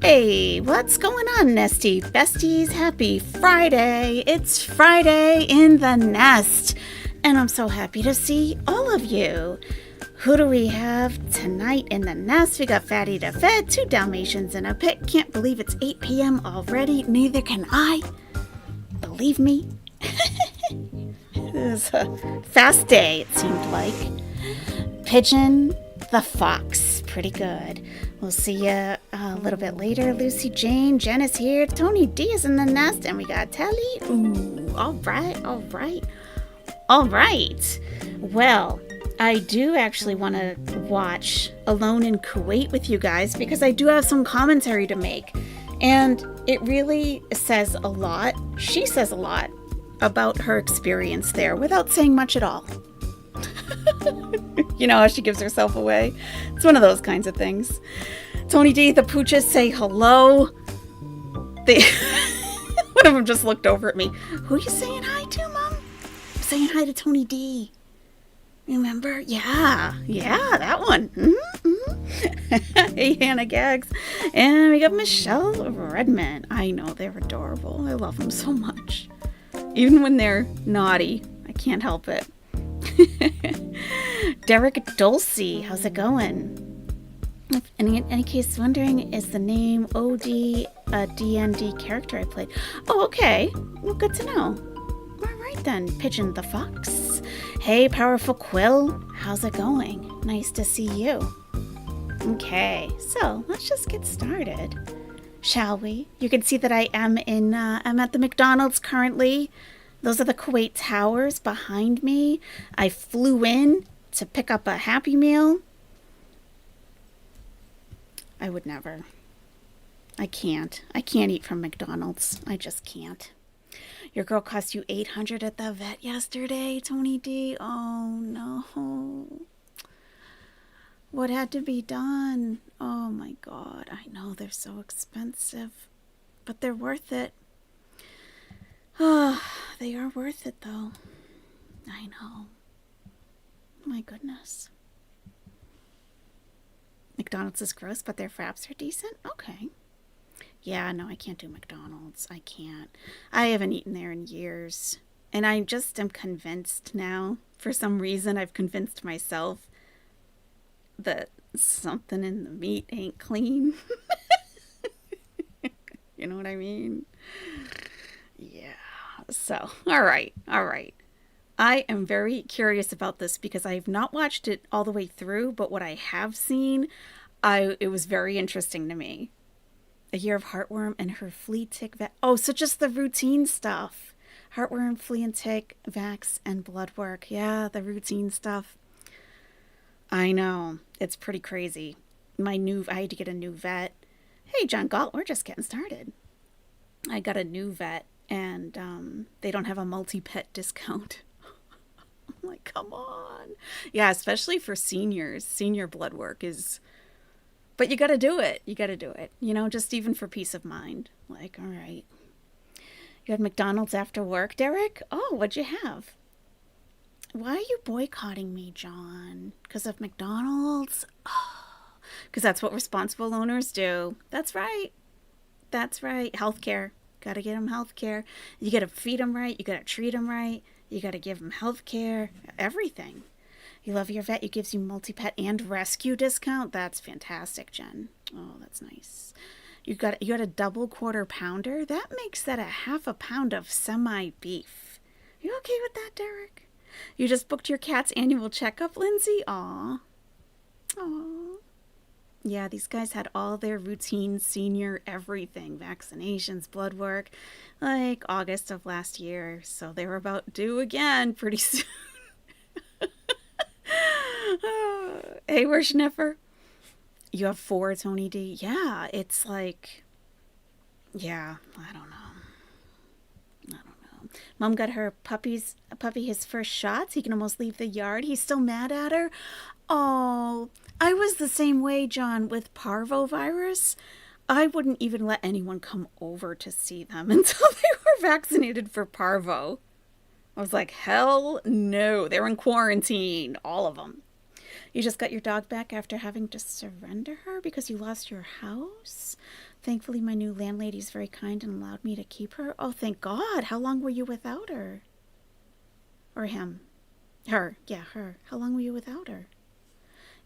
Hey, what's going on, Nesty Besties? Happy Friday! It's Friday in the Nest, and I'm so happy to see all of you. Who do we have tonight in the nest? We got Fatty the Fed, 2 Dalmatians in a pit. Can't believe it's 8 p.m. already. Neither can I. Believe me. It was a fast day, it seemed like. Pigeon the Fox. Pretty good. We'll see you a little bit later. Lucy Jane, Jen is here. Tony D is in the nest. And we got Telly. Ooh, all right. Well, I do actually want to watch Alone in Kuwait with you guys because I do have some commentary to make. And it really says a lot. She says a lot about her experience there without saying much at all. You know how she gives herself away? It's one of those kinds of things. Tony D, the pooches say hello. One of them just looked over at me. Who are you saying hi to, Mom? I'm saying hi to Tony D. Remember? Yeah, that one. Mm-hmm. Hey, Hannah Gags. And we got Michelle Redman. I know, they're adorable. I love them so much. Even when they're naughty, I can't help it. Derek Dulce, how's it going? If any case wondering, is the name OD a D&D character I played? Oh, okay. Well, good to know. All right then, Pigeon the Fox. Hey, Powerful Quill, how's it going? Nice to see you. Okay, so let's just get started, shall we? You can see that I'm at the McDonald's currently. Those are the Kuwait towers behind me. I flew in to pick up a Happy Meal. I would never. I can't eat from McDonald's. I just can't. Your girl cost you $800 at the vet yesterday, Tony D. Oh, no. What had to be done? Oh, my God. I know they're so expensive, but they're worth it. Oh, they are worth it, though. I know. My goodness. McDonald's is gross, but their fraps are decent? Okay. Yeah, no, I can't do McDonald's. I can't. I haven't eaten there in years. And I just am convinced now. For some reason, I've convinced myself that something in the meat ain't clean. You know what I mean? Yeah. So, all right. I am very curious about this because I have not watched it all the way through, but what I have seen, it was very interesting to me. A year of heartworm and her flea tick oh, so just the routine stuff. Heartworm, flea and tick, vax, and blood work. Yeah, the routine stuff. I know. It's pretty crazy. I had to get a new vet. Hey, John Galt, we're just getting started. I got a new vet, and they don't have a multi-pet discount. I'm like, come on. Yeah, especially for seniors. Senior blood work is... But you got to do it. You know, just even for peace of mind. Like, all right. You had McDonald's after work, Derek? Oh, what'd you have? Why are you boycotting me, John? Because of McDonald's? Oh, because that's what responsible owners do. That's right. Healthcare. Got to get them healthcare. You got to feed them right. You got to treat them right. You got to give them healthcare. Everything. You love your vet. He gives you multi-pet and rescue discount. That's fantastic, Jen. Oh, that's nice. You got a double quarter pounder. That makes that a half a pound of semi-beef. You okay with that, Derek? You just booked your cat's annual checkup, Lindsay? Aw. Yeah, these guys had all their routine senior everything. Vaccinations, blood work, like August of last year. So they were about due again pretty soon. Hey, we're Schniffer. You have 4, Tony D. Yeah, it's like... Yeah, I don't know. Mom got her puppy his first shots. He can almost leave the yard. He's still mad at her. Oh, I was the same way, John, with parvovirus. I wouldn't even let anyone come over to see them until they were vaccinated for parvo. I was like, hell no. They're in quarantine. All of them. You just got your dog back after having to surrender her because you lost your house? Thankfully, my new landlady is very kind and allowed me to keep her. Oh, thank God. How long were you without her? Or him? Her. Yeah, her. How long were you without her?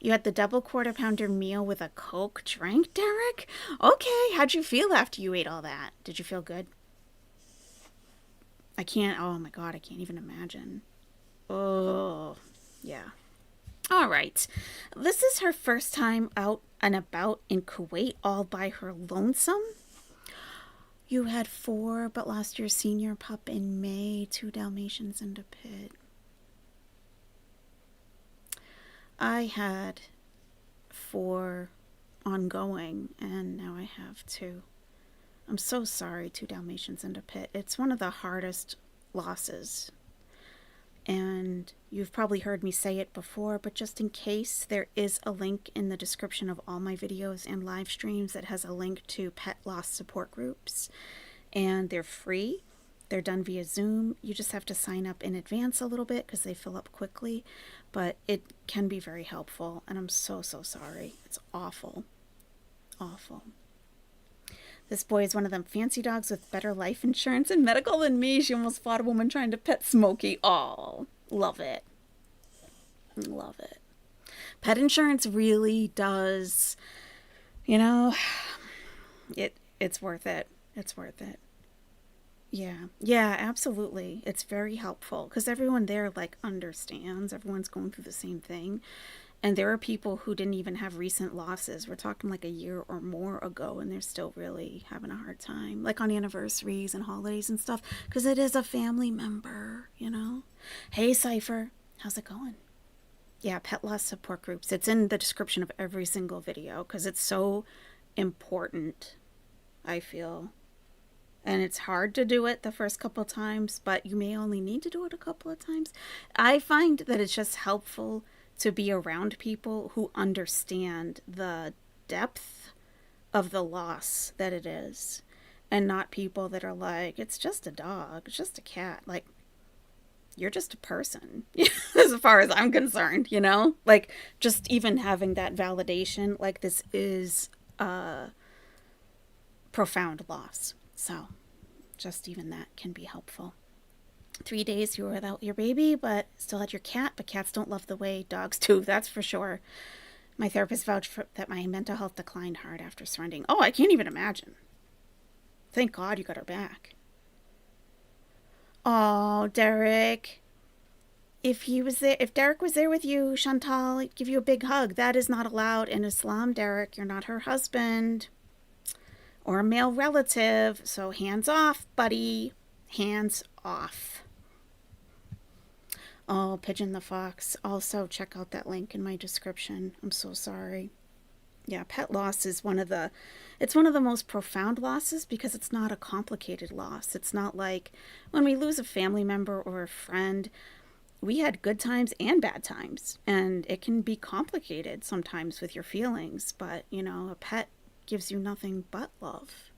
You had the double quarter pounder meal with a Coke drink, Derek? Okay, how'd you feel after you ate all that? Did you feel good? I can't, oh my God, I can't even imagine. Oh, yeah. All right. This is her first time out and about in Kuwait all by her lonesome. You had four, but lost your senior pup in May, two Dalmatians and a pit. I had four ongoing, and now I have two. I'm so sorry, two Dalmatians and a pit. It's one of the hardest losses. And you've probably heard me say it before, but just in case, there is a link in the description of all my videos and live streams that has a link to pet loss support groups. And they're free. They're done via Zoom. You just have to sign up in advance a little bit because they fill up quickly. But it can be very helpful. And I'm so, so sorry. It's awful. Awful. This boy is one of them fancy dogs with better life insurance and medical than me. She almost fought a woman trying to pet Smokey. Oh, love it. Love it. Pet insurance really does, you know, it's worth it. It's worth it. Yeah. Yeah, absolutely. It's very helpful because everyone there like understands. Everyone's going through the same thing. And there are people who didn't even have recent losses. We're talking like a year or more ago, and they're still really having a hard time, like on anniversaries and holidays and stuff, because it is a family member, you know? Hey, Cypher, how's it going? Yeah, pet loss support groups. It's in the description of every single video because it's so important, I feel. And it's hard to do it the first couple of times, but you may only need to do it a couple of times. I find that it's just helpful to be around people who understand the depth of the loss that it is, and not people that are like, it's just a dog, it's just a cat. Like, you're just a person, as far as I'm concerned, you know? Like, just even having that validation, like, this is a profound loss. So, just even that can be helpful. 3 days you were without your baby, but still had your cat. But cats don't love the way dogs do, that's for sure. My therapist vouched that my mental health declined hard after surrendering. Oh, I can't even imagine. Thank God you got her back. Oh, Derek. If Derek was there with you, Chantal, I'd give you a big hug. That is not allowed in Islam, Derek. You're not her husband or a male relative. So hands off, buddy. Hands off. Oh, Pigeon the Fox. Also, check out that link in my description. I'm so sorry. Yeah, pet loss is it's one of the most profound losses because it's not a complicated loss. It's not like when we lose a family member or a friend, we had good times and bad times. And it can be complicated sometimes with your feelings. But, you know, a pet gives you nothing but love.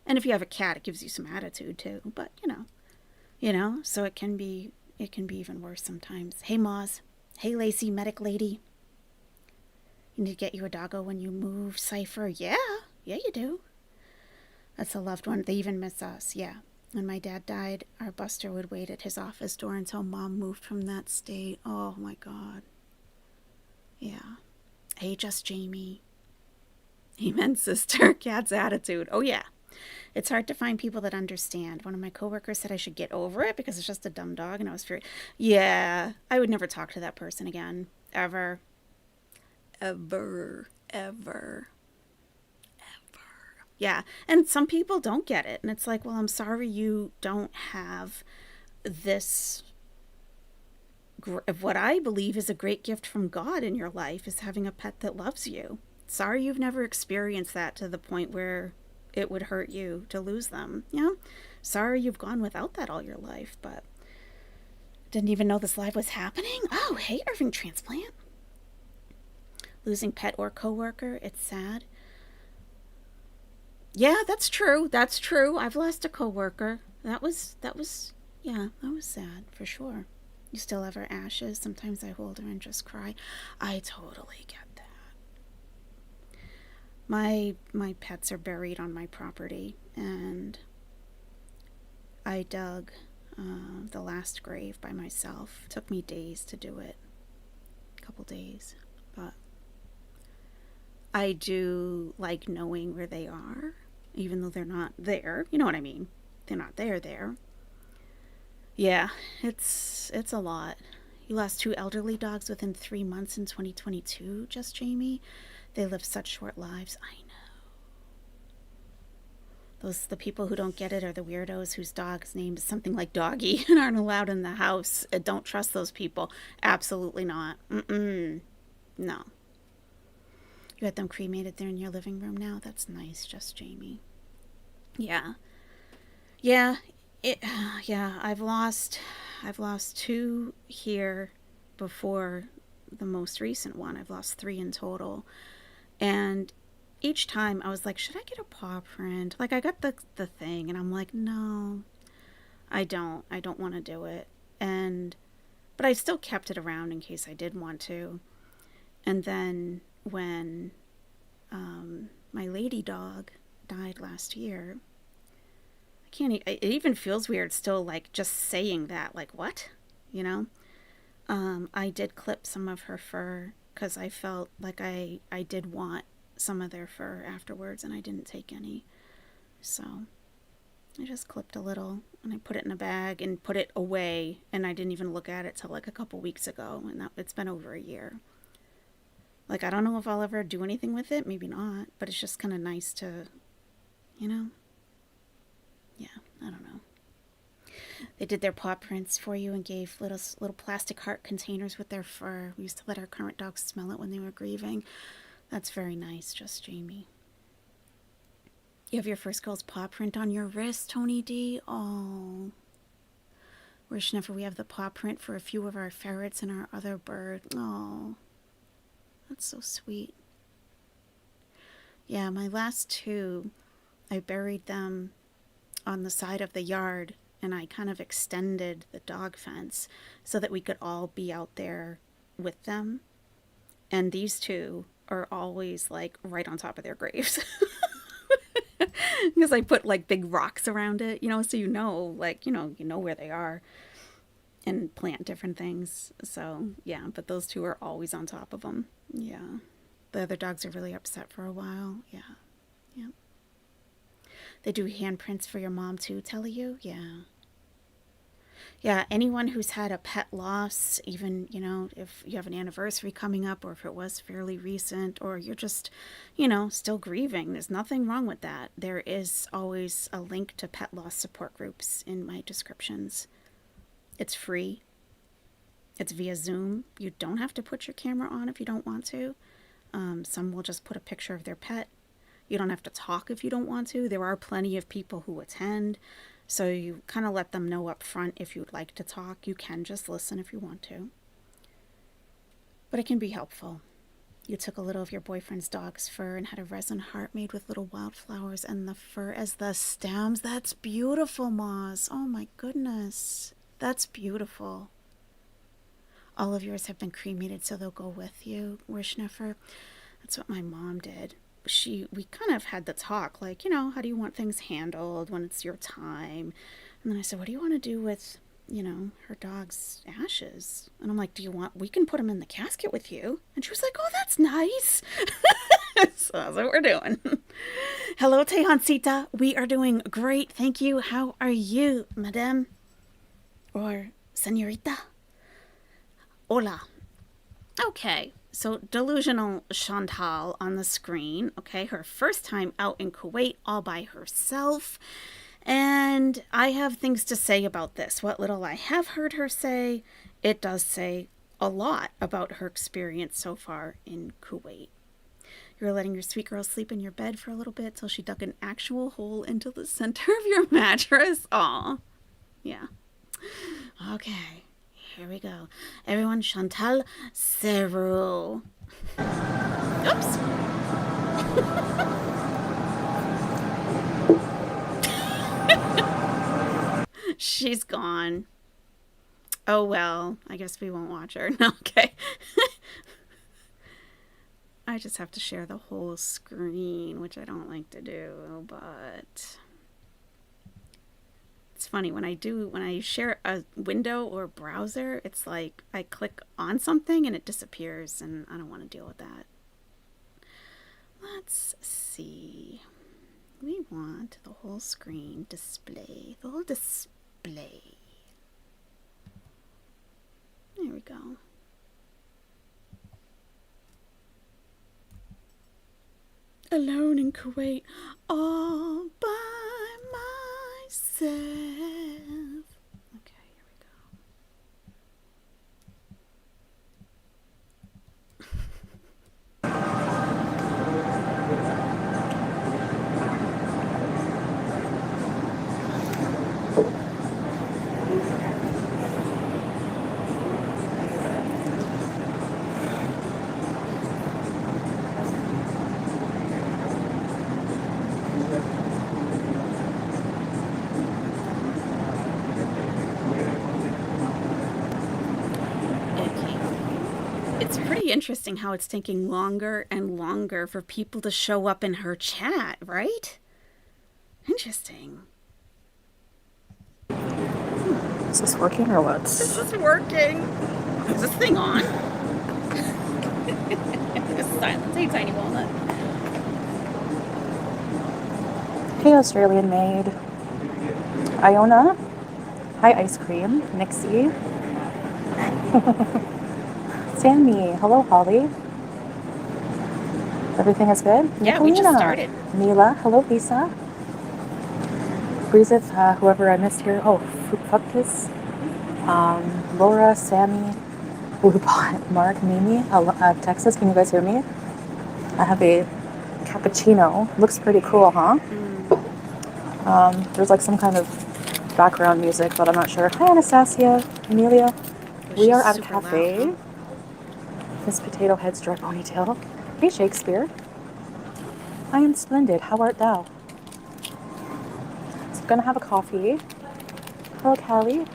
And if you have a cat, it gives you some attitude too. But, so it can be even worse sometimes. Hey, Moz. Hey, Lacey, medic lady. You need to get you a doggo when you move, Cypher. Yeah, you do. That's a loved one. They even miss us. Yeah. When my dad died, our Buster would wait at his office door until Mom moved from that state. Oh, my God. Yeah. Hey, just Jamie. Amen, sister. Cat's attitude. Oh, yeah. It's hard to find people that understand. One of my coworkers said I should get over it because it's just a dumb dog, and I was furious. Yeah, I would never talk to that person again. Ever. Ever. Ever. Ever. Yeah, and some people don't get it, and it's like, well, I'm sorry you don't have this. What I believe is a great gift from God in your life is having a pet that loves you. Sorry you've never experienced that to the point where it would hurt you to lose them. Sorry you've gone without that all your life, but didn't even know this live was happening. Oh, hey, Irving transplant. Losing pet or coworker, it's sad. Yeah, that's true. That's true. I've lost a coworker. That was Yeah, that was sad, for sure. You still have her ashes. Sometimes I hold her and just cry. I totally get that. My pets are buried on my property, and I dug the last grave by myself. It took me days to do it, a couple days, but I do like knowing where they are, even though they're not there. You know what I mean? They're not there. Yeah, it's a lot. You lost two elderly dogs within 3 months in 2022, just Jamie. They live such short lives. I know. Those the people who don't get it are the weirdos whose dog's name is something like Doggy and aren't allowed in the house. Don't trust those people. Absolutely not. Mm-mm. No. You had them cremated there in your living room now? That's nice, just Jamie. Yeah. Yeah. It yeah, I've lost two here before the most recent one. I've lost three in total. And each time I was like, should I get a paw print? Like I got the thing and I'm like, no, I don't. I don't want to do it. And but I still kept it around in case I did want to. And then when my lady dog died last year, I can't. It even feels weird still, like just saying that. Like what, you know? I did clip some of her fur because I felt like I did want some of their fur afterwards, and I didn't take any. So I just clipped a little and I put it in a bag and put it away, and I didn't even look at it till like a couple weeks ago, and it's been over a year. Like I don't know if I'll ever do anything with it, maybe not, but it's just kind of nice to, you know. Yeah, I don't know. They did their paw prints for you and gave little plastic heart containers with their fur. We used to let our current dogs smell it when they were grieving. That's very nice, just Jamie. You have your first girl's paw print on your wrist, Tony D. Oh. Wish never we have the paw print for a few of our ferrets and our other bird. Oh. That's so sweet. Yeah, my last two, I buried them on the side of the yard, and I kind of extended the dog fence so that we could all be out there with them. And these two are always like right on top of their graves. Because I put like big rocks around it, so like, you know where they are, and plant different things. So, yeah, but those two are always on top of them. Yeah. The other dogs are really upset for a while. Yeah. Yeah. They do handprints for your mom too, tell you? Yeah. Yeah, anyone who's had a pet loss, even, if you have an anniversary coming up or if it was fairly recent or you're just, still grieving, there's nothing wrong with that. There is always a link to pet loss support groups in my descriptions. It's free. It's via Zoom. You don't have to put your camera on if you don't want to. Some will just put a picture of their pet. You don't have to talk if you don't want to. There are plenty of people who attend. So you kind of let them know up front if you'd like to talk. You can just listen if you want to. But it can be helpful. You took a little of your boyfriend's dog's fur and had a resin heart made with little wildflowers and the fur as the stems. That's beautiful, Moz. Oh my goodness. That's beautiful. All of yours have been cremated so they'll go with you, Wishneffer. That's what my mom did. We kind of had the talk, like, how do you want things handled when it's your time? And then I said, what do you want to do with, her dog's ashes? And I'm like, we can put them in the casket with you. And she was like, oh, that's nice. So that's what we're doing. Hello, Tejancita. We are doing great. Thank you. How are you, madame? Or senorita? Hola. Okay. So, delusional Chantal on the screen, okay, her first time out in Kuwait all by herself, and I have things to say about this. What little I have heard her say, it does say a lot about her experience so far in Kuwait. You're letting your sweet girl sleep in your bed for a little bit till she dug an actual hole into the center of your mattress. Aw. Yeah. Okay. Here we go. Everyone, Chantal Cerro. Oops. She's gone. Oh well, I guess we won't watch her. No, okay. I just have to share the whole screen, which I don't like to do, but it's funny when I share a window or browser, it's like I click on something and it disappears and I don't want to deal with that. Let's see. We want the whole screen display. The whole display. There we go. Alone in Kuwait, all by myself. Okay, here we go. Okay. It's pretty interesting how it's taking longer and longer for people to show up in her chat, right? Interesting. Is this working or what? This is working. Is this thing on? Silence. Hey, Tiny Walnut. Hey, Australian maid. Iona. Hi, ice cream. Nixie. Sammy. Hello, Holly. Everything is good? Yeah, we just started. Mila. Hello, Lisa. Breezeth, whoever I missed here. Oh, Fuckus. Laura, Sammy, Mark, Mimi, Texas. Can you guys hear me? I have a cappuccino. Looks pretty cool, huh? There's like some kind of background music, but I'm not sure. Hi, Anastasia, Amelia. We are at a cafe. Loud, huh? Miss Potato Head's dry ponytail. Hey, Shakespeare. I am splendid. How art thou? So I'm gonna have a coffee. Hello, Callie.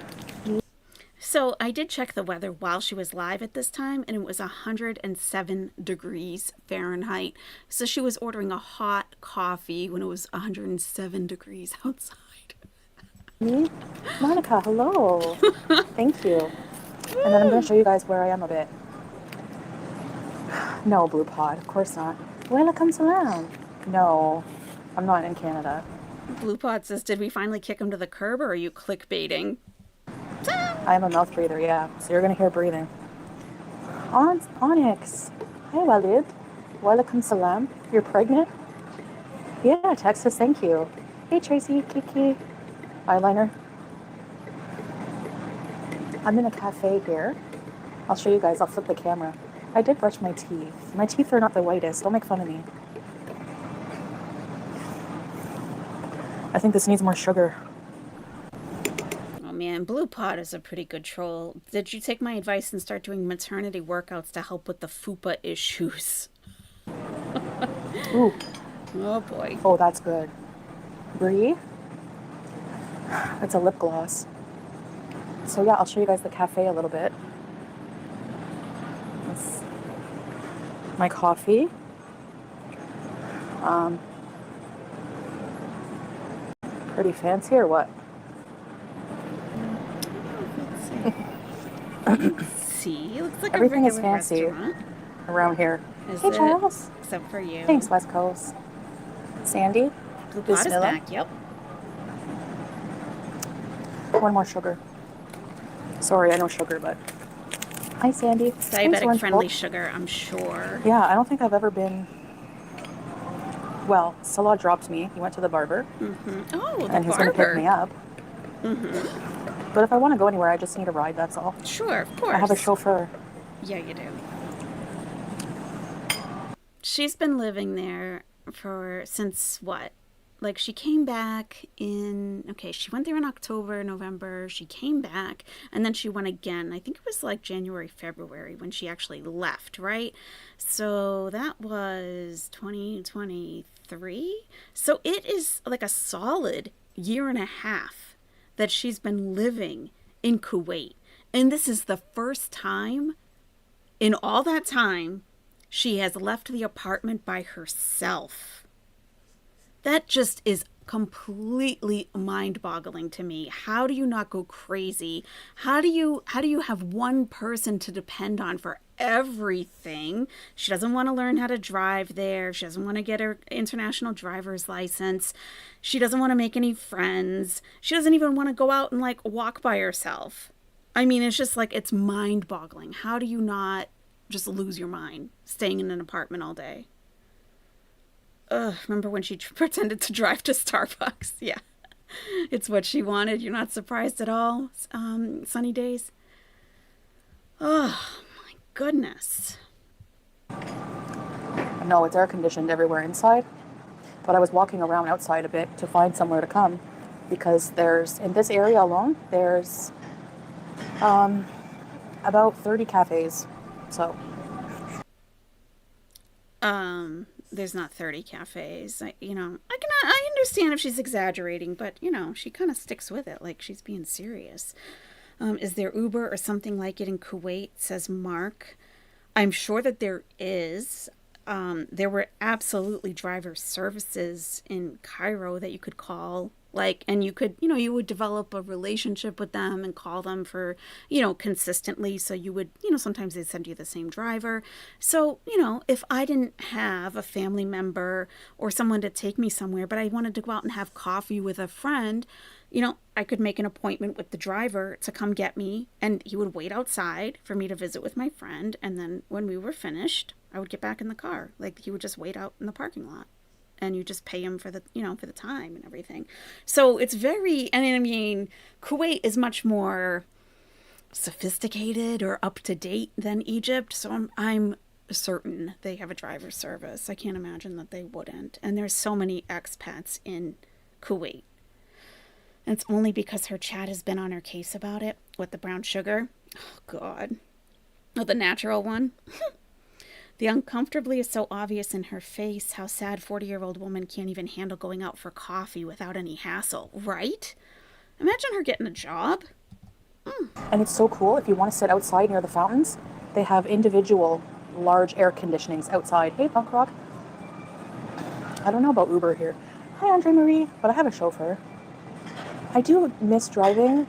So I did check the weather while she was live at this time, and it was 107 degrees Fahrenheit. So she was ordering a hot coffee when it was 107 degrees outside. Me? Monica, hello. Thank you. And then I'm going to show you guys where I am a bit. No, Blue Pod, of course not. Welcome salam. No, I'm not in Canada. Blue Pod says, did we finally kick him to the curb, or are you clickbaiting? I'm a mouth breather, yeah. So you're going to hear breathing. Onyx. Hey, Walid. Welcome salam. You're pregnant? Yeah, Texas, thank you. Hey, Tracy, Kiki. Eyeliner. I'm in a cafe here. I'll show you guys. I'll flip the camera. I did brush my teeth. My teeth are not the whitest. Don't make fun of me. I think this needs more sugar. Oh man, Blue Pod is a pretty good troll. Did you take my advice and start doing maternity workouts to help with the fupa issues? Ooh. Oh boy. Oh, that's good. Brie. It's a lip gloss. So yeah, I'll show you guys the cafe a little bit. It's my coffee. Pretty fancy or what? Let's see. It looks like Everything a is regular fancy restaurant. around here. Is Hey, it? Charles. Except for you. Thanks, West Coast. Sandy. Blue Pod is Bismillah. back. Yep. One more sugar. Sorry, I know sugar, but... Hi, Sandy. Diabetic friendly sugar, I'm sure. Yeah, I don't think I've ever been... Well, Salah dropped me. He went to the barber. Mm-hmm. Oh, the and he's going to pick me up. Mm-hmm. But if I want to go anywhere, I just need a ride, that's all. Sure, of course. I have a chauffeur. Yeah, you do. She's been living there since what? Like, she came back she went there in October, November. She came back, and then she went again. I think it was like January, February when she actually left, right? So that was 2023. So it is like a solid year and a half that she's been living in Kuwait. And this is the first time in all that time she has left the apartment by herself. That just is completely mind-boggling to me. How do you not go crazy? How do you have one person to depend on for everything? She doesn't want to learn how to drive there. She doesn't want to get her international driver's license. She doesn't want to make any friends. She doesn't even want to go out and like walk by herself. I mean, it's just like it's mind-boggling. How do you not just lose your mind staying in an apartment all day? Ugh, remember when she pretended to drive to Starbucks? Yeah, it's what she wanted. You're not surprised at all, Sunny Days? Oh, my goodness. No, it's air conditioned everywhere inside. But I was walking around outside a bit to find somewhere to come because in this area alone, there's about 30 cafes. So. There's not 30 cafes. I understand if she's exaggerating, but, she kind of sticks with it like she's being serious. Is there Uber or something like it in Kuwait, says Mark. I'm sure that there is. There were absolutely driver services in Cairo that you could call, and you could, you would develop a relationship with them and call them for, consistently. So you would, sometimes they'd send you the same driver. So, if I didn't have a family member or someone to take me somewhere, but I wanted to go out and have coffee with a friend, I could make an appointment with the driver to come get me, and he would wait outside for me to visit with my friend. And then when we were finished, I would get back in the car. Like, he would just wait out in the parking lot, and you just pay him for the, for the time and everything. So it's Kuwait is much more sophisticated or up to date than Egypt. So I'm certain they have a driver service. I can't imagine that they wouldn't. And there's so many expats in Kuwait. And it's only because her chat has been on her case about it with the brown sugar. Oh, God. Oh, the natural one. The uncomfortably is so obvious in her face. How sad 40-year-old woman can't even handle going out for coffee without any hassle, right? Imagine her getting a job. And it's so cool. If you want to sit outside near the fountains, they have individual large air conditionings outside. Hey, punk rock. I don't know about Uber here. Hi, Andre Marie, but I have a chauffeur. I do miss driving,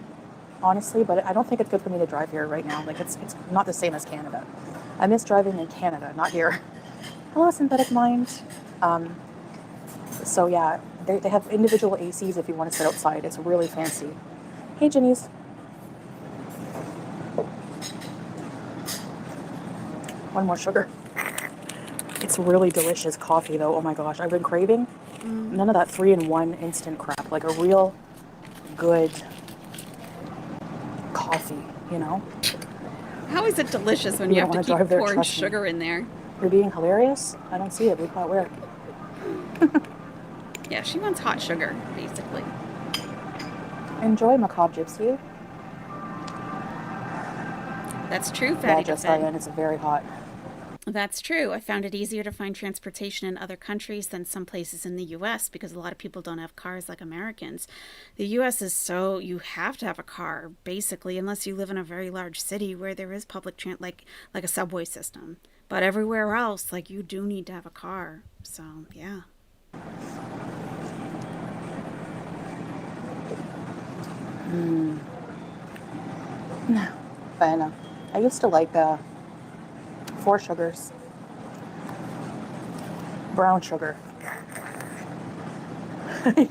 honestly, but I don't think it's good for me to drive here right now. Like, it's not the same as Canada. I miss driving in Canada, not here. Hello, Synthetic Mind. So yeah, they have individual ACs if you want to sit outside. It's really fancy. Hey, Jenny's. One more sugar. It's really delicious coffee, though. Oh my gosh, I've been craving none of that 3-in-1 instant crap. Like a real good coffee, How is it delicious when you have to keep pouring sugar in there? You're being hilarious? I don't see it. Leave that where? Yeah, she wants hot sugar, basically. Enjoy, macabre gypsy. That's true, Fatty. Yeah, Diane, it's very hot. That's true. I found it easier to find transportation in other countries than some places in the U.S. because a lot of people don't have cars like Americans. The U.S. is you have to have a car, basically, unless you live in a very large city where there is public like a subway system. But everywhere else, you do need to have a car. So, yeah. But I used to like 4 sugars. Brown sugar.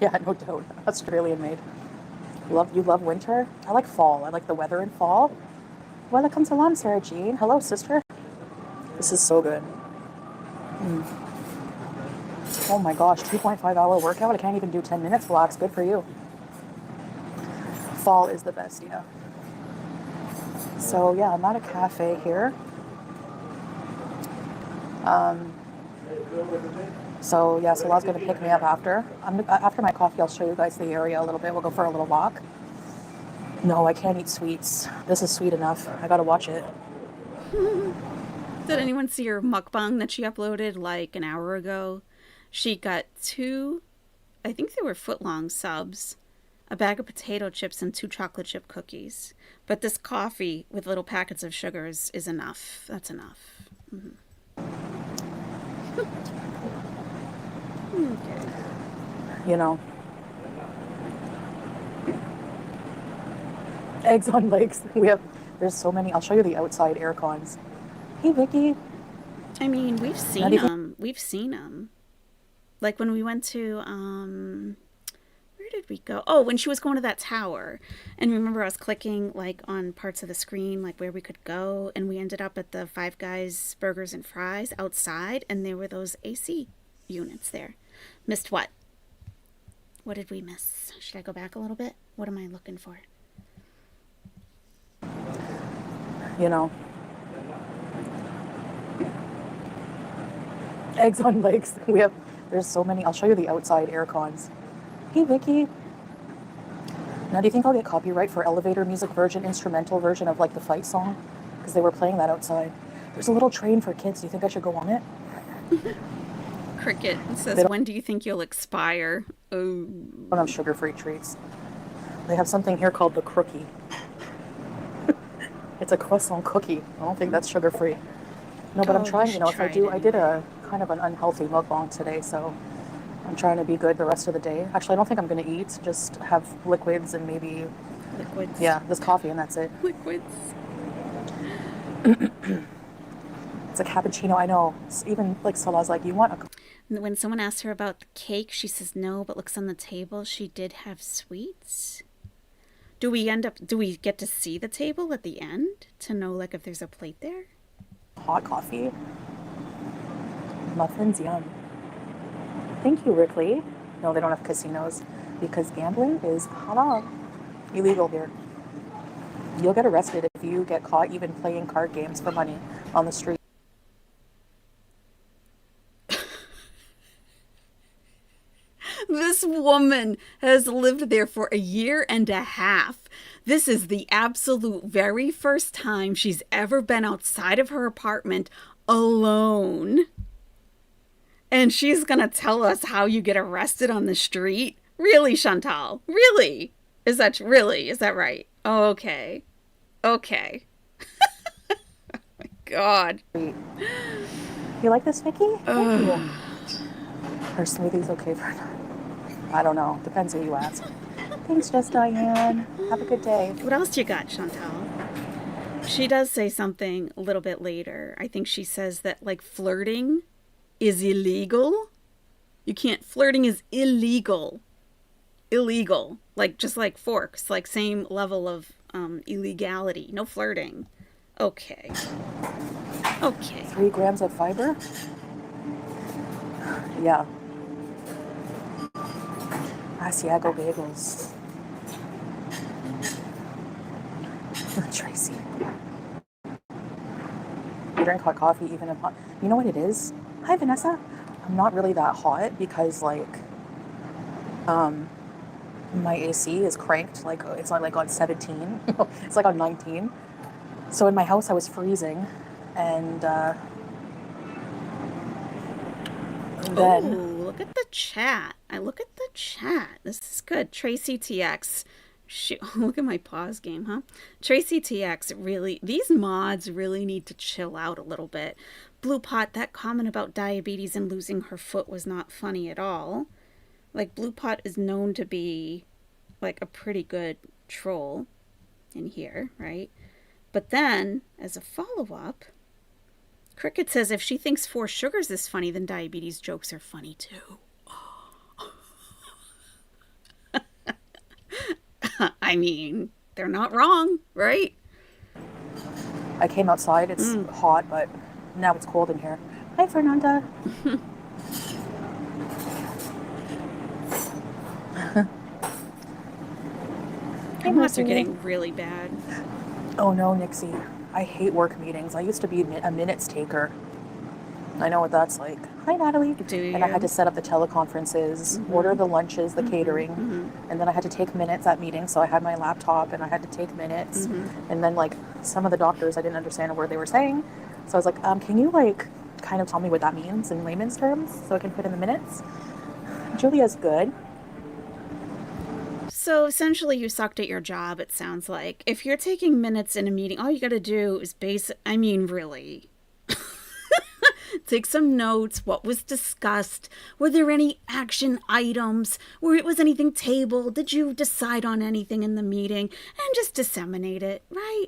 Yeah, no doubt. Australian made. You love winter? I like fall. I like the weather in fall. Welcome salam, Sarah Jean. Hello, sister. This is so good. Oh my gosh, 2.5-hour workout. I can't even do 10 minutes. Relax. Good for you. Fall is the best, yeah. So yeah, I'm at a cafe here. So yeah, Salah's gonna pick me up after. After my coffee, I'll show you guys the area a little bit. We'll go for a little walk. No, I can't eat sweets. This is sweet enough. I gotta watch it. Did anyone see her mukbang that she uploaded an hour ago? She got 2, I think they were foot-long subs. a bag of potato chips, and 2 chocolate chip cookies. But this coffee with little packets of sugars is enough. That's enough. Okay. You know, eggs on legs. There's so many. I'll show you the outside air cons. Hey, Vicky. I mean, we've Now, do seen you think them. We've seen them. Like when we went to where did we go? Oh, when she was going to that tower. And remember I was clicking like on parts of the screen like where we could go, and we ended up at the Five Guys Burgers and Fries outside, and there were those AC units there. Missed what? What did we miss? Should I go back a little bit? What am I looking for? you know, eggs on legs? There's so many. I'll show you the outside air cons. Hey, Vicky. Now, do you think I'll get copyright for elevator music version, instrumental version of like the fight song? Because they were playing that outside. There's a little train for kids. Do you think I should go on it? Cricket They says, when do you think you'll expire? Oh. don't have sugar-free treats. They have something here called the crookie. It's a croissant cookie. I don't think that's sugar-free. No, but I'm Oh, you trying, should if I try it do, I did anyway. a kind of an unhealthy mukbang today, so I'm trying to be good the rest of the day. Actually, I don't think I'm going to eat, just have liquids and maybe, Liquids. yeah, this coffee and that's it. Liquids. It's a cappuccino, I know. Even like Salah's like, you want a When someone asks her about the cake, she says no, but looks on the table. She did have sweets. Do we get to see the table at the end to know like if there's a plate there? hot coffee? Muffins, yum. Thank you, Rickley. No, they don't have casinos because gambling is halal, illegal here. You'll get arrested if you get caught even playing card games for money on the street. This woman has lived there for a year and a half. This is the absolute very first time she's ever been outside of her apartment alone. And she's gonna tell us how you get arrested on the street? Really, Chantal? Really? Is that right? Okay. Okay. God. You like this, Vicky? Thank you. Her smoothie's okay for now. I don't know. Depends who you ask. Thanks, Just Diane. Have a good day. What else you got, Chantal? She does say something a little bit later. I think she says that like flirting is illegal. You can't, flirting is illegal. Illegal. Like just like forks, like same level of illegality. No flirting. Okay. Okay. 3 grams of fiber? Yeah. Asiago bagels. Tracy. You drink hot coffee even if hot. You know what it is? Hi, Vanessa. I'm not really that hot because my AC is cranked. Like it's not like on 17. It's like on 19. So in my house I was freezing, and Oh, then look at the chat. I look at the chat. This is good. Tracy TX. Look at my pause game, huh? Tracy TX really, these mods really need to chill out a little bit. Blue Pot, that comment about diabetes and losing her foot was not funny at all. Like, Blue Pot is known to be like a pretty good troll in here, right? But then, as a follow-up, Cricket says if she thinks 4 sugars is funny, then diabetes jokes are funny too. I mean, they're not wrong, right? I came outside. It's hot, but now it's cold in here. Hi, Fernanda. Her mods are getting really bad. Oh no, Nixie. I hate work meetings. I used to be a minutes taker. I know what that's like. Hi, Natalie. Do you? And I had to set up the teleconferences, order the lunches, the catering, and then I had to take minutes at meetings. So I had my laptop and I had to take minutes. And then like some of the doctors, I didn't understand a word they were saying. So I was like, can you like kind of tell me what that means in layman's terms so I can put in the minutes? Julia's good. So So essentially, you sucked at your job, it sounds like. If you're taking minutes in a meeting, all you got to do is I mean, really. Take some notes. What was discussed? Were there any action items? Was anything tabled? Did you decide on anything in the meeting? And just disseminate it, right?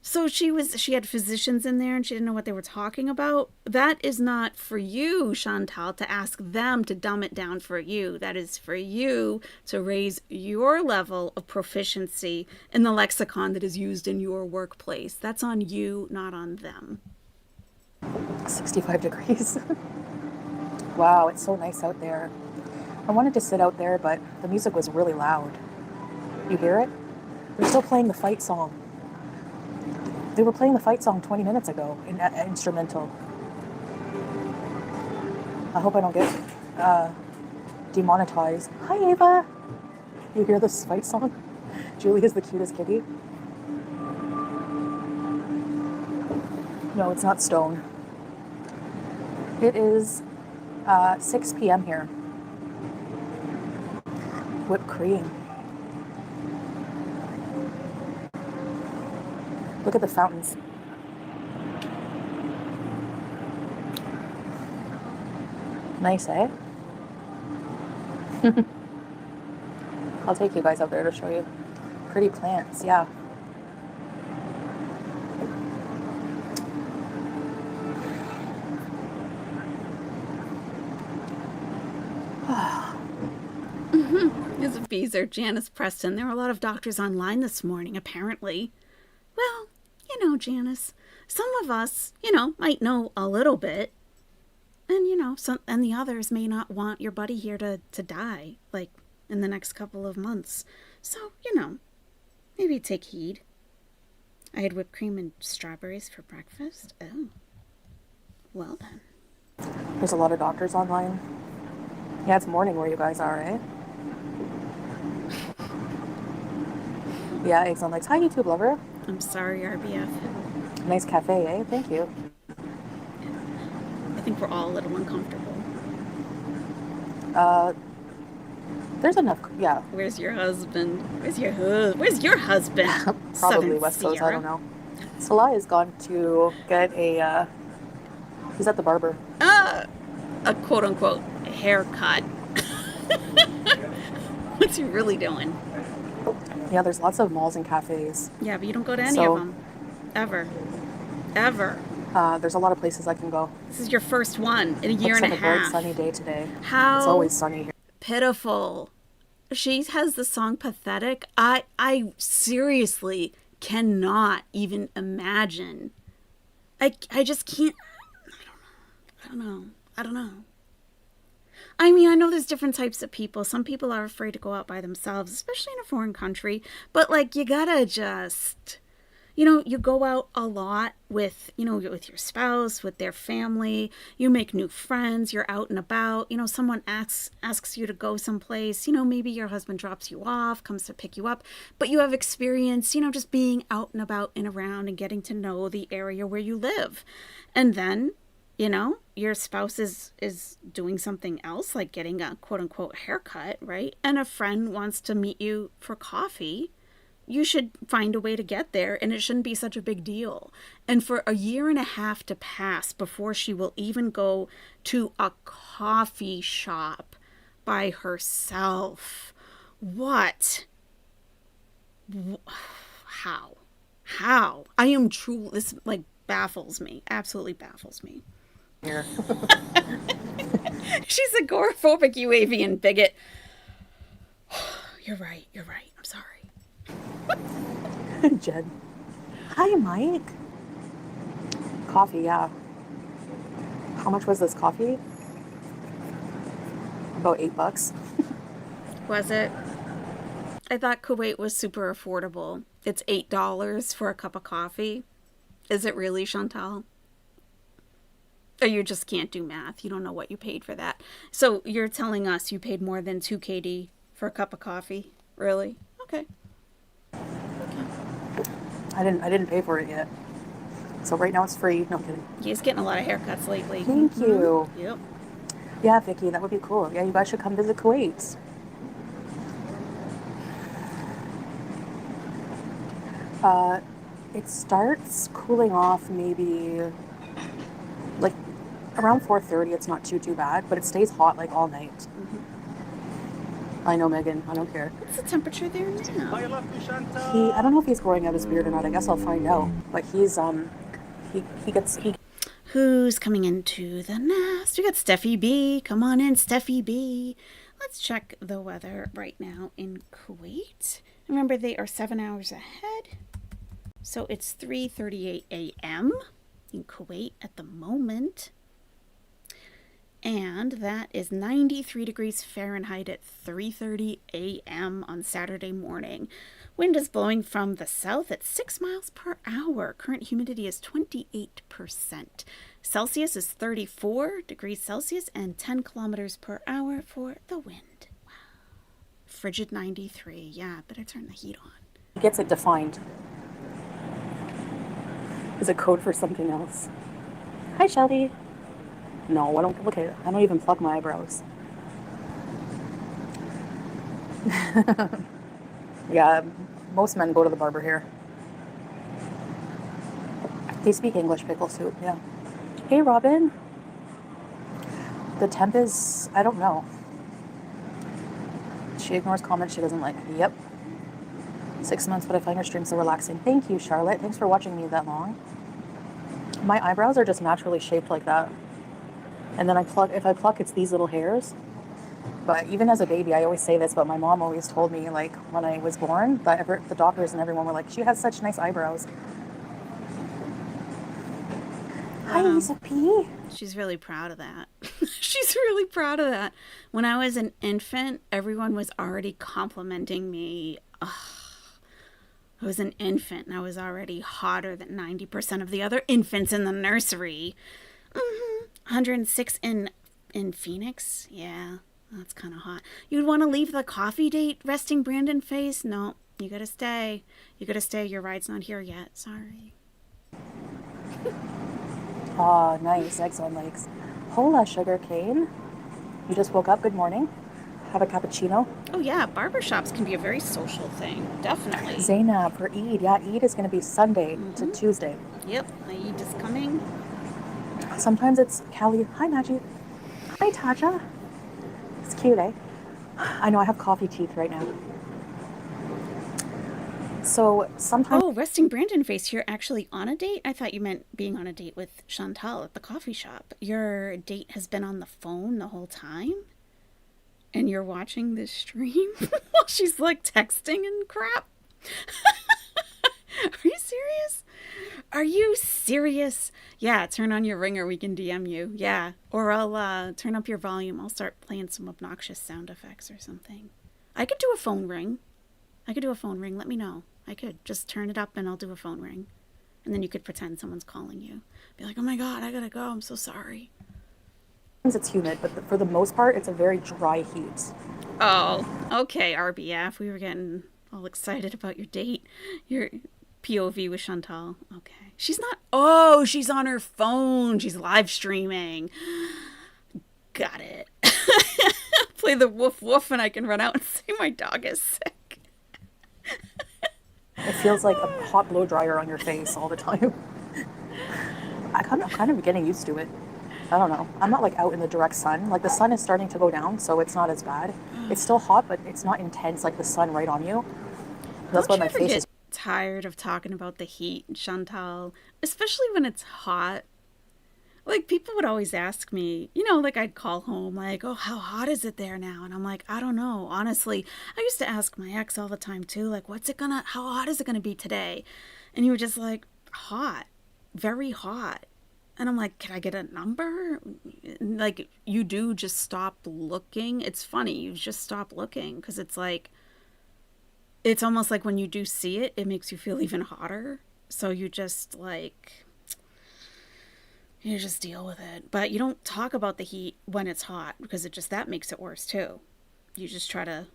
So she had physicians in there and she didn't know what they were talking about. That is not for you, Chantal, to ask them to dumb it down for you. That is for you to raise your level of proficiency in the lexicon that is used in your workplace. That's on you, not on them. 65 degrees. Wow, it's so nice out there. I wanted to sit out there, but the music was really loud. You hear it? They're still playing the fight song. They were playing the fight song 20 minutes ago in instrumental. I hope I don't get demonetized. Hi, Ava. You hear this fight song? Julie is the cutest kitty. No, it's not Stone. It is 6 p.m. here. Whipped cream. Look at the fountains. Nice, eh? I'll take you guys out there to show you. Pretty plants, yeah. His Beezer, Janice Preston. There were a lot of doctors online this morning, apparently. Well, Janice, some of us, might know a little bit. And, and the others may not want your buddy here to die, like, in the next couple of months. So, maybe take heed. I had whipped cream and strawberries for breakfast. Oh. Well, then. There's a lot of doctors online. Yeah, it's morning where you guys are, eh? Yeah, eggs on legs. Hi, YouTube lover. I'm sorry, RBF. Nice cafe, eh? Thank you. I think we're all a little uncomfortable. There's enough, yeah. Where's your husband? Where's your husband? Probably Southern West Coast, Sierra. I don't know. Salah is gone to get he's at the barber. A quote-unquote haircut. What's he really doing? Yeah, there's lots of malls and cafes. Yeah, but you don't go to any of them. Ever. There's a lot of places I can go. This is your first one in a year Looks and like a half. a bright sunny day today. How it's always sunny here. Pitiful. She has the song Pathetic. I seriously cannot even imagine. I just can't. I don't know. I mean, I know there's different types of people. Some people are afraid to go out by themselves, especially in a foreign country. But, like, you gotta just, you go out a lot with, with your spouse, with their family. You make new friends. You're out and about. Someone asks you to go someplace. Maybe your husband drops you off, comes to pick you up. But you have experience, just being out and about and around and getting to know the area where you live. And then, your spouse is doing something else, like getting a quote-unquote haircut, right? And a friend wants to meet you for coffee. You should find a way to get there, and it shouldn't be such a big deal. And for a year and a half to pass before she will even go to a coffee shop by herself. What? How? I am truly, this, like, baffles me. Absolutely baffles me. Here. She's agoraphobic, you avian bigot. You're right. I'm sorry. Jen. Hi, Mike. Coffee, yeah. How much was this coffee? About $8. Was it? I thought Kuwait was super affordable. It's $8 for a cup of coffee. Is it really, Chantal? Or you just can't do math. You don't know what you paid for that. So you're telling us you paid more than 2 KD for a cup of coffee? Really? Okay. I didn't pay for it yet. So right now it's free. No, I'm kidding. He's getting a lot of haircuts lately. Thank you. Yep. Yeah, Vicky, that would be cool. Yeah, you guys should come visit Kuwait. Uh, it starts cooling off maybe like around 4:30. It's not too bad, but it stays hot like all night. Mm-hmm. I know, Megan. I don't care. What's the temperature there now? I don't know if he's growing out his beard or not. I guess I'll find out. But he. Who's coming into the nest? We got Steffi B. Come on in, Steffi B. Let's check the weather right now in Kuwait. Remember, they are 7 hours ahead. So it's 3:38 a.m. in Kuwait at the moment. And that is 93 degrees Fahrenheit at 3:30 a.m. on Saturday morning. Wind is blowing from the south at 6 miles per hour. Current humidity is 28%. Celsius is 34 degrees Celsius and 10 kilometers per hour for the wind. Wow. Frigid 93. Yeah, better turn the heat on. He gets it defined. Is a code for something else. Hi, Shelby. No, I don't look at it. I don't even pluck my eyebrows. Yeah, most men go to the barber here. They speak English, pickle soup, yeah. Hey, Robin. The temp is, I don't know. She ignores comments she doesn't like. Yep. 6 months, but I find your stream so relaxing. Thank you, Charlotte. Thanks for watching me that long. My eyebrows are just naturally shaped like that. And then if I pluck, it's these little hairs. But even as a baby, I always say this, but my mom always told me, like, when I was born, that the doctors and everyone were like, she has such nice eyebrows. Hi, Lisa P. She's really proud of that. She's really proud of that. When I was an infant, everyone was already complimenting me. Ugh. I was an infant and I was already hotter than 90% of the other infants in the nursery. 106 in Phoenix? Yeah, that's kind of hot. You'd want to leave the coffee date resting Brandon face? No, you gotta stay. You gotta stay. Your ride's not here yet. Sorry. Oh, nice. Eggs on legs. Hola, sugar cane. You just woke up. Good morning. Have a cappuccino. Oh, yeah. Barbershops can be a very social thing. Definitely. Zainab for Eid. Yeah, Eid is going to be Sunday to Tuesday. Yep. Eid is coming. Sometimes it's Callie. Hi, Maggie. Hi, Taja. It's cute, eh? I know I have coffee teeth right now. So sometimes... Oh, resting Brandon face, you're actually on a date? I thought you meant being on a date with Chantal at the coffee shop. Your date has been on the phone the whole time? And you're watching this stream while she's like texting and crap? Are you serious? Are you serious? Yeah, turn on your ringer. We can DM you. Yeah. Or I'll turn up your volume. I'll start playing some obnoxious sound effects or something. I could do a phone ring. Let me know. I could just turn it up and I'll do a phone ring. And then you could pretend someone's calling you. Be like, oh my God, I gotta go. I'm so sorry. It's humid, but for the most part, it's a very dry heat. Oh, okay, RBF. We were getting all excited about your date. Your POV with Chantal. Okay. She's not. Oh, she's on her phone. She's live streaming. Got it. Play the woof woof and I can run out and say my dog is sick. It feels like a hot blow dryer on your face all the time. I'm kind of getting used to it. I don't know. I'm not like out in the direct sun. Like the sun is starting to go down, so it's not as bad. It's still hot, but it's not intense like the sun right on you. That's why my face is tired of talking about the heat, Chantal, especially when it's hot. Like people would always ask me, like I'd call home like, "Oh, how hot is it there now?" And I'm like, "I don't know. Honestly, I used to ask my ex all the time too, like, how hot is it going to be today?" And he was just like, "Hot. Very hot." And I'm like, can I get a number? Like, you do just stop looking. It's funny. You just stop looking because it's like, it's almost like when you do see it, it makes you feel even hotter. So you just deal with it. But you don't talk about the heat when it's hot because that makes it worse too. You just try to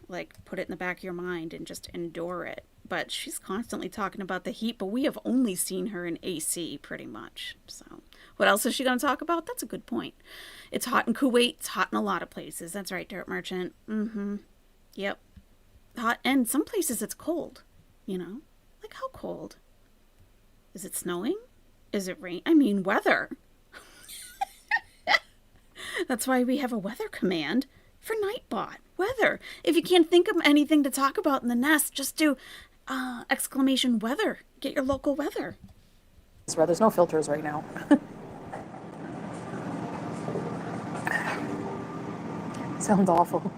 put it in the back of your mind and just endure it. But she's constantly talking about the heat, but we have only seen her in AC pretty much. So what else is she going to talk about? That's a good point. It's hot in Kuwait. It's hot in a lot of places. That's right, Dirt Merchant. Yep. Hot. And some places it's cold, like how cold? Is it snowing? Is it rain? I mean, weather. That's why we have a weather command for Nightbot. Weather. If you can't think of anything to talk about in the nest, just do exclamation weather. Get your local weather. There's no filters right now. Sounds awful.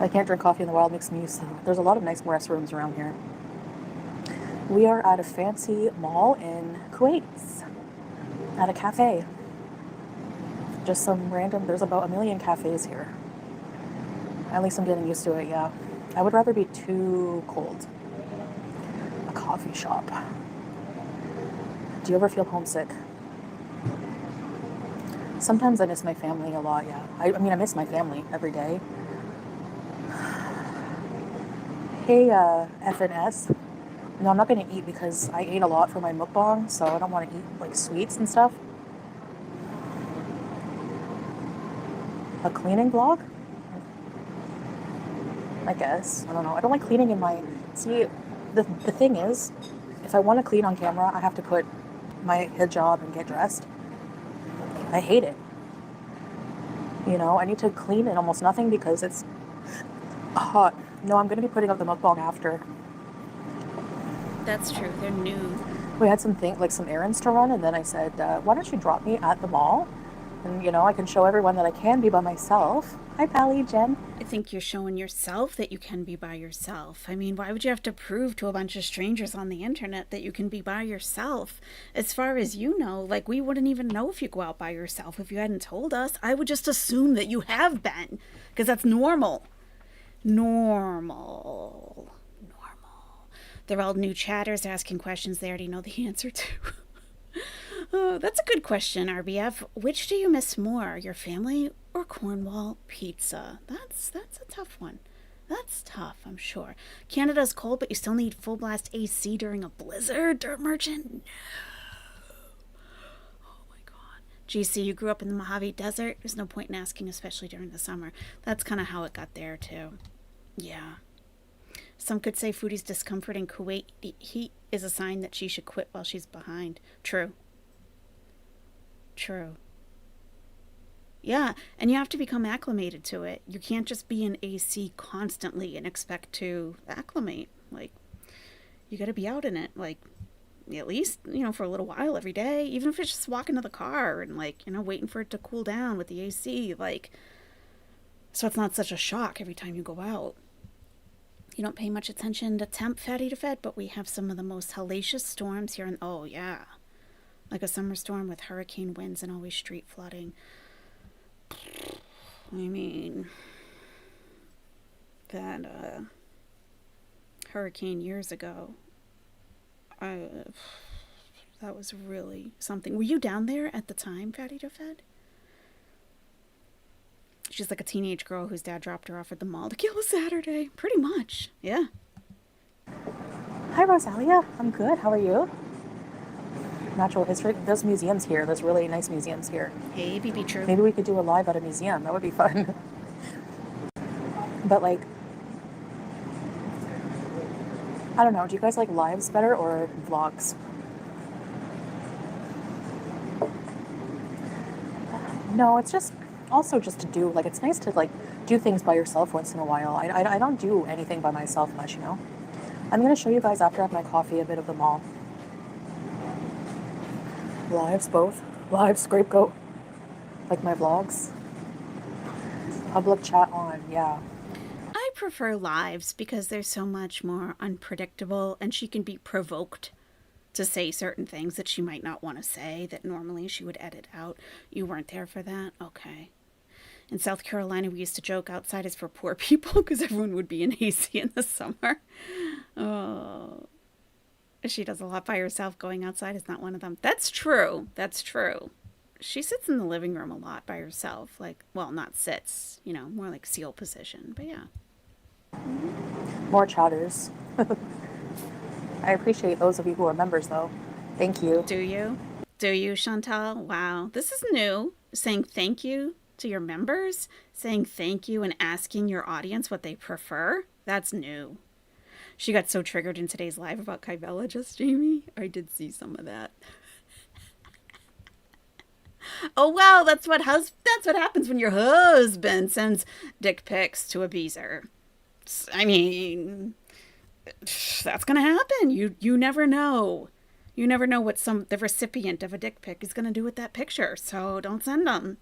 I can't drink coffee in the wild, makes me so. There's a lot of nice restrooms around here. We are at a fancy mall in Kuwait, at a cafe. Just some random, there's about a million cafes here. At least I'm getting used to it, yeah. I would rather be too cold. A coffee shop. Do you ever feel homesick? Sometimes I miss my family a lot, yeah. I mean, I miss my family every day. Hey, FNS. No, I'm not going to eat because I ate a lot for my mukbang, so I don't want to eat, like, sweets and stuff. A cleaning vlog? I guess. I don't know. I don't like cleaning in my... See, the thing is, if I want to clean on camera, I have to put my hijab and get dressed. I hate it. You know, I need to clean in almost nothing because it's hot. No, I'm going to be putting up the mukbang after. That's true. They're new. We had some errands to run, and then I said, why don't you drop me at the mall? And, you know, I can show everyone that I can be by myself. Hi, Pally, Jen. I think you're showing yourself that you can be by yourself. I mean, why would you have to prove to a bunch of strangers on the internet that you can be by yourself? As far as you know, like, we wouldn't even know if you go out by yourself if you hadn't told us. I would just assume that you have been, because that's normal. Normal. They're all new chatters asking questions they already know the answer to. Oh, that's a good question, RBF. Which do you miss more, your family or Cornwall pizza? That's a tough one. That's tough, I'm sure. Canada's cold, but you still need full blast AC during a blizzard, Dirt Merchant? No. Oh my god. GC, you grew up in the Mojave Desert? There's no point in asking, especially during the summer. That's kind of how it got there, too. Yeah. Some could say Foodie's discomfort in Kuwait heat is a sign that she should quit while she's behind. True. Yeah, and you have to become acclimated to it. You can't just be in AC constantly and expect to acclimate. Like, you gotta be out in it, like, at least, you know, for a little while every day, even if it's just walking to the car and, like, you know, waiting for it to cool down with the AC, like, so it's not such a shock every time you go out. You don't pay much attention to temp, Fatty to Fed, but we have some of the most hellacious storms here in, oh yeah, like a summer storm with hurricane winds and always street flooding. I mean, that hurricane years ago, that was really something. Were you down there at the time, Fatty to Fed? She's like a teenage girl whose dad dropped her off at the mall to kill a Saturday. Pretty much, yeah. Hi, Rosalia. I'm good. How are you? Natural history. There's museums here. There's really nice museums here. Hey, BB True. Maybe we could do a live at a museum. That would be fun. But, like, I don't know. Do you guys like lives better or vlogs? No, it's just also just to do, like, it's nice to, like, do things by yourself once in a while. I don't do anything by myself much, you know? I'm going to show you guys after I have my coffee a bit of the mall. Lives, both. Live, scapegoat. Like my vlogs. Public chat on, yeah. I prefer lives because they're so much more unpredictable and she can be provoked to say certain things that she might not want to say that normally she would edit out. You weren't there for that? Okay. In South Carolina, we used to joke outside is for poor people because everyone would be in AC in the summer. Oh. She does a lot by herself. Going outside is not one of them. That's true. That's true. She sits in the living room a lot by herself. Like, well, not sits, you know, more like seal position. But yeah. More chatters. I appreciate those of you who are members, though. Thank you. Do you? Do you, Chantal? Wow. This is new. Saying thank you to your members. Saying thank you and asking your audience what they prefer. That's new. She got so triggered in today's live about Kybella, just Jamie. I did see some of that. Oh well, that's what happens when your husband sends dick pics to a beezer. I mean, that's gonna happen. You never know. You never know what the recipient of a dick pic is gonna do with that picture. So don't send them,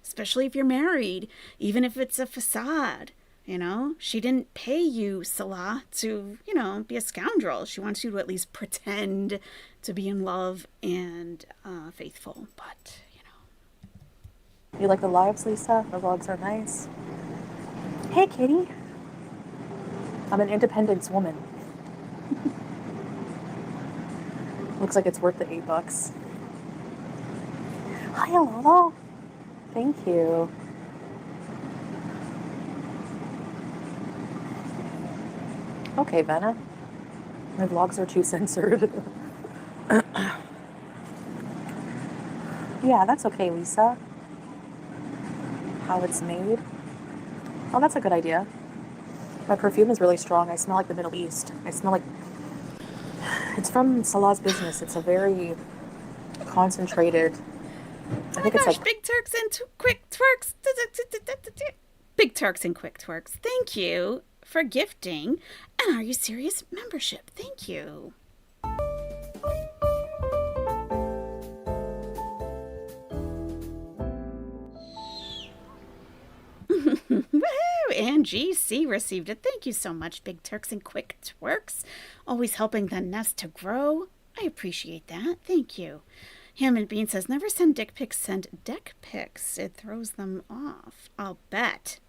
especially if you're married, even if it's a facade. You know, she didn't pay you, Salah, to, be a scoundrel. She wants you to at least pretend to be in love and faithful. But, You like the lives, Lisa? The vlogs are nice. Hey, kitty. I'm an independence woman. Looks like it's worth the $8. Hi, Lolo. Thank you. Okay, Vanna. My vlogs are too censored. Yeah, that's okay, Lisa. How it's made. Oh, that's a good idea. My perfume is really strong. I smell like the Middle East. I smell like... It's from Salah's business. It's a very concentrated... oh my gosh, Big Turks and Quick Twerks. Big Turks and Quick Twerks. Thank you for gifting an Are You Serious membership. Thank you. Woohoo! And GC received it. Thank you so much, Big Turks and Quick Twerks. Always helping the nest to grow. I appreciate that. Thank you. Ham and Bean says, never send dick pics, send deck pics. It throws them off. I'll bet.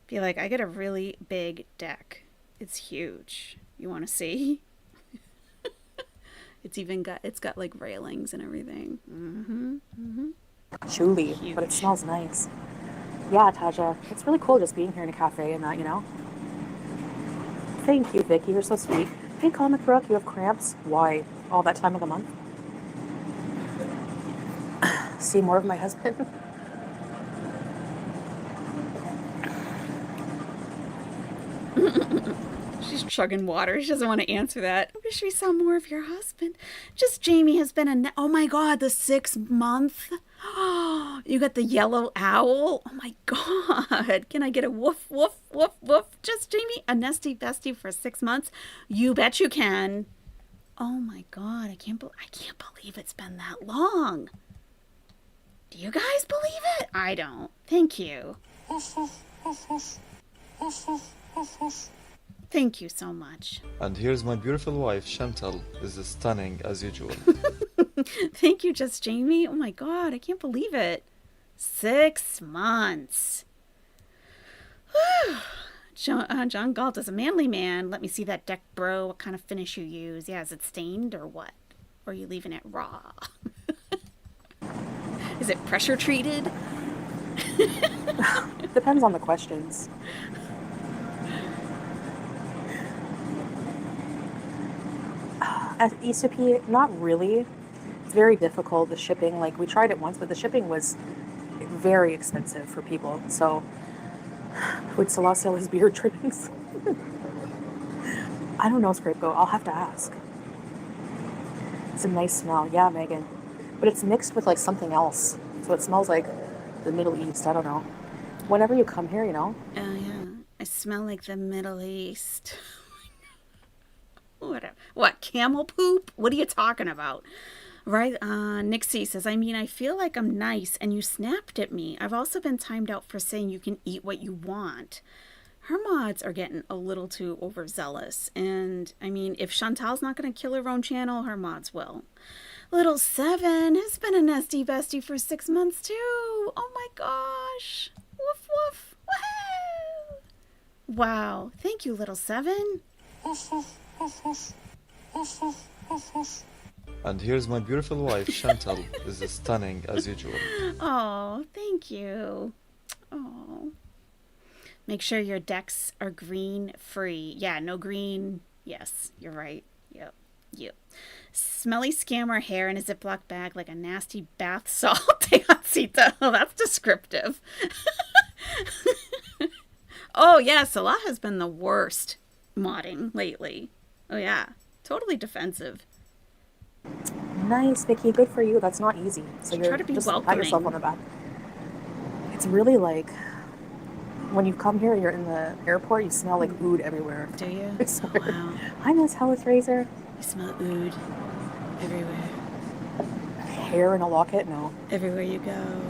Be like, I get a really big deck. It's huge. You want to see? It's got like railings and everything. Truly, but it smells nice. Yeah, Taja, it's really cool just being here in a cafe and that, Thank you, Vicky. You're so sweet. Hey, Comic Brooke, you have cramps? Why? All that time of the month? See more of my husband? She's chugging water. She doesn't want to answer that. I wish we saw more of your husband. Just Jamie has been oh my God, the 6th month. Oh, you got the yellow owl. Oh my God. Can I get a woof, woof, woof, woof? Just Jamie, a nesty bestie for 6 months. You bet you can. Oh my God. I can't believe it's been that long. Do you guys believe it? I don't. Thank you. Thank you so much. And here's my beautiful wife, Chantal, is stunning as usual. Thank you, Just Jamie. Oh my God, I can't believe it. 6 months. John Galt is a manly man. Let me see that deck, bro. What kind of finish you use? Yeah, is it stained or what? Or are you leaving it raw? Is it pressure treated? Depends on the questions. At ECP, not really. It's very difficult, the shipping. Like, we tried it once, but the shipping was very expensive for people. So, would Salah sell his beard trimmings? I don't know, Scrapegoat. I'll have to ask. It's a nice smell. Yeah, Megan. But it's mixed with, like, something else. So it smells like the Middle East. I don't know. Whenever you come here, Oh, yeah. I smell like the Middle East. What, camel poop? What are you talking about? Right, Nixie says, I mean, I feel like I'm nice and you snapped at me. I've also been timed out for saying you can eat what you want. Her mods are getting a little too overzealous. And, I mean, if Chantal's not going to kill her own channel, her mods will. Little Seven has been a nesty bestie for 6 months, too. Oh, my gosh. Woof, woof. Woohoo! Wow. Thank you, Little Seven. And here's my beautiful wife, Chantal, is stunning as usual. Oh, thank you. Oh. Make sure your decks are green free. Yeah, no green. Yes, you're right. Yep. Smelly scammer hair in a Ziploc bag like a nasty bath salt. Teancita. Oh, that's descriptive. Oh, yeah, Salah has been the worst. modding lately. Oh, yeah. Totally defensive. Nice, Vicky. Good for you. That's not easy. So Should try you're to be just pat yourself on welcoming. the back. It's really like when you come here, you're in the airport, you smell like oud everywhere. Do you? I Oh, swear. wow. Hi, Miss Health Razor. You smell oud everywhere. Hair in a locket? No. Everywhere you go.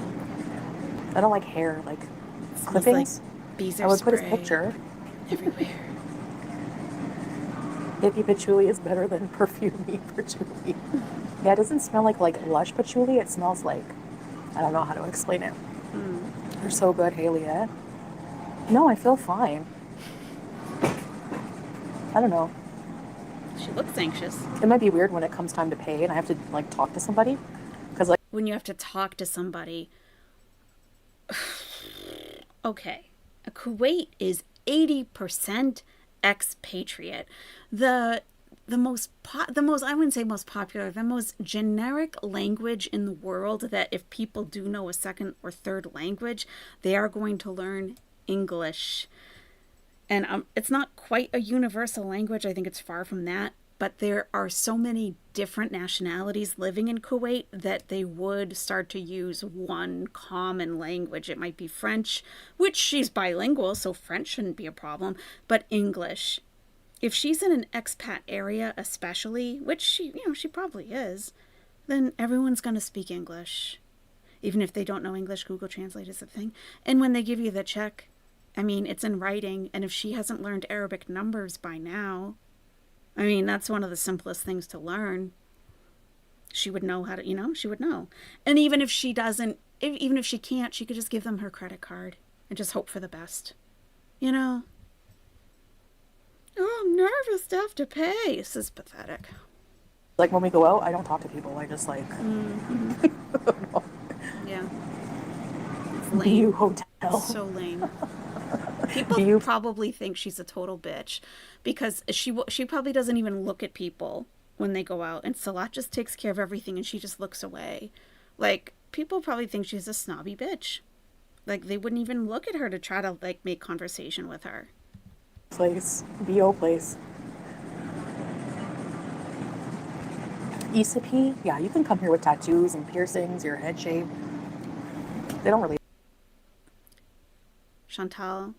I don't like hair. Like It smells like clippings? I beezer would put his spray picture. everywhere. Hippie patchouli is better than perfumey patchouli. Yeah, it doesn't smell like lush patchouli. It smells like, I don't know how to explain it. You're so good, Haley. Eh? No, I feel fine. I don't know. She looks anxious. It might be weird when it comes time to pay and I have to like talk to somebody. Because like, When you have to talk to somebody. Okay. Kuwait is 80% expatriate. The most I wouldn't say most popular, the most generic language in the world that if people do know a second or third language, they are going to learn English. And it's not quite a universal language. I think it's far from that. But there are so many different nationalities living in Kuwait that they would start to use one common language. It might be French, which she's bilingual, so French shouldn't be a problem, but English. If she's in an expat area, especially, which she probably is, then everyone's going to speak English. Even if they don't know English, Google Translate is a thing. And when they give you the check, I mean, it's in writing. And if she hasn't learned Arabic numbers by now, I mean, that's one of the simplest things to learn. She would know how to, she would know. And even if she doesn't, even if she can't, she could just give them her credit card and just hope for the best. You know? Oh, I'm nervous to have to pay. This is pathetic. like when we go out, I don't talk to people. I just like Yeah. It's BU lame. hotel. So lame. People BU probably think she's a total bitch because she probably doesn't even look at people when they go out, and Salat just takes care of everything and she just looks away. Like, people probably think she's a snobby bitch. Like, they wouldn't even look at her to try to like make conversation with her. place. BO place. Isapi, yeah, you can come here with tattoos and piercings, your head shape. They don't really. Chantal,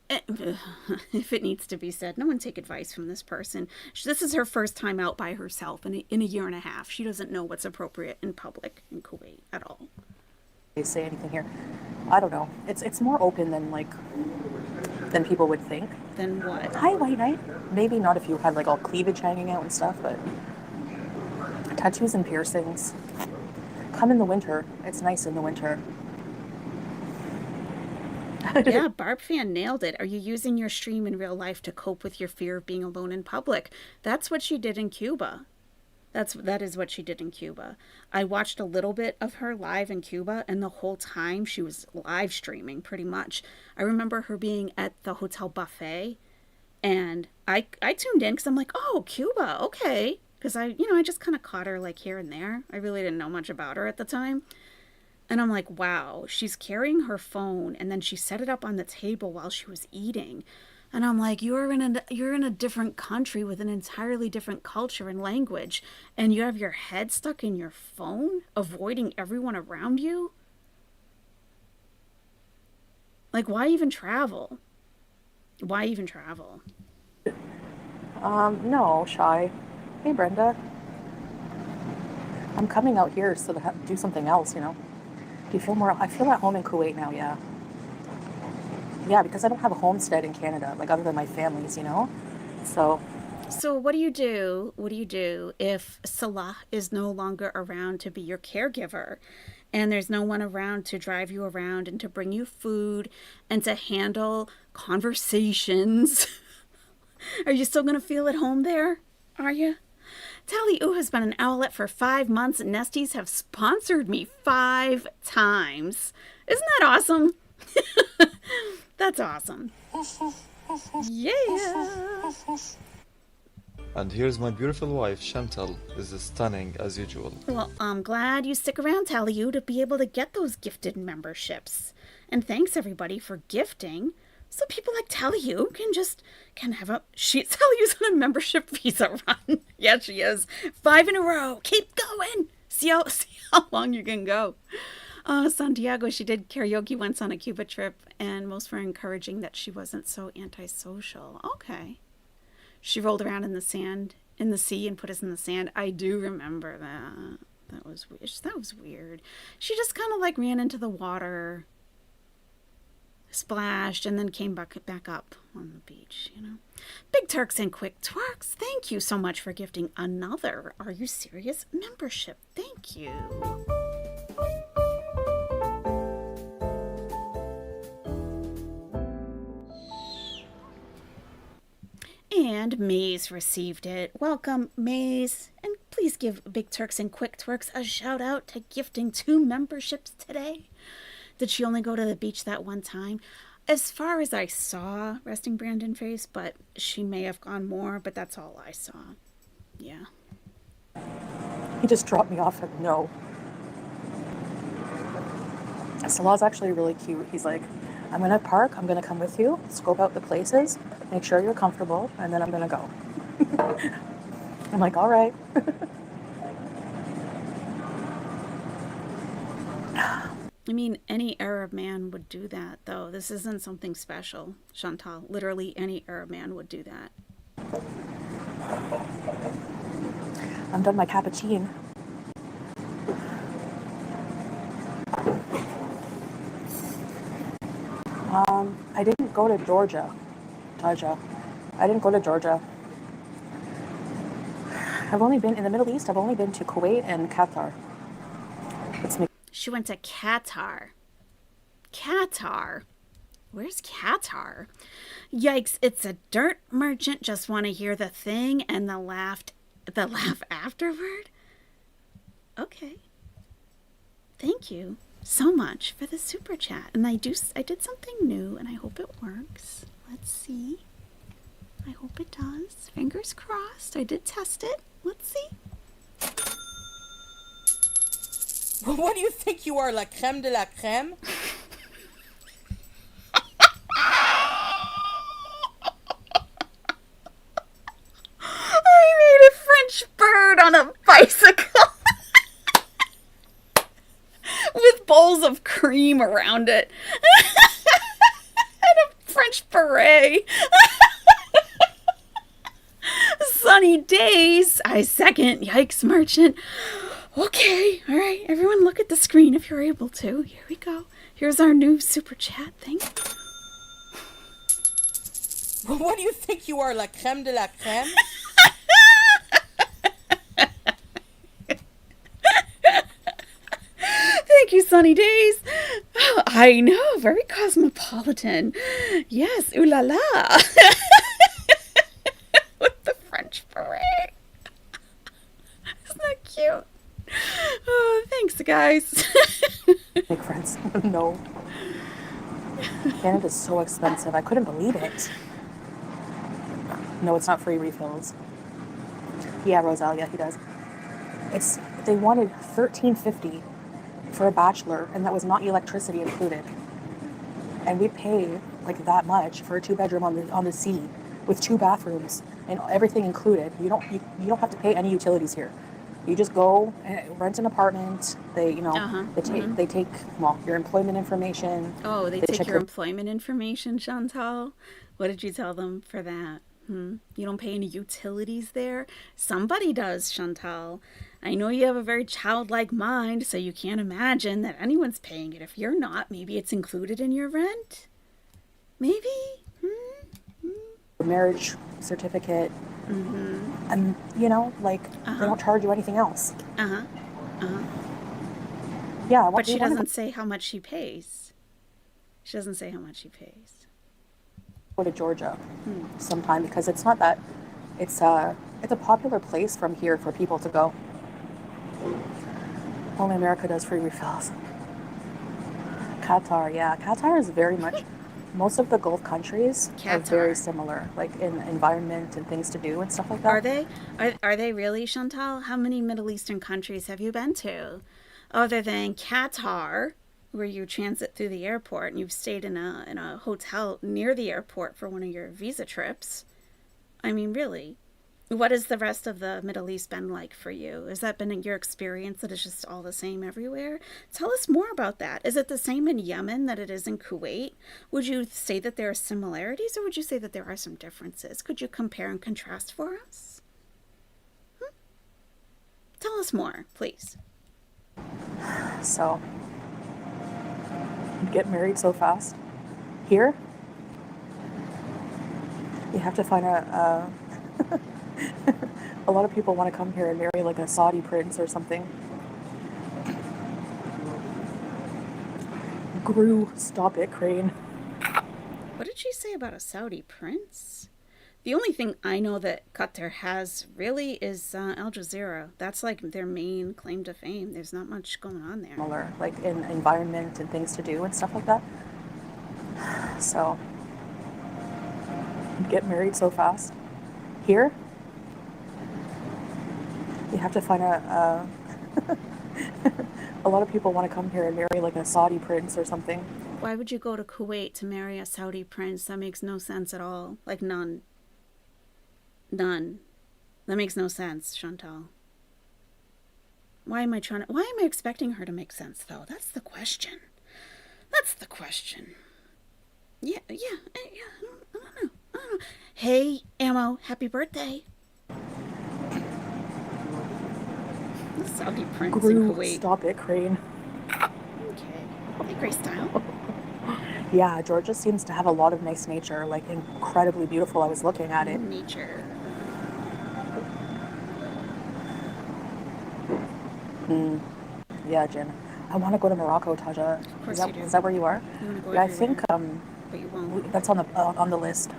if it needs to be said, no one take advice from this person. This is her first time out by herself in a year and a half. She doesn't know what's appropriate in public in Kuwait at all. They say anything here. I don't know. It's more open than people would think. Then what? Hi, White Knight. Maybe not if you had like all cleavage hanging out and stuff, but tattoos and piercings. Come in the winter. It's nice in the winter. Yeah, Barb Fan nailed it. Are you using your stream in real life to cope with your fear of being alone in public? That's what she did in Cuba. That is what she did in Cuba. I watched a little bit of her live in Cuba, and the whole time she was live streaming pretty much. I remember her being at the hotel buffet, and I tuned in because I'm like, oh, Cuba, okay, because I just kind of caught her like here and there. I really didn't know much about her at the time. And I'm like, wow, she's carrying her phone, and then she set it up on the table while she was eating. And I'm like, you're in a different country with an entirely different culture and language, and you have your head stuck in your phone, avoiding everyone around you? Like, why even travel? Why even travel? No, shy. Hey, Brenda. I'm coming out here so to do something else, Do you feel more? I feel at home in Kuwait now, yeah. Yeah, because I don't have a homestead in Canada, like other than my family's, So, So what do you do? What do you do if Salah is no longer around to be your caregiver, and there's no one around to drive you around and to bring you food and to handle conversations? Are you still going to feel at home there? Are you? Tally Oo has been an owlet for 5 months, and Nesties have sponsored me 5 times. Isn't that awesome? That's awesome. Yeah. And here's my beautiful wife, Chantal, is stunning as usual. Well, I'm glad you stick around, Tally Oo, to be able to get those gifted memberships. And thanks, everybody, for gifting. So people like Tallyu can have a Tallyu's on a membership visa run. Yeah, she is. 5 in a row. Keep going. See how long you can go. Santiago, she did karaoke once on a Cuba trip, and most were encouraging that she wasn't so antisocial. Okay. She rolled around in the sand, in the sea, and put us in the sand. I do remember that. That was weird. That was weird. She just kind of like ran into the water, splashed, and then came back up on the beach, you know. Big Turks and Quick Twerks, thank you so much for gifting another Are You Serious membership. Thank you. And Maze received it. Welcome, Maze. And please give Big Turks and Quick Twerks a shout out to gifting 2 memberships today. Did she only go to the beach that one time? As far as I saw, resting Brandon face, but she may have gone more, but that's all I saw. Yeah. He just dropped me off at no. Salah's actually really cute. He's like, I'm going to park, I'm going to come with you, scope out the places, make sure you're comfortable, and then I'm going to go. I'm like, all right. I mean, any Arab man would do that, though. This isn't something special, Chantal. Literally, any Arab man would do that. I'm done my cappuccino. I didn't go to Georgia. I didn't go to Georgia. I've only been in the Middle East. I've only been to Kuwait and Qatar. She went to Qatar. Qatar? Where's Qatar? Yikes, it's a dirt merchant. Just want to hear the thing and the laugh afterward? Okay. Thank you so much for the super chat. And I did something new and I hope it works. Let's see. I hope it does. Fingers crossed. I did test it. Let's see. What do you think you are, la crème de la crème? I made a French bird on a bicycle with bowls of cream around it and a French beret. Sunny days. I second. Yikes, merchant. Okay, all right, everyone look at the screen if you're able to. Here we go. Here's our new super chat thing. What do you think you are, la crème de la crème? Thank you, Sunny Days. Oh, I know, very cosmopolitan. Yes, ooh la la. With the French beret. Isn't that cute? Oh, thanks, guys. Make friends. No. Canada's so expensive. I couldn't believe it. No, it's not free refills. Yeah, Rosalia, he does. They wanted $13.50 for a bachelor, and that was not electricity included. And we pay like that much for a 2-bedroom on the sea with 2 bathrooms and everything included. You don't have to pay any utilities here. You just go and rent an apartment. They take your employment information. Oh, they take your employment information, Chantal? What did you tell them for that? You don't pay any utilities there? Somebody does, Chantal. I know you have a very childlike mind, so you can't imagine that anyone's paying it. If you're not, maybe it's included in your rent? Maybe? Marriage certificate. And, they don't charge you anything else. Yeah. But she doesn't say how much she pays. She doesn't say how much she pays. Go to Georgia sometime, because it's not that... It's a popular place from here for people to go. Only America does free refills. Qatar, yeah. Qatar is very much... Most of the Gulf countries are very similar, like in environment and things to do and stuff like that. Are they? Are they really, Chantal? How many Middle Eastern countries have you been to? Other than Qatar, where you transit through the airport and you've stayed in a hotel near the airport for one of your visa trips. I mean, really, what has the rest of the Middle East been like for you? Has that been your experience that it's just all the same everywhere? Tell us more about that. Is it the same in Yemen that it is in Kuwait? Would you say that there are similarities, or would you say that there are some differences? Could you compare and contrast for us? Tell us more, please. So, get married so fast. Here, you have to find a lot of people want to come here and marry like a Saudi prince or something. Gru, stop it, Crane. What did she say about a Saudi prince? The only thing I know that Qatar has really is Al Jazeera. That's like their main claim to fame. There's not much going on there. Similar, like in environment and things to do and stuff like that. So, get married so fast. Here, you have to find a lot of people want to come here and marry like a Saudi prince or something. Why would you go to Kuwait to marry a Saudi prince? That makes no sense at all. Like none. None. That makes no sense, Chantal. Why am I expecting her to make sense, though? That's the question. Yeah, I don't know. Hey, Ammo, happy birthday. The Saudi prince in Gru, Kuwait. stop it, Crane. Okay. Hey, Grace Style. Yeah, Georgia seems to have a lot of nice nature, like incredibly beautiful. I was looking at it. Nature. Yeah, Jen. I want to go to Morocco, Taja. Of course you do. Is that where you are? You want to go Yeah, I everywhere, think but you won't. that's on the list.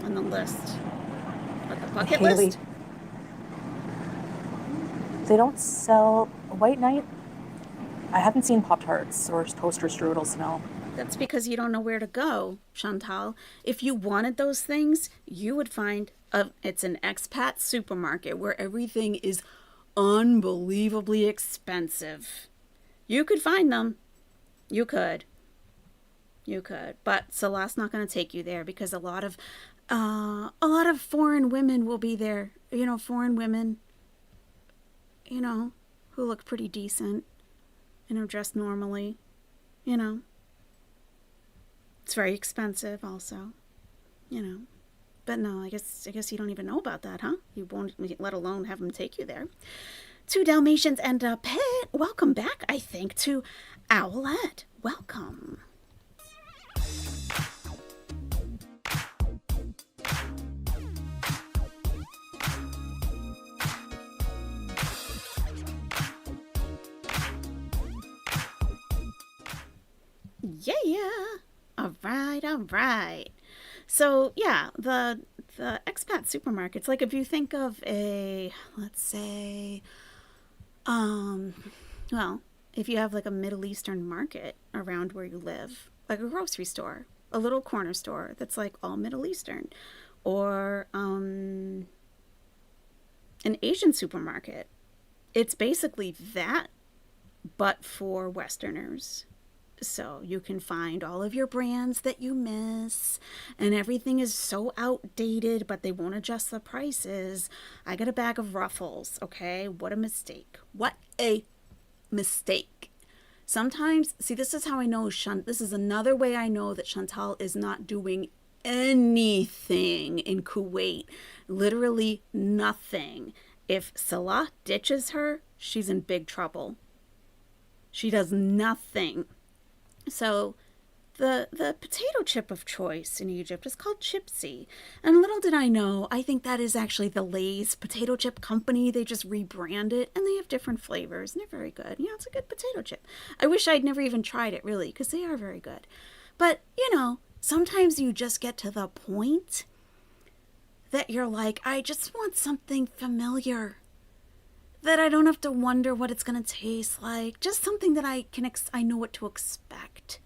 On the list. What, the bucket Haley. list? They don't sell White Night. I haven't seen Pop-Tarts or toaster strudels, no. That's because you don't know where to go, Chantal. If you wanted those things, you would find it's an expat supermarket where everything is unbelievably expensive. You could find them. You could. But Salah's not going to take you there because a lot of foreign women will be there. Foreign women, who look pretty decent and are dressed normally. It's very expensive also. But no, I guess you don't even know about that, huh? You won't, let alone have them take you there. 2 Dalmatians and a pet. Welcome back, I think, to Owlette. Welcome. Yeah. All right. So yeah, the expat supermarkets, like if you think of let's say, if you have like a Middle Eastern market around where you live, like a grocery store, a little corner store that's like all Middle Eastern, or an Asian supermarket, it's basically that, but for Westerners. So you can find all of your brands that you miss, and everything is so outdated, but they won't adjust the prices. I got a bag of Ruffles, okay? What a mistake. Sometimes, see, this is how I know, this is another way I know that Chantal is not doing anything in Kuwait. Literally nothing. If Salah ditches her, she's in big trouble. She does nothing. So the potato chip of choice in Egypt is called Chipsy. And little did I know, I think that is actually the Lay's potato chip company. They just rebrand it, and they have different flavors, and they're very good. It's a good potato chip. I wish I'd never even tried it, really, because they are very good. But, sometimes you just get to the point that you're like, I just want something familiar, that I don't have to wonder what it's going to taste like. Just something that I know what to expect.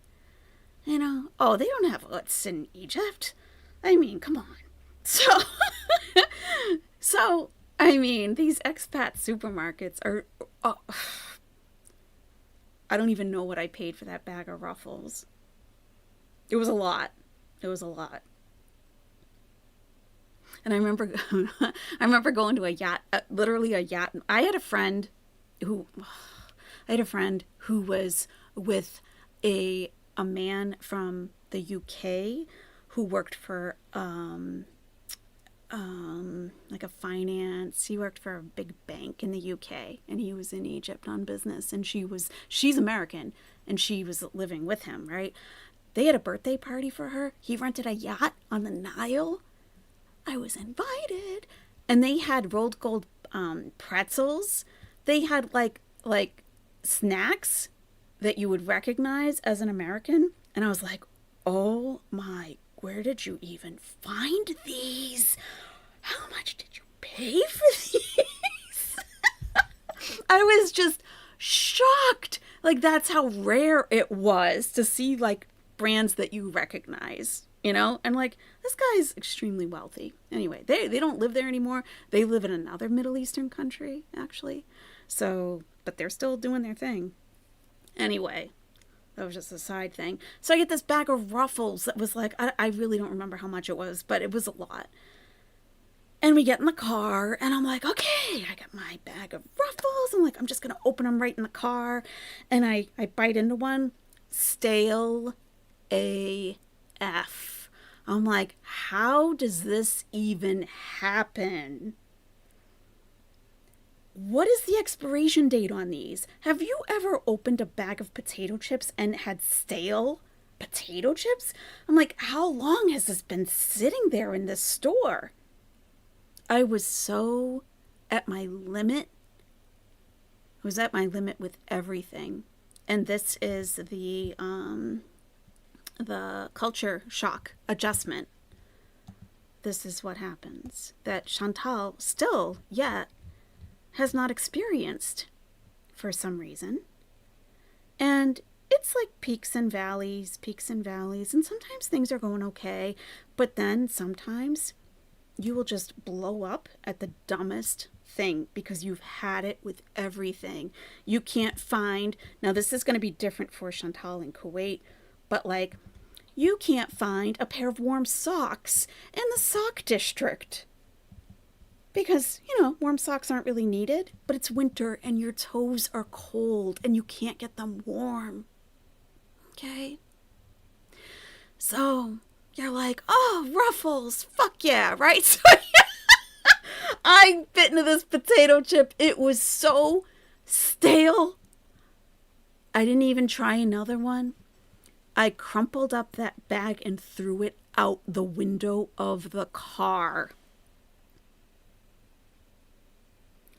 Oh, they don't have what's in Egypt. I mean, come on. So, I mean, these expat supermarkets are, I don't even know what I paid for that bag of Ruffles. It was a lot. It was a lot. And I remember going to a yacht, literally a yacht. I had a friend who was with a man from the UK who worked for like a finance. He worked for a big bank in the UK, and he was in Egypt on business. And she's American, and she was living with him, right? They had a birthday party for her. He rented a yacht on the Nile. I was invited, and they had rolled gold pretzels. They had like snacks that you would recognize as an American, and I was like, oh my, where did you even find these? How much did you pay for these? I was just shocked. Like, that's how rare it was to see like brands that you recognize, you know? And like, this guy's extremely wealthy. Anyway, they don't live there anymore. They live in another Middle Eastern country, actually. So, but they're still doing their thing. Anyway, that was just a side thing. So I get this bag of Ruffles that was like, I really don't remember how much it was, but it was a lot. And we get in the car, and I'm like, okay, I got my bag of Ruffles. I'm like, I'm just going to open them right in the car. And I bite into one. Stale AF. I'm like, how does this even happen? What is the expiration date on these? Have you ever opened a bag of potato chips and had stale potato chips? I'm like, how long has this been sitting there in this store? I was so at my limit. I was at my limit with everything. And this is the culture shock adjustment. This is what happens. That Chantal still yet has not experienced for some reason. And it's like peaks and valleys, and sometimes things are going okay, but then sometimes you will just blow up at the dumbest thing because you've had it with everything. You can't find, now this is going to be different for Chantal in Kuwait, but like, you can't find a pair of warm socks in the sock district. Because, you know, warm socks aren't really needed, but it's winter and your toes are cold and you can't get them warm. Okay? So, you're like, oh, Ruffles, fuck yeah, right? So, I bit into this potato chip. It was so stale. I didn't even try another one. I crumpled up that bag and threw it out the window of the car.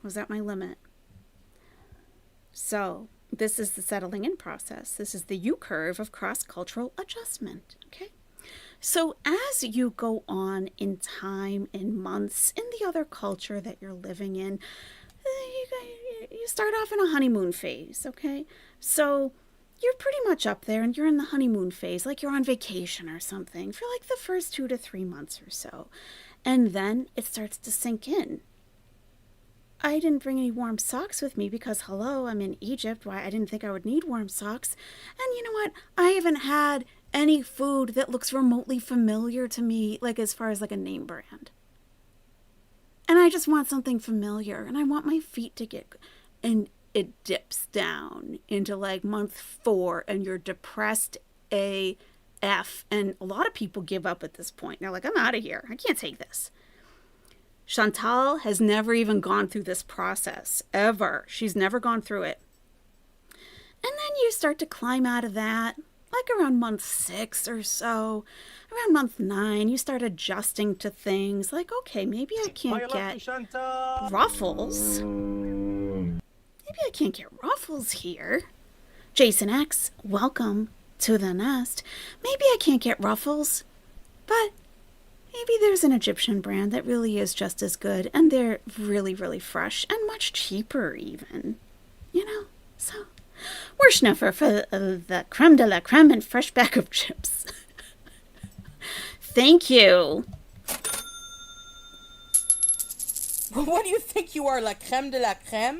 Was at my limit. So, this is the settling in process. This is the U-curve of cross-cultural adjustment, okay? So, as you go on in time, in months, in the other culture that you're living in, you start off in a honeymoon phase, okay? So, you're pretty much up there and you're in the honeymoon phase, like you're on vacation or something, for like the first 2 to 3 months or so. And then it starts to sink in. I didn't bring any warm socks with me because, hello, I'm in Egypt. Why? I didn't think I would need warm socks. And you know what? I haven't had any food that looks remotely familiar to me, like as far as like a name brand. And I just want something familiar. And I want my feet to get... And it dips down into like month 4 and you're depressed AF. And a lot of people give up at this point. They're like, I'm out of here. I can't take this. Chantal has never even gone through this process, ever. She's never gone through it. And then you start to climb out of that, like around month 6 or so. Around month 9, you start adjusting to things like, okay, maybe I can't get Ruffles. Maybe I can't get Ruffles here. Jason X, welcome to the nest. Maybe I can't get Ruffles, but maybe there's an Egyptian brand that really is just as good, and they're really, really fresh and much cheaper even. You know? So, we're schnuffer for the creme de la creme and fresh bag of chips. Thank you. What do you think you are, la creme de la creme?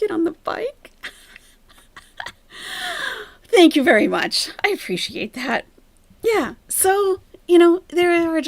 ride on the bike. Thank you very much. I appreciate that. Yeah. So, there's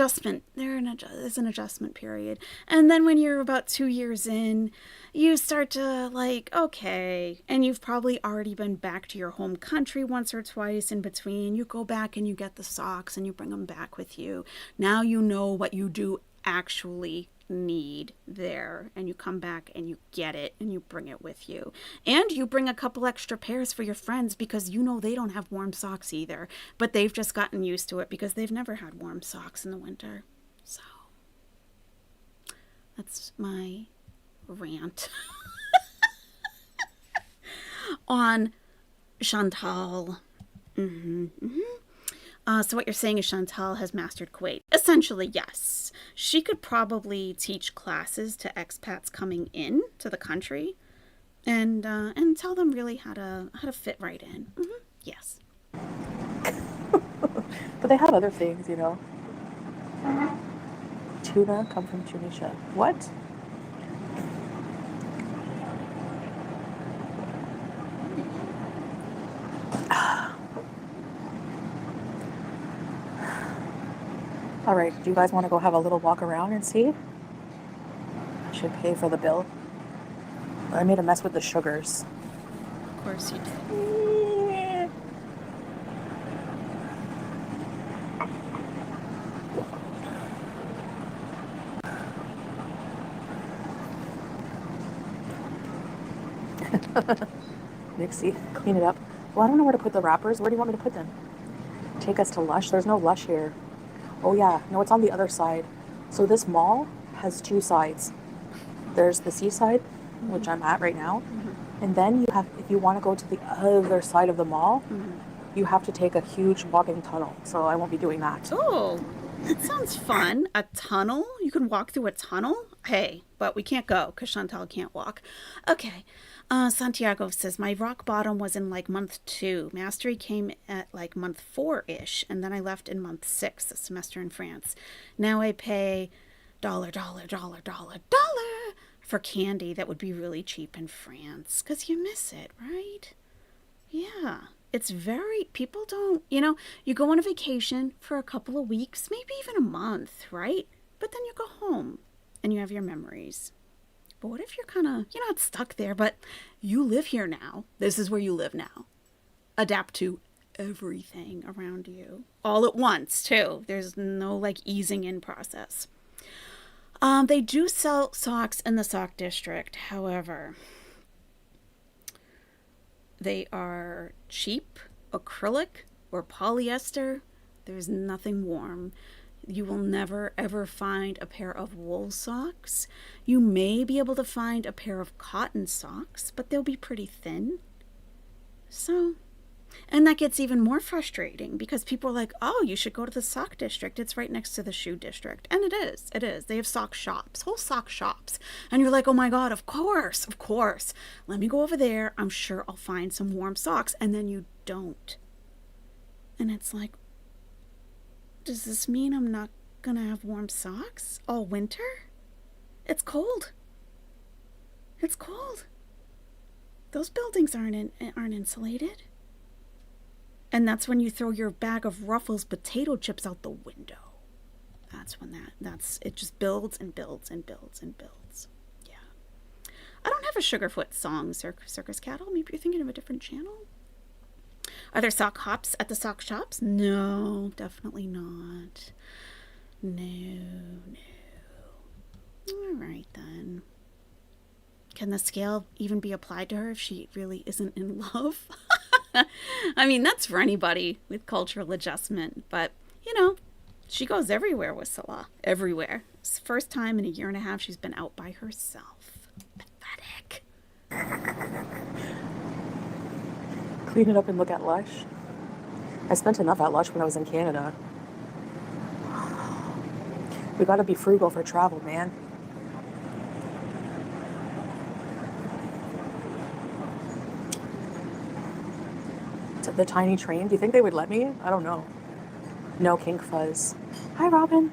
an adjustment period. And then when you're about 2 years in, you start to okay, and you've probably already been back to your home country once or twice in between. You go back and you get the socks and you bring them back with you. Now you know what you do actually need there, and you come back and you get it and you bring it with you, and you bring a couple extra pairs for your friends because they don't have warm socks either, but they've just gotten used to it because they've never had warm socks in the winter. So that's my rant on Chantal. So what you're saying is Chantal has mastered Kuwait. Essentially, yes. She could probably teach classes to expats coming in to the country, and tell them really how to fit right in. Yes. But they have other things, Tuna come from Tunisia. What? All right, do you guys want to go have a little walk around and see? I should pay for the bill. I made a mess with the sugars. Of course you did. Nixie, clean it up. Well, I don't know where to put the wrappers. Where do you want me to put them? Take us to Lush? There's no Lush here. Oh yeah, no, it's on the other side. So this mall has two sides. There's the seaside, which I'm at right now, and then if you want to go to the other side of the mall, you have to take a huge walking tunnel. So I won't be doing that. Oh, that sounds fun. A tunnel? You can walk through a tunnel? Hey, but we can't go because Chantal can't walk. Okay. Santiago says, my rock bottom was in month 2. Mastery came at month 4-ish, and then I left in month 6, a semester in France. Now I pay dollar for candy that would be really cheap in France, because you miss it, right? Yeah. It's people don't, you go on a vacation for a couple of weeks, maybe even a month, right? But then you go home and you have your memories. But what if you're not stuck there, but you live here now. This is where you live now. Adapt to everything around you all at once, too. There's no easing in process. They do sell socks in the sock district. However, they are cheap, acrylic, or polyester. There's nothing warm. You will never, ever find a pair of wool socks. You may be able to find a pair of cotton socks, but they'll be pretty thin. And that gets even more frustrating because people are like, oh, you should go to the sock district. It's right next to the shoe district. And it is. They have sock shops, whole sock shops. And you're like, oh my God, of course. Let me go over there. I'm sure I'll find some warm socks. And then you don't. And it's like, does this mean I'm not going to have warm socks all winter? It's cold. Those buildings aren't insulated. And that's when you throw your bag of Ruffles potato chips out the window. That's when it just builds and builds and builds and builds. Yeah. I don't have a Sugarfoot song, Circus Cattle. Maybe you're thinking of a different channel. Are there sock hops at the sock shops? No, definitely not. No. All right, then. Can the scale even be applied to her if she really isn't in love? I mean, that's for anybody with cultural adjustment. But, she goes everywhere with Salah. Everywhere. It's the first time in a year and a half she's been out by herself. Pathetic. Clean it up and look at Lush. I spent enough at Lush when I was in Canada. We gotta be frugal for travel, man. To the tiny train. Do you think they would let me? I don't know. No kink fuzz. Hi, Robin.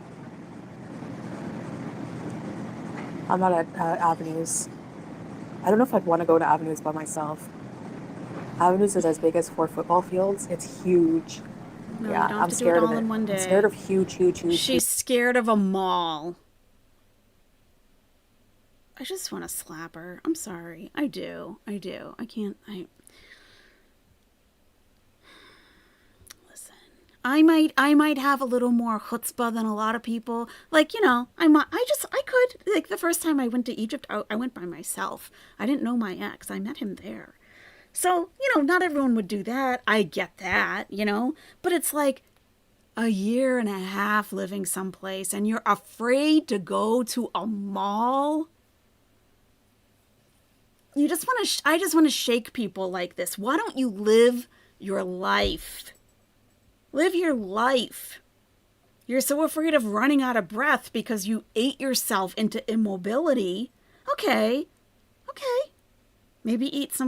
I'm not at Avenues. I don't know if I'd want to go to Avenues by myself. Avenues is as big as 4 football fields. It's huge. No, you Yeah, don't have I'm to do it scared of all it. in one I'm scared day. of huge, huge, huge, huge. She's scared of a mall. I just want to slap her. I'm sorry. I do. I do. I can't. Listen. I might have a little more chutzpah than a lot of people. Like, I could. Like, the first time I went to Egypt, I went by myself. I didn't know my ex. I met him there. So, not everyone would do that. I get that. But it's like a year and a half living someplace and you're afraid to go to a mall. I just want to shake people like this. Why don't you live your life? Live your life. You're so afraid of running out of breath because you ate yourself into immobility. Okay. Okay. Maybe eat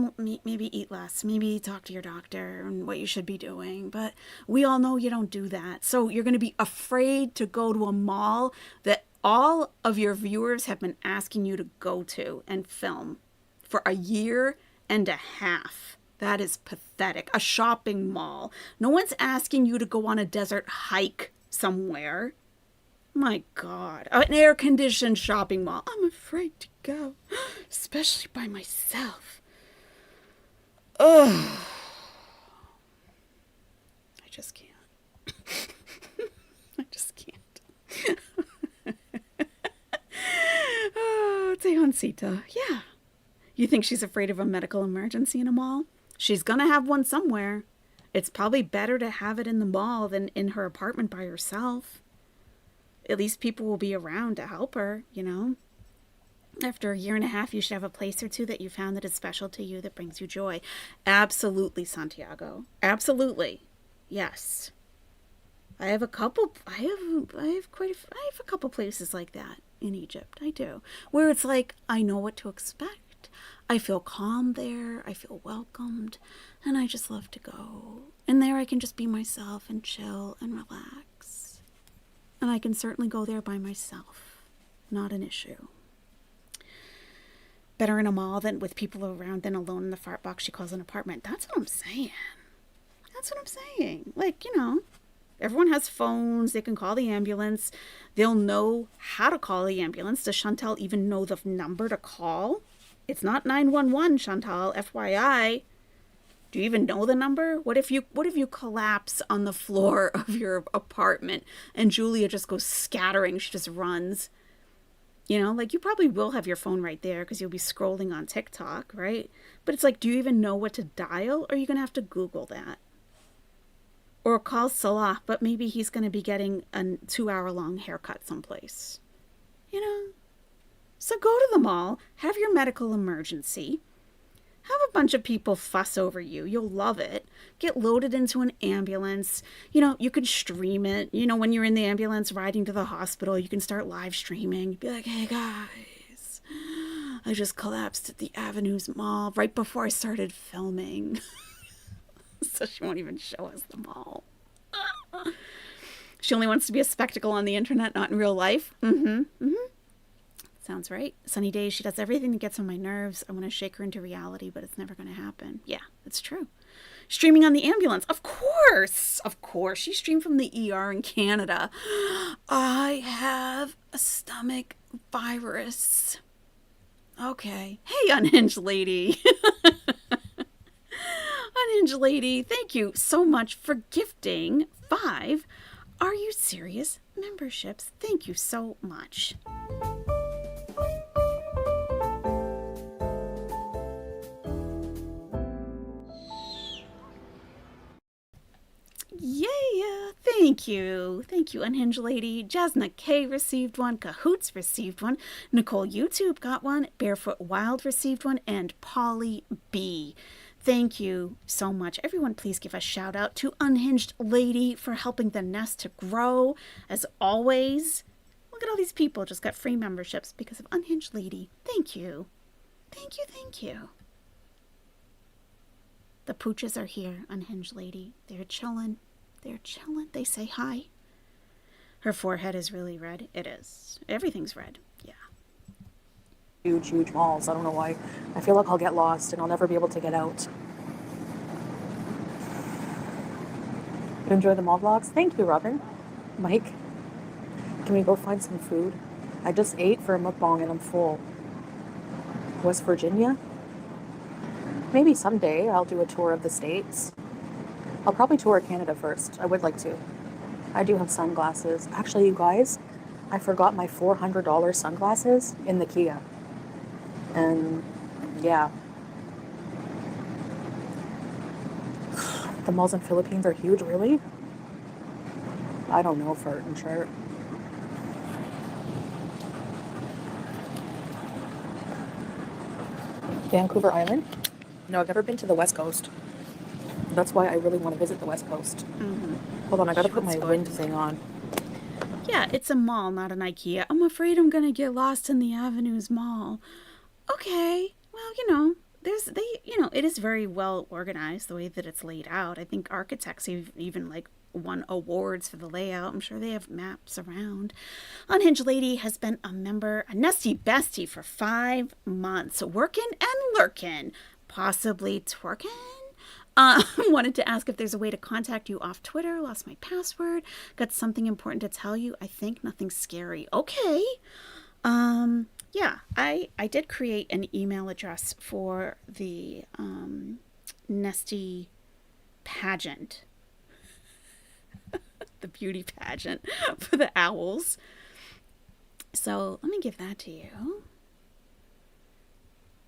less. Maybe talk to your doctor and what you should be doing. But we all know you don't do that. So you're going to be afraid to go to a mall that all of your viewers have been asking you to go to and film for a year and a half. That is pathetic. A shopping mall. No one's asking you to go on a desert hike somewhere. My God. An air conditioned shopping mall. I'm afraid to go, especially by myself. Ugh. I just can't. I just can't. Oh, Tejoncita. Yeah. You think she's afraid of a medical emergency in a mall? She's gonna have one somewhere. It's probably better to have it in the mall than in her apartment by herself. At least people will be around to help her. After a year and a half, you should have a place or two that you found that is special to you, that brings you joy. Absolutely, Santiago. Absolutely. Yes. I have a couple I have a couple places like that in Egypt. I do. Where it's like I know what to expect. I feel calm there. I feel welcomed, and I just love to go. And there I can just be myself and chill and relax. And I can certainly go there by myself. Not an issue. Better in a mall than with people around than alone in the fart box she calls an apartment. That's what I'm saying. That's what I'm saying. Like, everyone has phones. They can call the ambulance. They'll know how to call the ambulance. Does Chantal even know the number to call? It's not 911, Chantal, FYI. Do you even know the number? What if you collapse on the floor of your apartment and Julia just goes scattering? She just runs. Like, you probably will have your phone right there because you'll be scrolling on TikTok, right? But it's like, do you even know what to dial? Or are you going to have to Google that? Or call Salah, but maybe he's going to be getting a 2-hour-long haircut someplace. So go to the mall, have your medical emergency, have a bunch of people fuss over you. You'll love it. Get loaded into an ambulance. You can stream it. When you're in the ambulance riding to the hospital, you can start live streaming. Be like, hey guys, I just collapsed at the Avenues Mall right before I started filming. So she won't even show us the mall. She only wants to be a spectacle on the internet, not in real life. Sounds right. Sunny days, she does everything that gets on my nerves. I want to shake her into reality, but it's never going to happen. Yeah, it's true. Streaming on the ambulance. Of course. Of course. She streamed from the ER in Canada. I have a stomach virus. Okay. Hey, unhinged lady. Unhinged lady, thank you so much for gifting 5 Are You Serious memberships. Thank you so much. Yeah, thank you. Thank you, Unhinged Lady. Jasna K received one. Cahoots received one. Nicole YouTube got one. Barefoot Wild received one. And Polly B. Thank you so much. Everyone, please give a shout out to Unhinged Lady for helping the nest to grow. As always, look at all these people just got free memberships because of Unhinged Lady. Thank you. Thank you, thank you. The pooches are here, Unhinged Lady. They're chilling. They're chilling. They say hi. Her forehead is really red. It is. Everything's red. Yeah. huge malls. I don't know why. I feel like I'll get lost and I'll never be able to get out. You enjoy the mall vlogs? Thank you, Robin. Mike, can we go find some food? I just ate for a mukbang and I'm full. West Virginia? Maybe someday I'll do a tour of the States. I'll probably tour Canada first. I would like to. I do have sunglasses. Actually, you guys, I forgot my $400 sunglasses in the Kia. And yeah, the malls in Philippines are huge, really? I don't know for sure. Vancouver Island? No, I've never been to the West Coast. That's why I really want to visit the West Coast. Hold on, I gotta put my wind thing on. Yeah, it's a mall, not an IKEA. I'm afraid I'm gonna get lost in the Avenues Mall. Okay, well, it is very well organized the way that it's laid out. I think architects have even like won awards for the layout. I'm sure they have maps around. Unhinged Lady has been a member, a nesty bestie for 5 months, working and lurking, possibly twerking. Wanted to ask if there's a way to contact you off Twitter. Lost my password. Got something important to tell you. I think nothing scary. Okay. Yeah, I did create an email address for the Nesty pageant. The beauty pageant for the owls. So let me give that to you.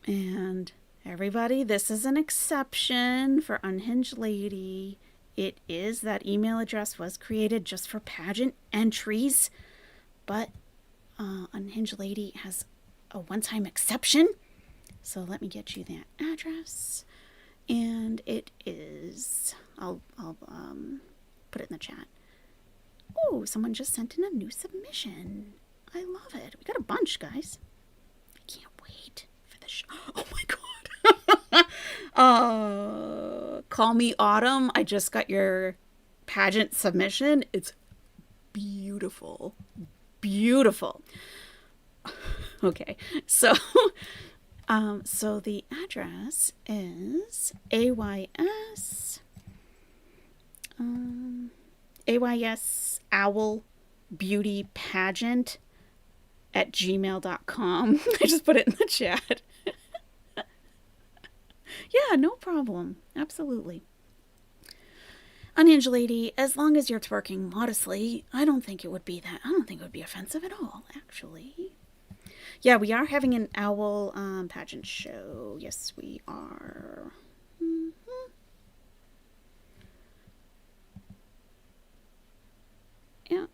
And everybody, this is an exception for Unhinged Lady. It is that email address was created just for pageant entries, but Unhinged Lady has a one-time exception. So let me get you that address, and it is. I'll put it in the chat. Oh, someone just sent in a new submission. I love it. We got a bunch, guys. I can't wait for the show. Oh my god. Call Me Autumn. I just got your pageant submission. It's beautiful. Beautiful. Okay. So the address is AYS Owl Beauty Pageant at gmail.com. I just put it in the chat. Yeah, no problem. Absolutely. Unhinged Lady, as long as you're twerking modestly, I don't think it would be offensive at all, actually. Yeah, we are having an owl pageant show. Yes, we are. Yeah.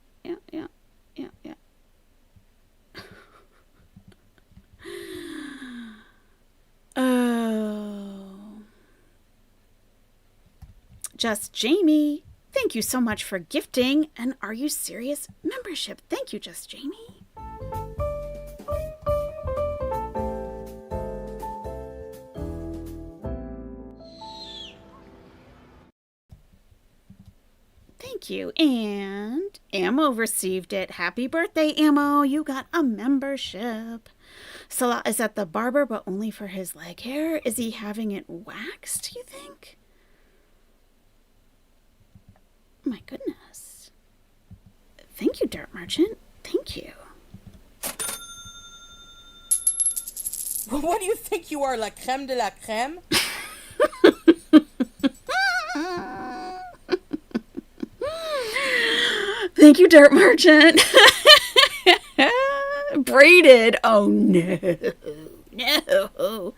Oh. Just Jamie, thank you so much for gifting an Are You Serious membership. Thank you, Just Jamie. Thank you. And Ammo received it. Happy birthday, Ammo. You got a membership. Salah is at the barber, but only for his leg hair. Is he having it waxed, you think? My goodness. Thank you, Dirt Merchant. Thank you. What do you think you are, la creme de la creme? Thank you, Dirt Merchant. Braided. Oh, no. No.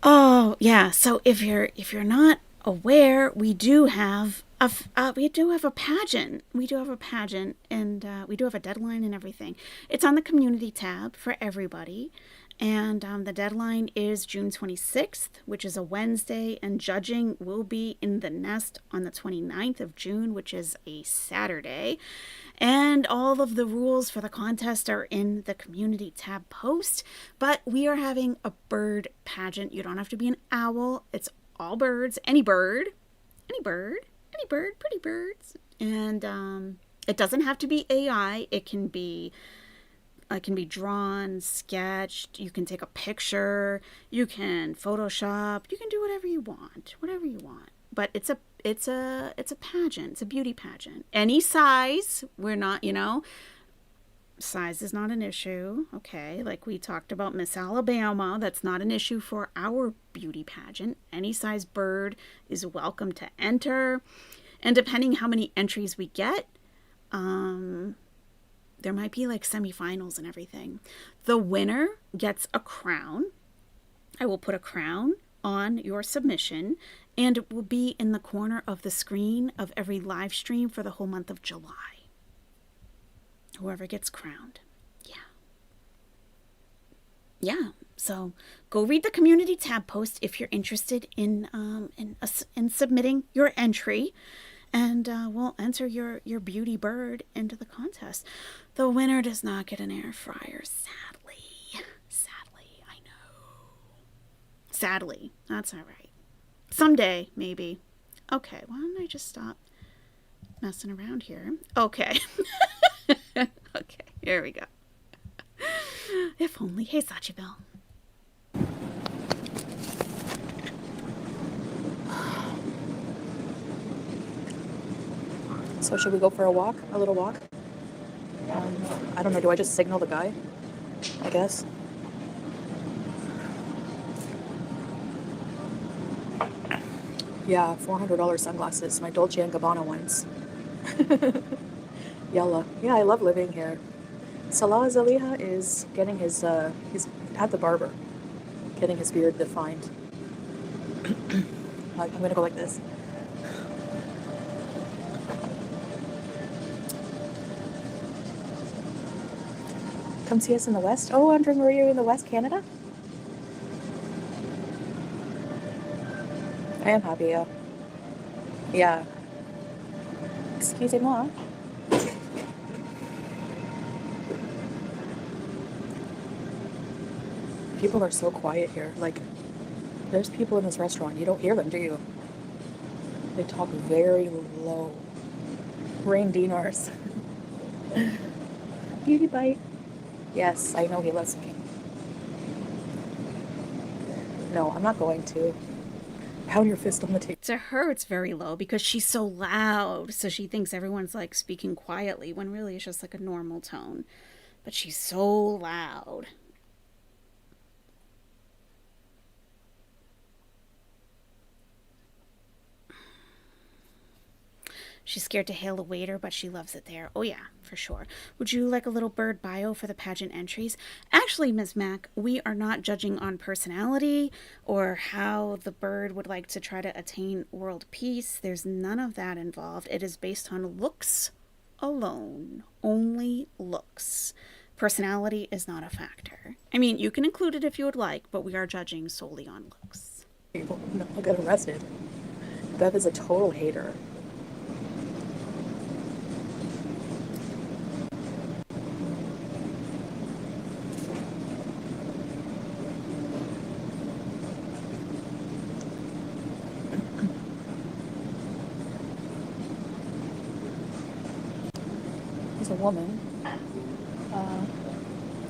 Oh, yeah. So if you're not aware, we do have a pageant. We do have a pageant, and we do have a deadline and everything. It's on the community tab for everybody. And the deadline is June 26th, which is a Wednesday, and judging will be in the Nest on the 29th of June, which is a Saturday. And all of the rules for the contest are in the community tab post. But we are having a bird pageant. You don't have to be an owl. It's all birds. Any bird, pretty birds. And it doesn't have to be AI. It can be It can be drawn, sketched. You can take a picture. You can Photoshop. You can do whatever you want. Whatever you want. But it's a pageant. It's a beauty pageant. Any size. We're not, size is not an issue. Okay, like we talked about Miss Alabama, that's not an issue for our beauty pageant. Any size bird is welcome to enter. And depending how many entries we get, there might be like semifinals and everything. The winner gets a crown. I will put a crown on your submission, and it will be in the corner of the screen of every live stream for the whole month of July. Whoever gets crowned. Yeah. So go read the community tab post if you're interested in submitting your entry, and we'll enter your beauty bird into the contest. The winner does not get an air fryer, sadly. Sadly, I know. Sadly, that's all right. Someday, maybe. Okay, why don't I just stop messing around here? Okay. Okay, here we go. If only. Hey, Sachibel. So should we go for a walk? A little walk? I don't know. Do I just signal the guy? I guess. Yeah, $400 sunglasses. My Dolce & Gabbana ones. Yalla. Yeah, I love living here. Salah Zaliha is getting he's at the barber, getting his beard defined. I'm gonna go like this. Come see us in the West. Oh, Andre Marie, are you in the West Canada? I am happy, yeah. Yeah. Excusez-moi. People are so quiet here. Like, there's people in this restaurant. You don't hear them, do you? They talk very low. Rain dinars. Beauty bite. Yes, I know he loves me. No, I'm not going to. Pound your fist on the table. To her, it's very low because she's so loud. So she thinks everyone's like speaking quietly when really it's just like a normal tone. But she's so loud. She's scared to hail a waiter, but she loves it there. Oh, yeah, for sure. Would you like a little bird bio for the pageant entries? Actually, Ms. Mack, we are not judging on personality or how the bird would like to try to attain world peace. There's none of that involved. It is based on looks alone. Only looks. Personality is not a factor. I mean, you can include it if you would like, but we are judging solely on looks. No, I'll get arrested. Bev is a total hater. He's a woman.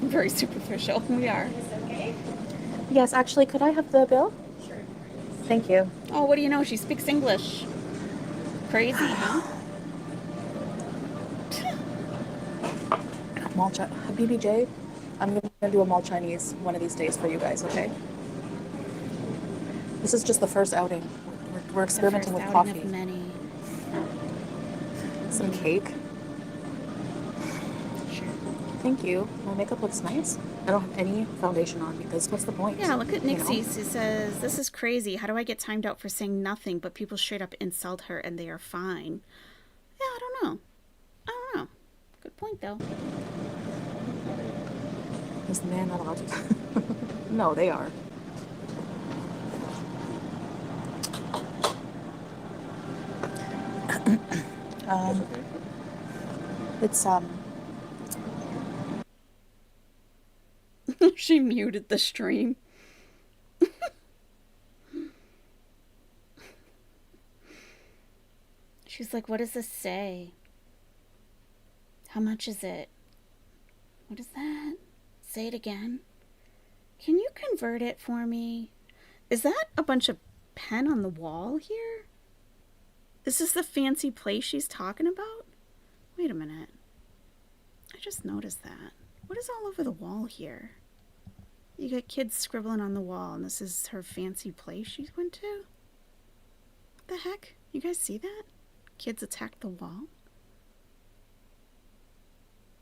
Very superficial. We are. Yes, actually, could I have the bill? Sure. Thank you. Oh, what do you know? She speaks English. Crazy, huh? BBJ, I'm going to do a mall Chinese one of these days for you guys, okay? This is just the first outing. We're experimenting with coffee. Of many. Some cake. Sure. Thank you. My makeup looks nice. I don't have any foundation on because what's the point? Yeah, look at Nixie's. He says, "This is crazy. How do I get timed out for saying nothing, but people straight up insult her and they are fine?" Yeah, I don't know. Good point, though. Is the man not allowed to? No, they are. It's She muted the stream. She's like, "What does this say? How much is it?" What is that? Say it again. Can you convert it for me? Is that a bunch of pen on the wall here? Is this the fancy place she's talking about? Wait a minute. I just noticed that. What is all over the wall here? You got kids scribbling on the wall, and this is her fancy place she went to? What the heck? You guys see that? Kids attacked the wall?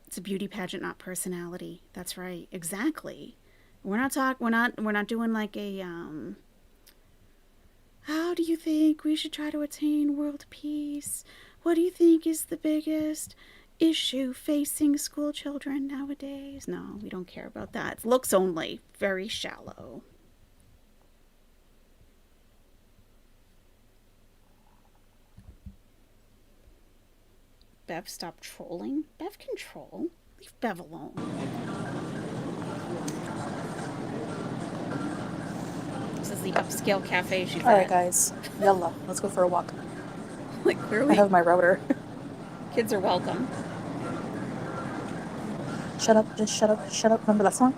It's a beauty pageant, not personality. That's right. Exactly. We're not doing like a how do you think we should try to attain world peace? What do you think is the biggest issue facing school children nowadays? No, we don't care about that. It's looks only. Very shallow. Bev, stop trolling. Bev can troll. Leave Bev alone. This is the upscale cafe she's Alright, at. guys. Yalla. Let's go for a walk. Like, where are I we? have my router. Kids are welcome. Shut up. Just shut up. Shut up. Remember that song?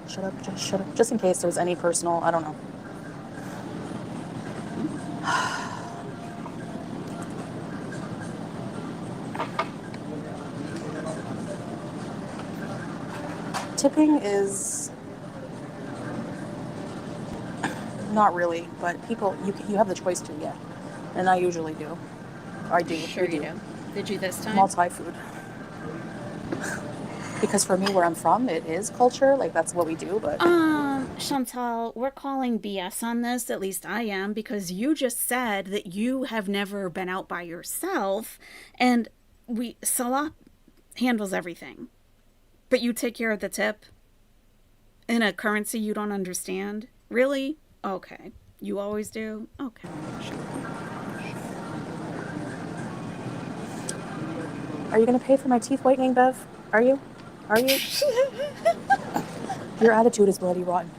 Shut up. Just shut up. Just in case there's any personal, I don't know. Tipping is not really, but people, you have the choice to, yeah. And I usually do. I do. Sure we you do. Did you this time? Multi-food. Because for me, where I'm from, it is culture. Like, that's what we do, but... Chantal, we're calling BS on this. At least I am, because you just said that you have never been out by yourself, and Salah handles everything. But you take care of the tip in a currency you don't understand? Really? Okay. You always do? Okay. Sure. Are you going to pay for my teeth whitening, Bev? Are you? Are you? Your attitude is bloody rotten.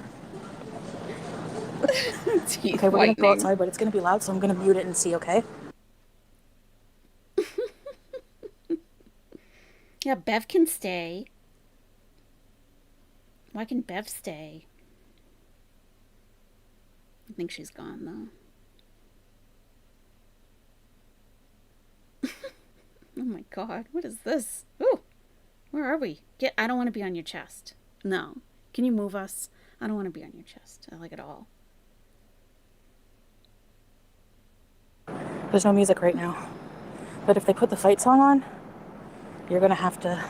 Teeth Okay, we're going to go whitening. outside, but it's going to be loud, so I'm going to mute it and see, okay? Yeah, Bev can stay. Why can Bev stay? I think she's gone, though. Oh my god, what is this? Ooh, where are we? I don't want to be on your chest. No. Can you move us? I don't want to be on your chest. I like it all. There's no music right now. But if they put the fight song on, you're going to have to...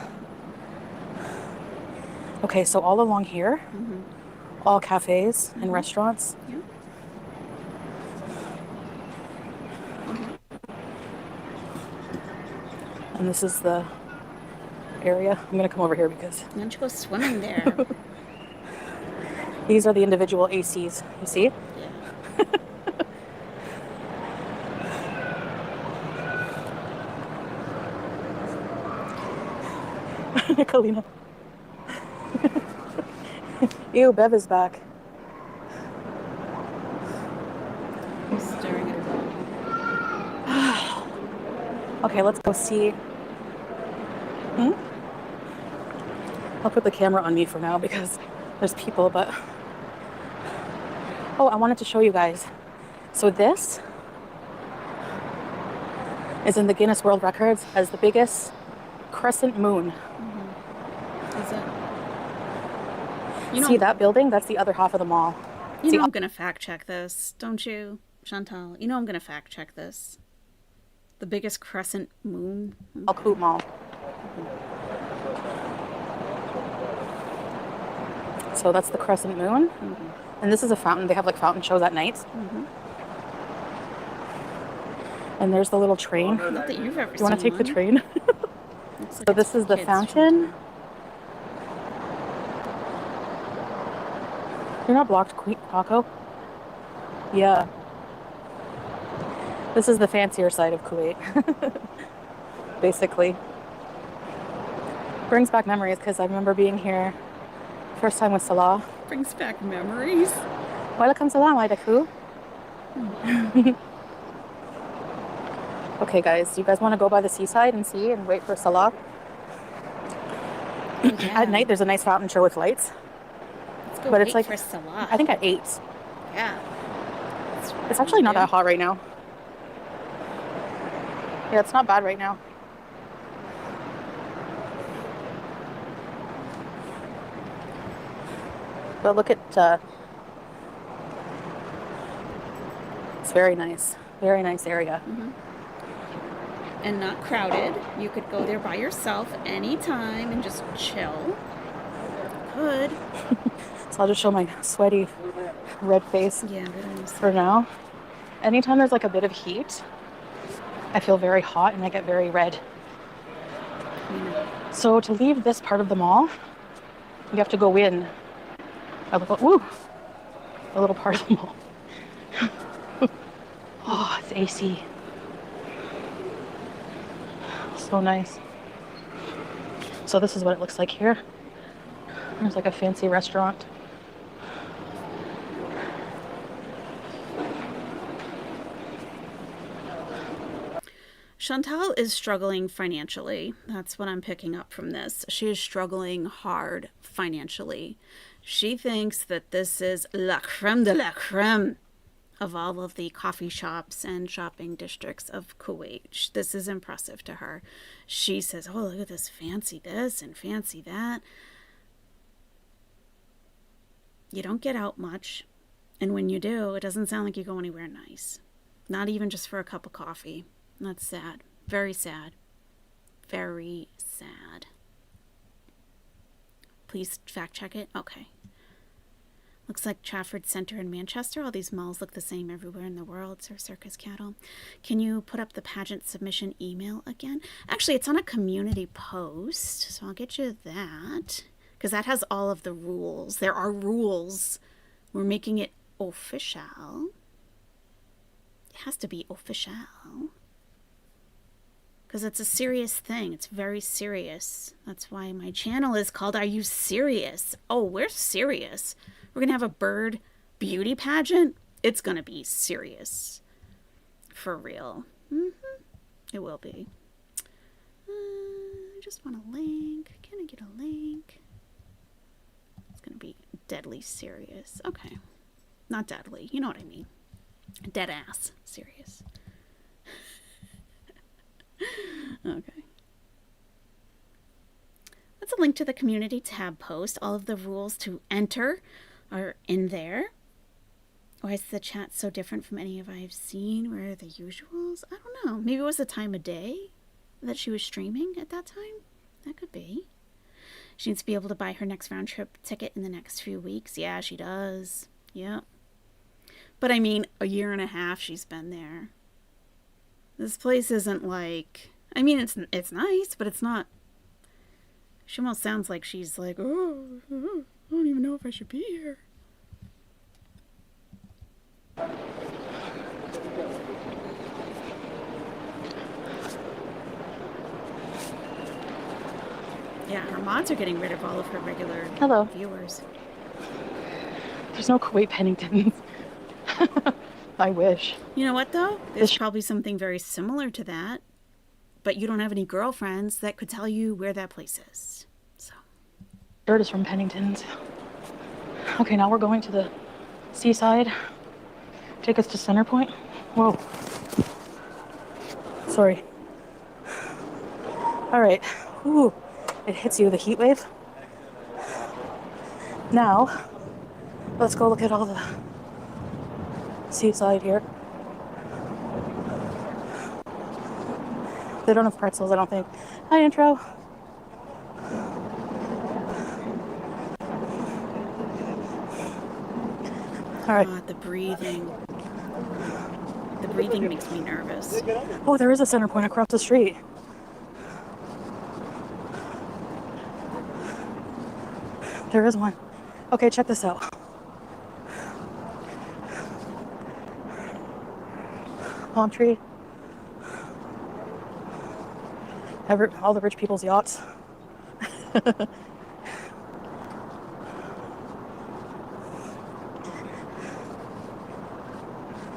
Okay, so all along here, all cafes and restaurants. Yeah. And this is the area. I'm going to come over here because Why don't you go swimming there? these are the individual ACs. You see? Yeah. Nicolina. Ew, Bev is back. I'm staring at her. Okay, let's go see. I'll put the camera on me for now because there's people, but... Oh, I wanted to show you guys. So this is in the Guinness World Records as the biggest crescent moon. Is it? See that building? That's the other half of the mall. You know I'm going to fact check this, don't you, Chantal? You know I'm going to fact check this. The biggest crescent moon. Al Koot Mall. So that's the crescent moon. And this is a fountain. They have like fountain shows at night. And there's the little train. Not that you've ever Do you want to seen take the one. train? Looks like So it's this for is the kids, fountain. Chantal. You're not blocked, Paco? Yeah. This is the fancier side of Kuwait. Basically. Brings back memories because I remember being here first time with Salah. Brings back memories. Welcome salam alaikum. Okay guys, do you guys want to go by the seaside and see and wait for Salah? Oh, yeah. At night, there's a nice fountain show with lights. Let's go But wait it's like, for Salah. I think at 8. Yeah. It's actually not that hot right now. Yeah, it's not bad right now. But look at, it's very nice. Very nice area. And not crowded. You could go there by yourself anytime and just chill. Could. So I'll just show my sweaty red face Yeah, very for now. Anytime there's like a bit of heat, I feel very hot and I get very red. So to leave this part of the mall, you have to go in a little part of the mall. Oh, it's AC. So nice. So this is what it looks like here. There's like a fancy restaurant. Chantal is struggling financially. That's what I'm picking up from this. She is struggling hard financially. She thinks that this is la creme de la creme of all of the coffee shops and shopping districts of Kuwait. This is impressive to her. She says, oh, look at this and fancy that. You don't get out much. And when you do, it doesn't sound like you go anywhere nice. Not even just for a cup of coffee. That's sad. Very sad. Very sad. Please fact check it. Okay. Looks like Trafford Centre in Manchester. All these malls look the same everywhere in the world, Sir Circus Cattle. Can you put up the pageant submission email again? Actually, it's on a community post, so I'll get you that. Because that has all of the rules. There are rules. We're making it official. It has to be official. Because it's a serious thing. It's very serious. That's why my channel is called Are You Serious? Oh, we're serious. We're going to have a bird beauty pageant. It's going to be serious. For real. It will be. I just want a link. Can I get a link? It's going to be deadly serious. Okay. Not deadly. You know what I mean. Dead ass serious. Okay. That's a link to the community tab post. All of the rules to enter are in there. Why is the chat so different from any of I've seen? Where are the usuals? I don't know. Maybe it was the time of day that she was streaming at that time. That could be. She needs to be able to buy her next round trip ticket in the next few weeks. Yeah, she does. Yep. But I mean, a year and a half she's been there. This place isn't like... I mean, it's nice, but it's not... She almost sounds like she's like, oh, I don't even know if I should be here. Yeah, her mods are getting rid of all of her regular viewers. There's no Kuwait Penningtons. I wish. You know what, though? There's probably something very similar to that. But you don't have any girlfriends that could tell you where that place is. So. Dirt is from Pennington's. Okay, now we're going to the seaside. Take us to Center Point. Whoa. Sorry. All right. Ooh, it hits you, the heat wave. Now, let's go look at all the seaside here. They don't have pretzels, I don't think. Hi, intro. All right. The breathing. The breathing makes me nervous. Oh, there is a Center Point across the street. There is one. Okay, check this out. Palm tree. All the rich people's yachts.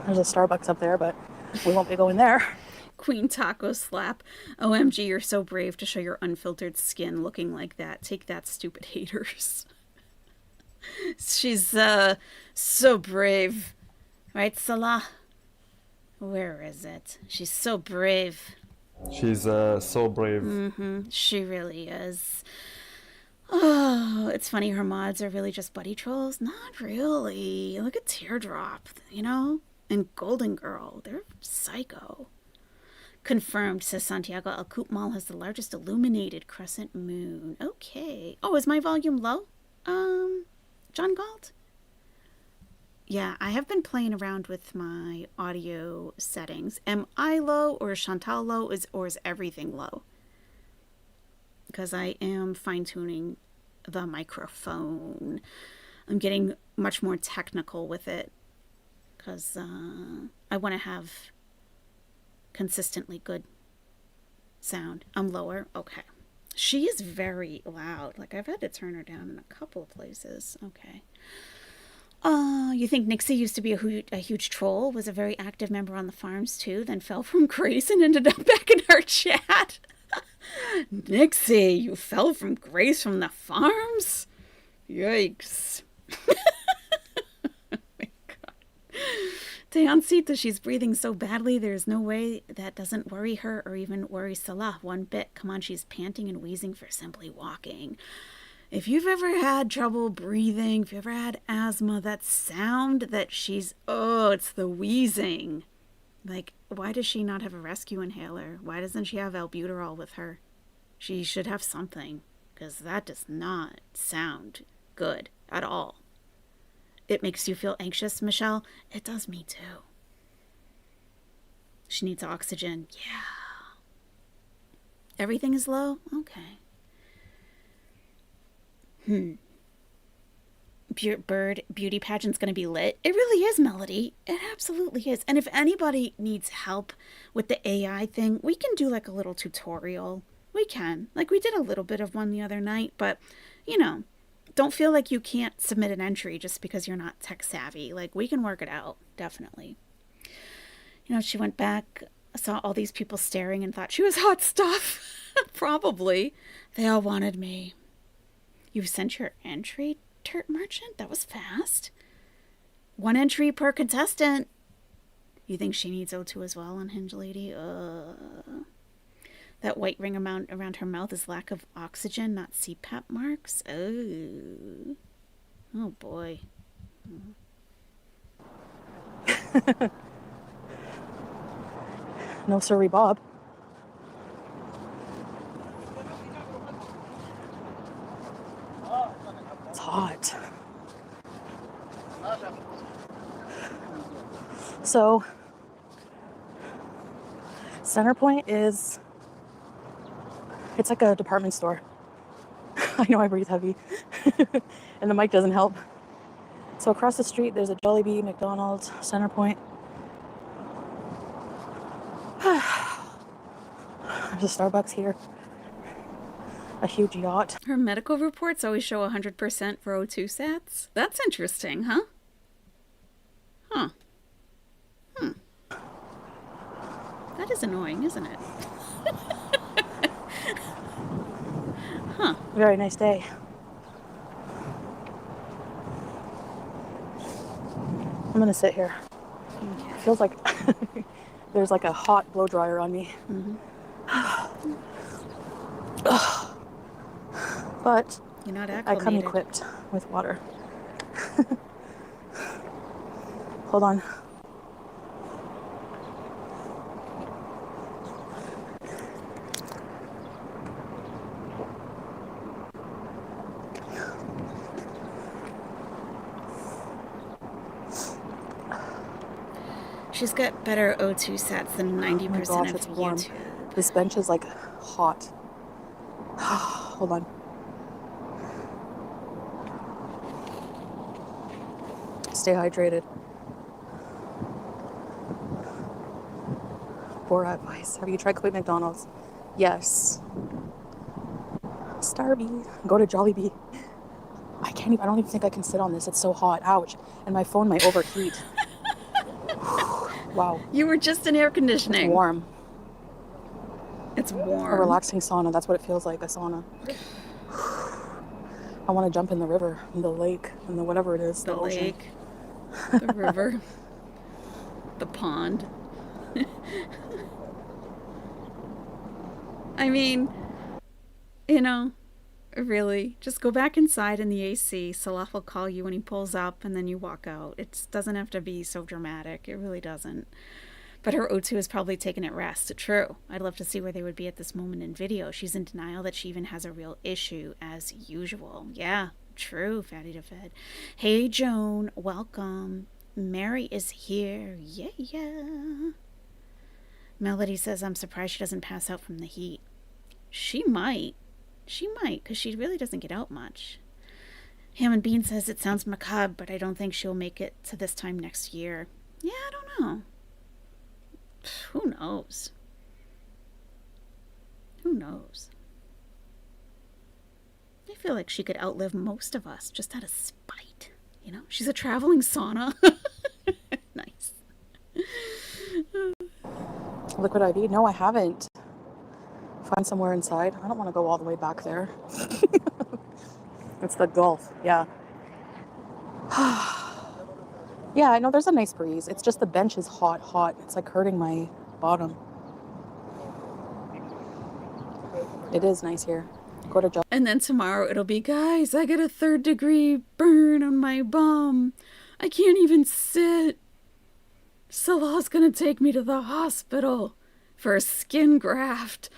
There's a Starbucks up there, but we won't be going there. Queen Taco Slap. OMG, you're so brave to show your unfiltered skin looking like that. Take that, stupid haters. She's, so brave. Right, Salah? Where is it? She's so brave. She's so brave. Mm-hmm. She really is. Oh, it's funny her mods are really just buddy trolls. Not really. Look at Teardrop, you know? And Golden Girl. They're psycho. Confirmed, says Santiago. El Mall has the largest illuminated crescent moon. Okay. Oh, is my volume low? John Galt? Yeah, I have been playing around with my audio settings. Am I low or is Chantal low or is everything low? Because I am fine-tuning the microphone. I'm getting much more technical with it because I want to have consistently good sound. I'm lower. Okay. She is very loud. Like, I've had to turn her down in a couple of places. Okay. You think Nixie used to be a huge troll, was a very active member on the farms too, then fell from grace and ended up back in our chat? Nixie, you fell from grace from the farms? Yikes. Oh my God. Deancita, she's breathing so badly, there's no way that doesn't worry her or even worry Salah one bit. Come on, she's panting and wheezing for simply walking. If you've ever had trouble breathing, if you've ever had asthma, that sound that it's the wheezing. Like, why does she not have a rescue inhaler? Why doesn't she have albuterol with her? She should have something, because that does not sound good at all. It makes you feel anxious, Michelle? It does me too. She needs oxygen. Yeah. Everything is low? Okay. Bird beauty pageant's going to be lit. It really is, Melody. It absolutely is. And if anybody needs help with the AI thing, we can do like a little tutorial. We can. Like we did a little bit of one the other night, but you know, don't feel like you can't submit an entry just because you're not tech savvy. Like we can work it out. Definitely. You know, she went back, saw all these people staring and thought she was hot stuff. Probably. They all wanted me. You sent your entry, Turt Merchant? That was fast. 1 entry per contestant. You think she needs O2 as well, Unhinged Lady? That white ring around her mouth is lack of oxygen, not CPAP marks. Oh. Oh, boy. No siree, Bob. It's hot. So, Centerpoint is, it's like a department store. I know I breathe heavy. And the mic doesn't help. So across the street, there's a Jollibee, McDonald's, Centerpoint. There's a Starbucks here. A huge yacht. Her medical reports always show 100% for O2 sats. That's interesting, huh? Huh. That is annoying, isn't it? Huh. Very nice day. I'm gonna sit here. It feels like there's like a hot blow dryer on me. But You're not I acclimated. come equipped with water. Hold on. She's got better O2 sats than 90% Oh my gosh, of it's warm. YouTube. This bench is like hot. Hold on. Stay hydrated. Bora advice. Have you tried Kuwait McDonald's? Yes. Starby. Go to Jollibee. I don't even think I can sit on this. It's so hot. Ouch. And my phone might overheat. Wow. You were just in air conditioning. It's warm. It's A warm. relaxing sauna. That's what it feels like, a sauna. I want to jump in the river, in the lake, in the whatever it is, The ocean. lake, the river, the pond. I mean, you know, really, just go back inside in the AC. Salah will call you when he pulls up, and then you walk out. It doesn't have to be so dramatic. It really doesn't. But her O2 is probably taking it rest. True. I'd love to see where they would be at this moment in video. She's in denial that she even has a real issue, as usual. Yeah, true, Fatty to Fed. Hey, Joan, welcome. Mary is here. Yeah, yeah. Melody says, I'm surprised she doesn't pass out from the heat. She might. She might, because she really doesn't get out much. Ham and Bean says it sounds macabre, but I don't think she'll make it to this time next year. Yeah, I don't know. Who knows? Who knows? I feel like she could outlive most of us just out of spite. You know, she's a traveling sauna. Nice. Liquid IV? No, I haven't. Find somewhere inside. I don't want to go all the way back there. It's the Gulf, yeah. Yeah, I know there's a nice breeze. It's just the bench is hot, hot. It's like hurting my bottom. It is nice here. Go to And then tomorrow it'll be, guys, I got a 3rd-degree burn on my bum. I can't even sit. Salah's gonna take me to the hospital for a skin graft.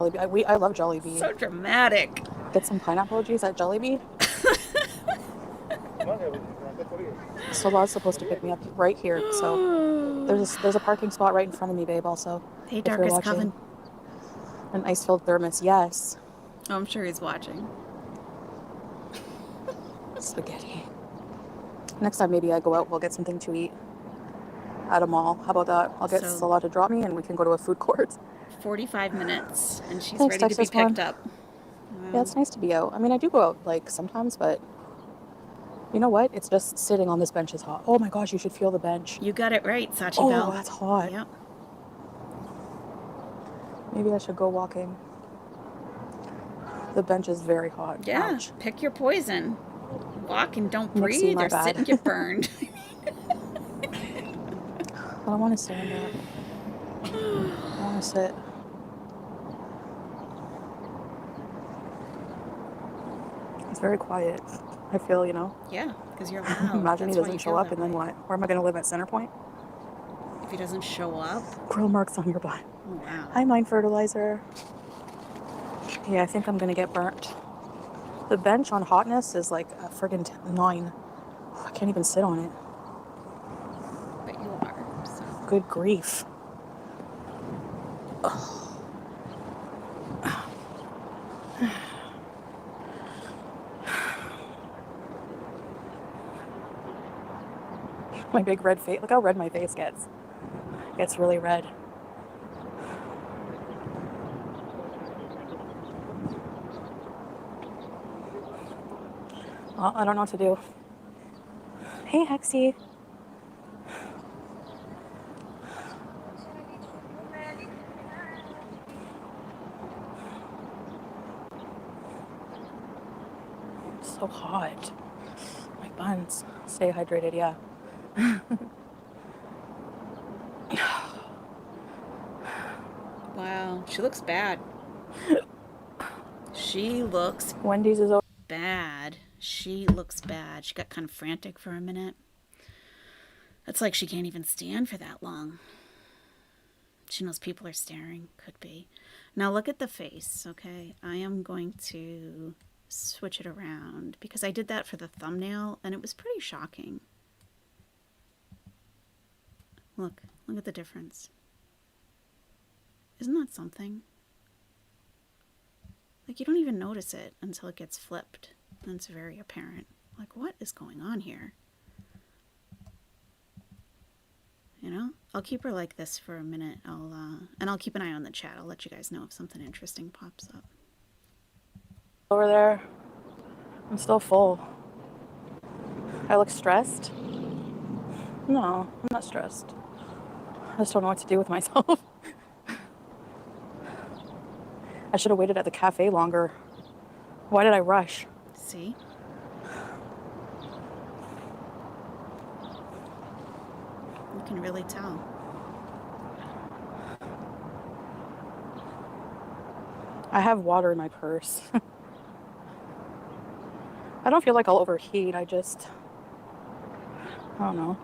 Jollibee. I love Jollibee. So dramatic. Get some pineapple juice at Jollibee. Solah's supposed to pick me up right here, so there's a parking spot right in front of me, babe. Also, Hey, if you're Darkest watching. Coven. An ice-filled thermos, yes. Oh, I'm sure he's watching. Spaghetti. Next time, maybe I go out. We'll get something to eat at a mall. How about that? I'll get So- Salah to drop me, and we can go to a food court. 45 minutes, and she's Thanks, ready to be Texas picked Mom. up. Yeah, it's nice to be out. I mean, I do go out like sometimes, but you know what? It's just sitting on this bench is hot. Oh my gosh, you should feel the bench. You got it right, Sachi Oh, Bell. that's hot. Yep. Maybe I should go walking. The bench is very hot. Yeah, Ouch. pick your poison. Walk and don't Nixie, breathe my or bad. sit and get burned. I don't want to stand up. I want to sit. It's very quiet. I feel, you know. Yeah, because you're loud. Imagine he That's why doesn't you show feel up, that and then way. what? Where am I going to live at Centerpoint? If he doesn't show up, Grill marks on your butt. oh wow. Hi, Mind Fertilizer. Yeah, I think I'm going to get burnt. The bench on hotness is like a friggin' 9. I can't even sit on it. But you are. So. Good grief. My big red face. Look how red my face gets. It gets really red. Well, I don't know what to do. Hey, Hexy. It's so hot. My buns. Stay hydrated, yeah. Wow, she looks bad. She looks Wendy's is over. bad. She looks bad. She got kind of frantic for a minute. It's like she can't even stand for that long. She knows people are staring. Could be. Now look at the face, okay? I am going to switch it around because I did that for the thumbnail and it was pretty shocking. Look at the difference. Isn't that something? Like, you don't even notice it until it gets flipped. And it's very apparent. Like, what is going on here? You know? I'll keep her like this for a minute. I'll keep an eye on the chat. I'll let you guys know if something interesting pops up. Over there. I'm still full. I look stressed? No, I'm not stressed. I just don't know what to do with myself. I should have waited at the cafe longer. Why did I rush? See? You can really tell. I have water in my purse. I don't feel like I'll overheat. I don't know.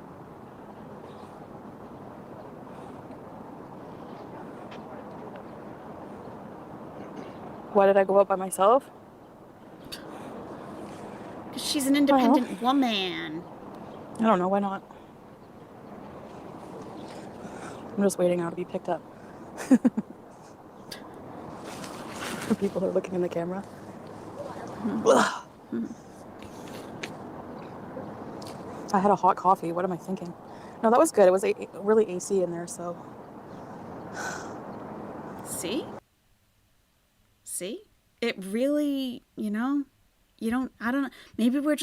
Why did I go out by myself? Because she's an independent woman. I don't know. Why not? I'm just waiting now to be picked up. People are looking in the camera. I had a hot coffee. What am I thinking? No, that was good. It was really AC in there, so. See? See? It really, you know, I don't know. Maybe we're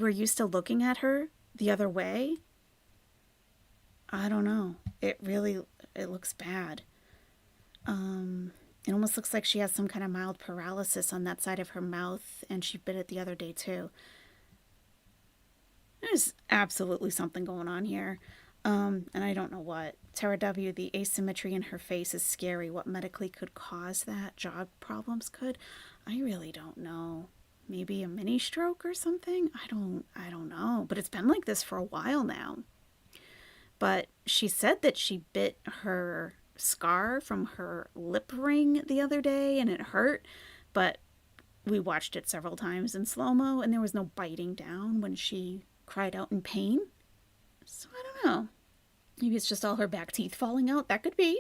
used to looking at her the other way. I don't know. It looks bad. It almost looks like she has some kind of mild paralysis on that side of her mouth, and she bit it the other day too. There's absolutely something going on here. And I don't know what. Tara W., the asymmetry in her face is scary. What medically could cause that? Jaw problems could? I really don't know. Maybe a mini stroke or something? I don't know. But it's been like this for a while now. But she said that she bit her scar from her lip ring the other day and it hurt. But we watched it several times in slow-mo and there was no biting down when she cried out in pain. So I don't know. Maybe it's just all her back teeth falling out. That could be.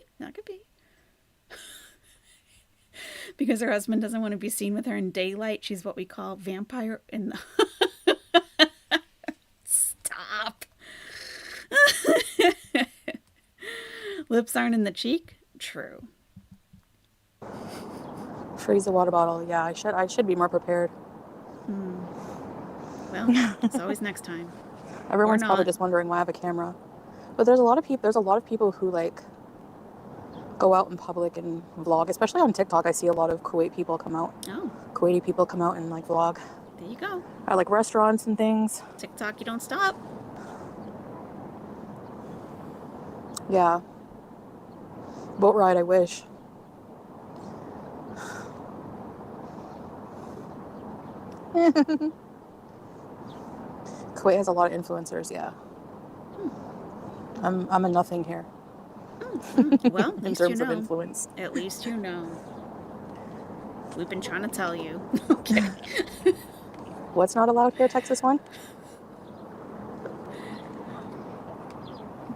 Because her husband doesn't want to be seen with her in daylight. She's what we call vampire in the... Stop. Lips aren't in the cheek? True. Freeze the water bottle. Yeah, I should be more prepared. Well, it's always next time. Everyone's probably just wondering why I have a camera. But there's a lot of people who like go out in public and vlog, especially on TikTok. I see a lot of Kuwait people come out. Oh. Kuwaiti people come out and like vlog. There you go. At like restaurants and things. TikTok, you don't stop. Yeah. Boat ride, I wish. Kuwait has a lot of influencers, yeah. I'm a nothing here. Well, at in least terms you know. of influence. At least you know. We've been trying to tell you. Okay. What's not allowed here, Texas one?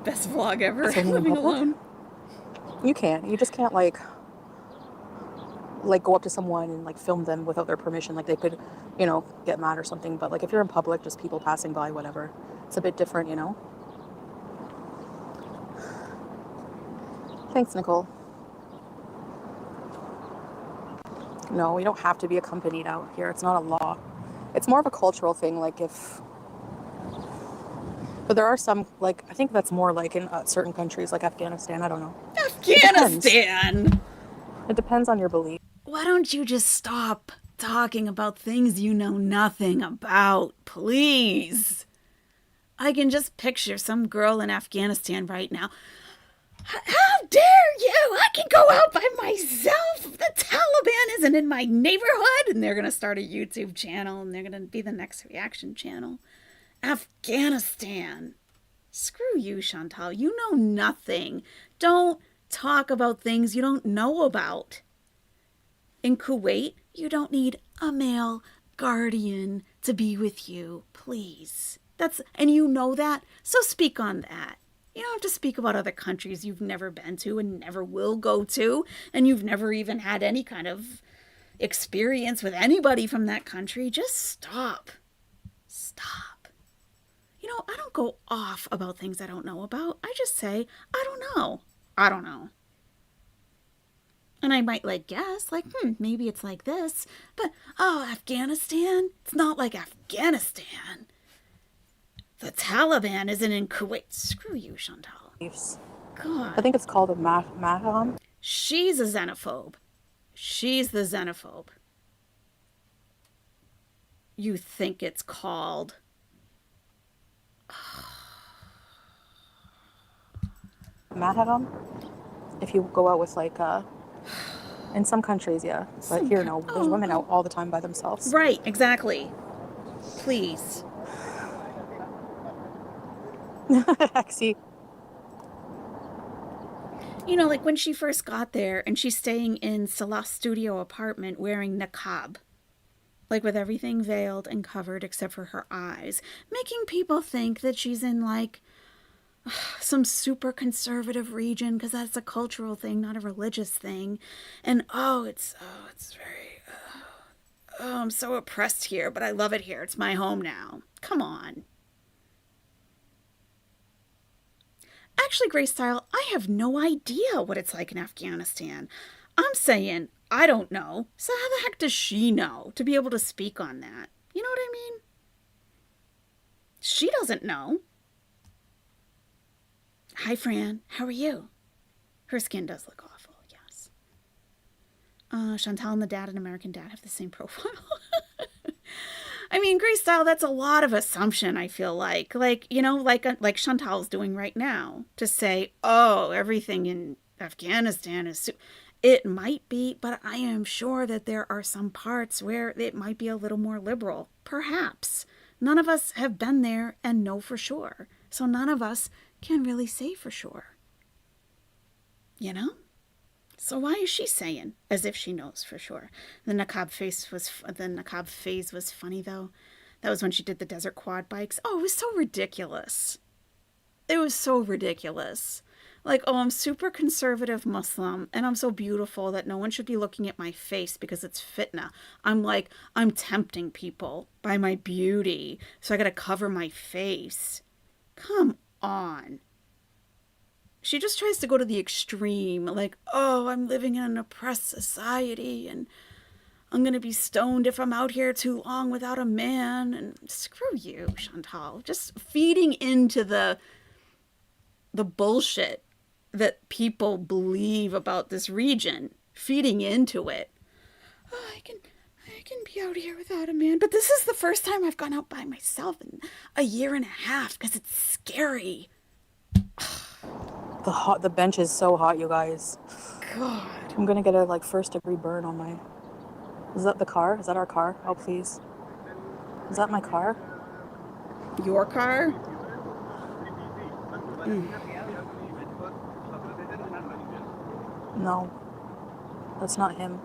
Best vlog ever. Filming in Living public? alone. You can't. You just can't like go up to someone and like film them without their permission. Like they could, get mad or something. But like if you're in public, just people passing by, whatever. It's a bit different, Thanks, Nicole. No, we don't have to be accompanied out here. It's not a law. It's more of a cultural thing. But there are some, I think that's more like in certain countries, like Afghanistan. I don't know. Afghanistan! It depends on your belief. Why don't you just stop talking about things you know nothing about, please? I can just picture some girl in Afghanistan right now. How dare you? I can go out by myself. The Taliban isn't in my neighborhood. And they're going to start a YouTube channel and they're going to be the next reaction channel. Afghanistan. Screw you, Chantal. You know nothing. Don't talk about things you don't know about. In Kuwait, you don't need a male guardian to be with you, please. And you know that, so speak on that. You don't have to speak about other countries you've never been to and never will go to, and you've never even had any kind of experience with anybody from that country. Just stop. Stop. I don't go off about things I don't know about. I just say, I don't know. I don't know. And I might guess, maybe it's like this. But, Afghanistan? It's not like Afghanistan. The Taliban isn't in Kuwait. Screw you, Chantal. God. I think it's called a Maham. She's a xenophobe. She's the xenophobe. You think it's called. Mad at them if you go out with like in some countries, yeah, but here no. There's women out all the time by themselves. Right, exactly. Please. See, You know, like when she first got there and she's staying in Salah's studio apartment wearing niqab, like with everything veiled and covered except for her eyes, making people think that she's in like some super conservative region because that's a cultural thing, not a religious thing. And it's very, I'm so oppressed here, but I love it here. It's my home now. Come on. Actually, Grace Style, I have no idea what it's like in Afghanistan. I'm saying I don't know. So how the heck does she know to be able to speak on that? You know what I mean? She doesn't know. Hi, Fran. How are you? Her skin does look awful, yes. Chantal and the dad and American Dad have the same profile. I mean, Grace Style, that's a lot of assumption, I feel like. Like, you know, like Chantal's doing right now to say, oh, everything in Afghanistan is... It might be, but I am sure that there are some parts where it might be a little more liberal. Perhaps. None of us have been there and know for sure. So none of us can really say for sure. You know? So why is she saying as if she knows for sure? The niqab phase was funny though. That was when she did the desert quad bikes. Oh, it was so ridiculous. It was so ridiculous. Like, oh, I'm super conservative Muslim and I'm so beautiful that no one should be looking at my face because it's fitna. I'm tempting people by my beauty, so I gotta cover my face. Come on. She just tries to go to the extreme, like, oh, I'm living in an oppressed society and I'm going to be stoned if I'm out here too long without a man. And screw you, Chantal. Just feeding into the bullshit that people believe about this region. Feeding into it. Oh, I can be out here without a man. But this is the first time I've gone out by myself in a year and a half because it's scary. the bench is so hot, you guys. God. I'm gonna get a like 1st-degree burn on my... Is that the car? Is that our car? Oh, please. Is that my car? Your car? No. That's not him.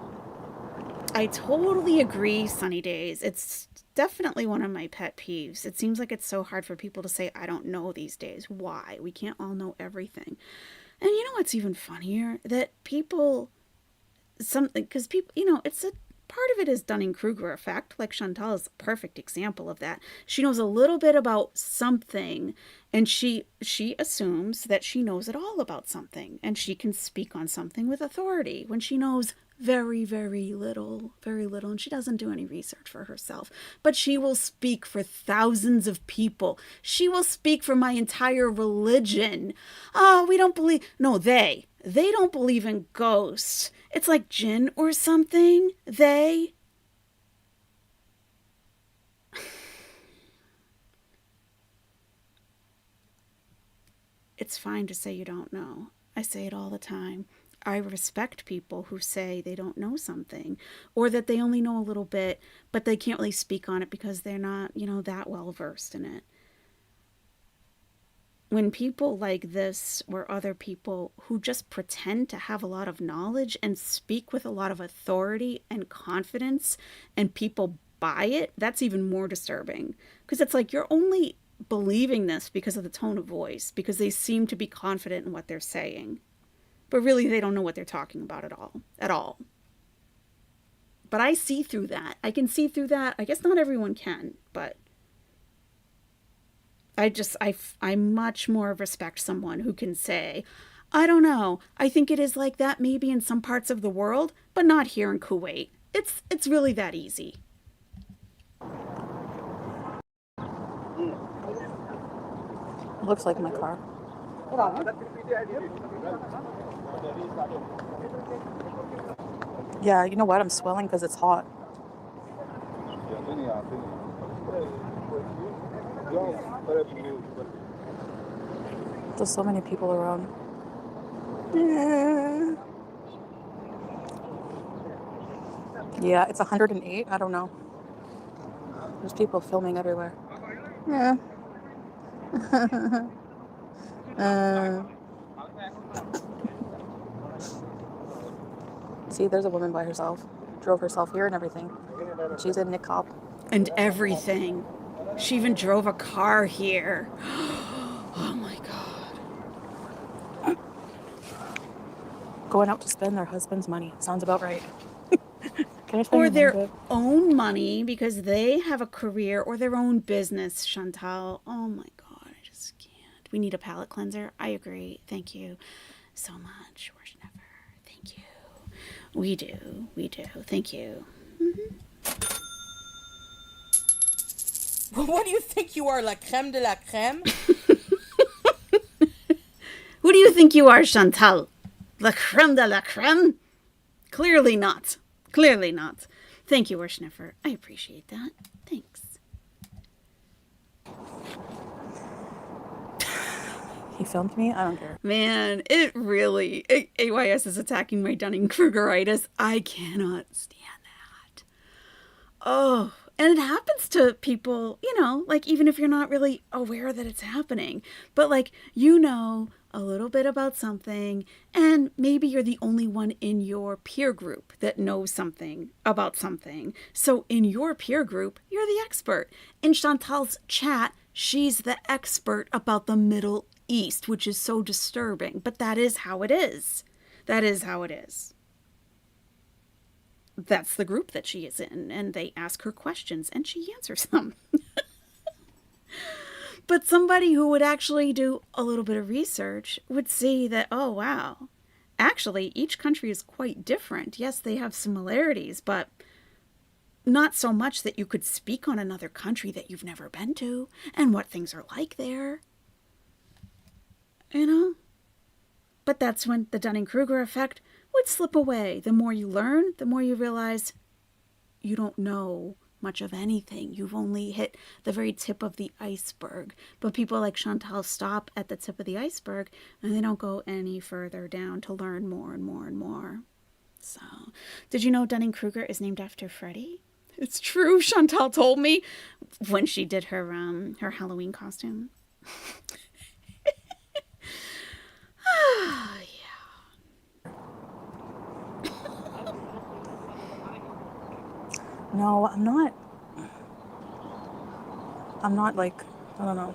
I totally agree, Sunny Days. It's definitely one of my pet peeves. It seems like it's so hard for people to say, I don't know these days. Why? We can't all know everything. And you know what's even funnier? That people, because people, you know, it's a part of it is Dunning-Kruger effect. Like Chantal is a perfect example of that. She knows a little bit about something and she assumes that she knows it all about something and she can speak on something with authority when she knows very, very little, and she doesn't do any research for herself. But she will speak for thousands of people. She will speak for my entire religion. Oh, we don't believe... No, they don't believe in ghosts. It's like jinn or something. They... It's fine to say you don't know. I say it all the time. I respect people who say they don't know something or that they only know a little bit, but they can't really speak on it because they're not, you know, that well versed in it. When people like this or other people who just pretend to have a lot of knowledge and speak with a lot of authority and confidence and people buy it, that's even more disturbing because it's like you're only believing this because of the tone of voice, because they seem to be confident in what they're saying. But really, they don't know what they're talking about at all. But I see through that. I can see through that. I guess not everyone can, but I much more respect someone who can say, I don't know, I think it is like that maybe in some parts of the world, but not here in Kuwait. It's really that easy. Looks like my car. Yeah, you know what? I'm swelling because it's hot. There's so many people around. Yeah, it's 108. I don't know. There's people filming everywhere. Yeah. See, there's a woman by herself. Drove herself here and everything. She's in niqab. And everything. She even drove a car here. Oh my God. Going out to spend their husband's money. Sounds about right. Can I tell Or your money their back? own money because they have a career or their own business, Chantal. Oh my God, I just can't. We need a palate cleanser. I agree. Thank you so much. Worse never. Thank you. We do. We do. Thank you. What do you think you are, la crème de la crème? Who do you think you are, Chantal? La creme de la creme? Clearly not. Clearly not. Thank you, Worschneffer. I appreciate that. Thanks. He filmed me? I don't care. Man, it really... AYS is attacking my Dunning-Krugeritis. I cannot stand that. Oh, and it happens to people, you know, like even if you're not really aware that it's happening. But like, you know a little bit about something, and maybe you're the only one in your peer group that knows something about something. So in your peer group, you're the expert. In Chantal's chat, she's the expert about the Middle East, which is so disturbing. But that is how it is. That is how it is. That's the group that she is in, and they ask her questions, and she answers them. But somebody who would actually do a little bit of research would see that, oh, wow, actually, each country is quite different. Yes, they have similarities, but not so much that you could speak on another country that you've never been to and what things are like there. You know? But that's when the Dunning-Kruger effect would slip away. The more you learn, the more you realize you don't know much of anything. You've only hit the very tip of the iceberg. But people like Chantal stop at the tip of the iceberg and they don't go any further down to learn more and more and more. So, did you know Dunning-Kruger is named after Freddy? It's true. Chantal told me when she did her Halloween costume. No, I'm not. I'm not like, I don't know.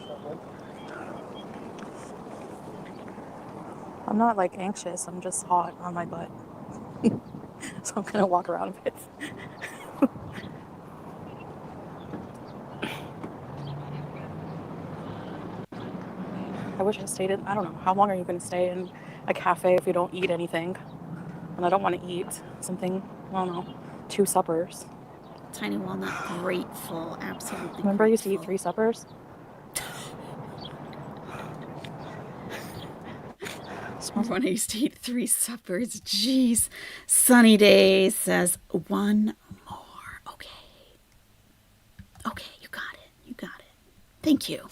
I'm not like anxious. I'm just hot on my butt. So I'm gonna walk around a bit. I wish I stayed in, I don't know, how long are you gonna stay in a cafe if you don't eat anything? And I don't want to eat something, I don't know, 2 suppers. Tiny walnut, grateful, absolutely. Remember I used to eat 3 suppers? When I used to eat 3 suppers, jeez. Sunny Day says 1 more. Okay. Okay, you got it. You got it. Thank you.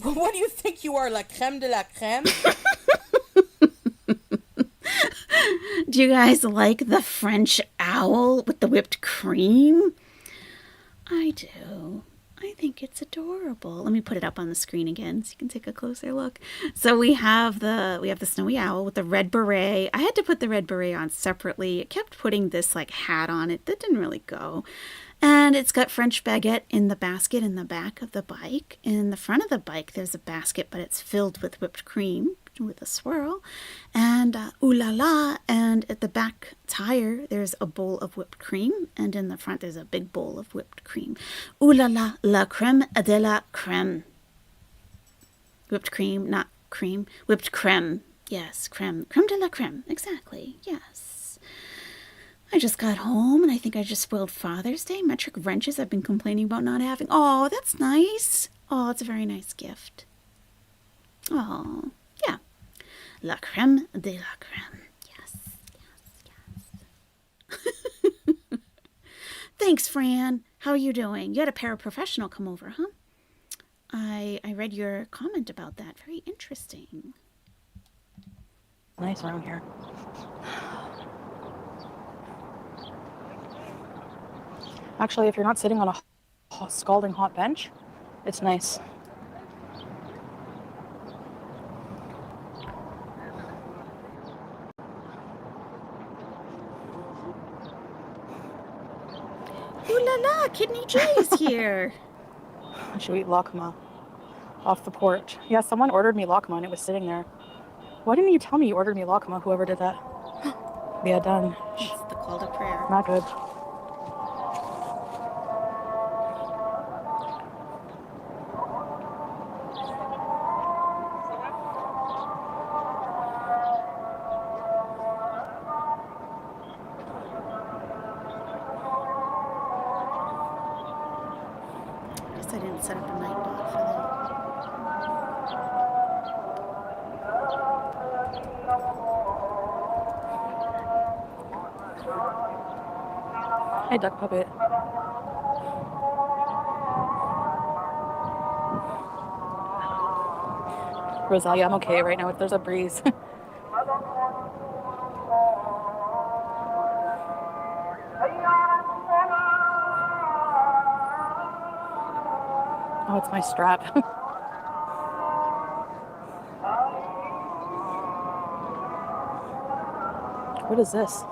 What do you think you are, la crème de la crème? Do you guys like the French owl with the whipped cream? I do. I think it's adorable. Let me put it up on the screen again so you can take a closer look. So we have the snowy owl with the red beret. I had to put the red beret on separately. It kept putting this like hat on it that didn't really go. And it's got French baguette in the basket in the back of the bike. In the front of the bike, there's a basket, but it's filled with whipped cream with a swirl. And ooh la la. And at the back tire, there's a bowl of whipped cream. And in the front, there's a big bowl of whipped cream. Ooh la la, la crème de la crème. Whipped cream, not cream. Whipped crème. Yes, crème. Crème de la crème. Exactly. Yes. I just got home and I think I just spoiled Father's Day. Metric wrenches I've been complaining about not having. Oh, that's nice. Oh, it's a very nice gift. Oh, yeah. La crème de la crème. Yes. Thanks, Fran. How are you doing? You had a paraprofessional come over, huh? I read your comment about that. Very interesting. Nice around here. Actually, if you're not sitting on a scalding hot bench, it's nice. Ooh la la, Kidney J's here. I should eat lakma off the porch. Yeah, someone ordered me lakma and it was sitting there. Why didn't you tell me you ordered me lakma, whoever did that? Yeah, done. It's the call to prayer. Not good. I guess I didn't set up a night bot for that. Hey, duck puppet. Rosalia, I'm okay right now if there's a breeze. Oh, it's my strap. What is this?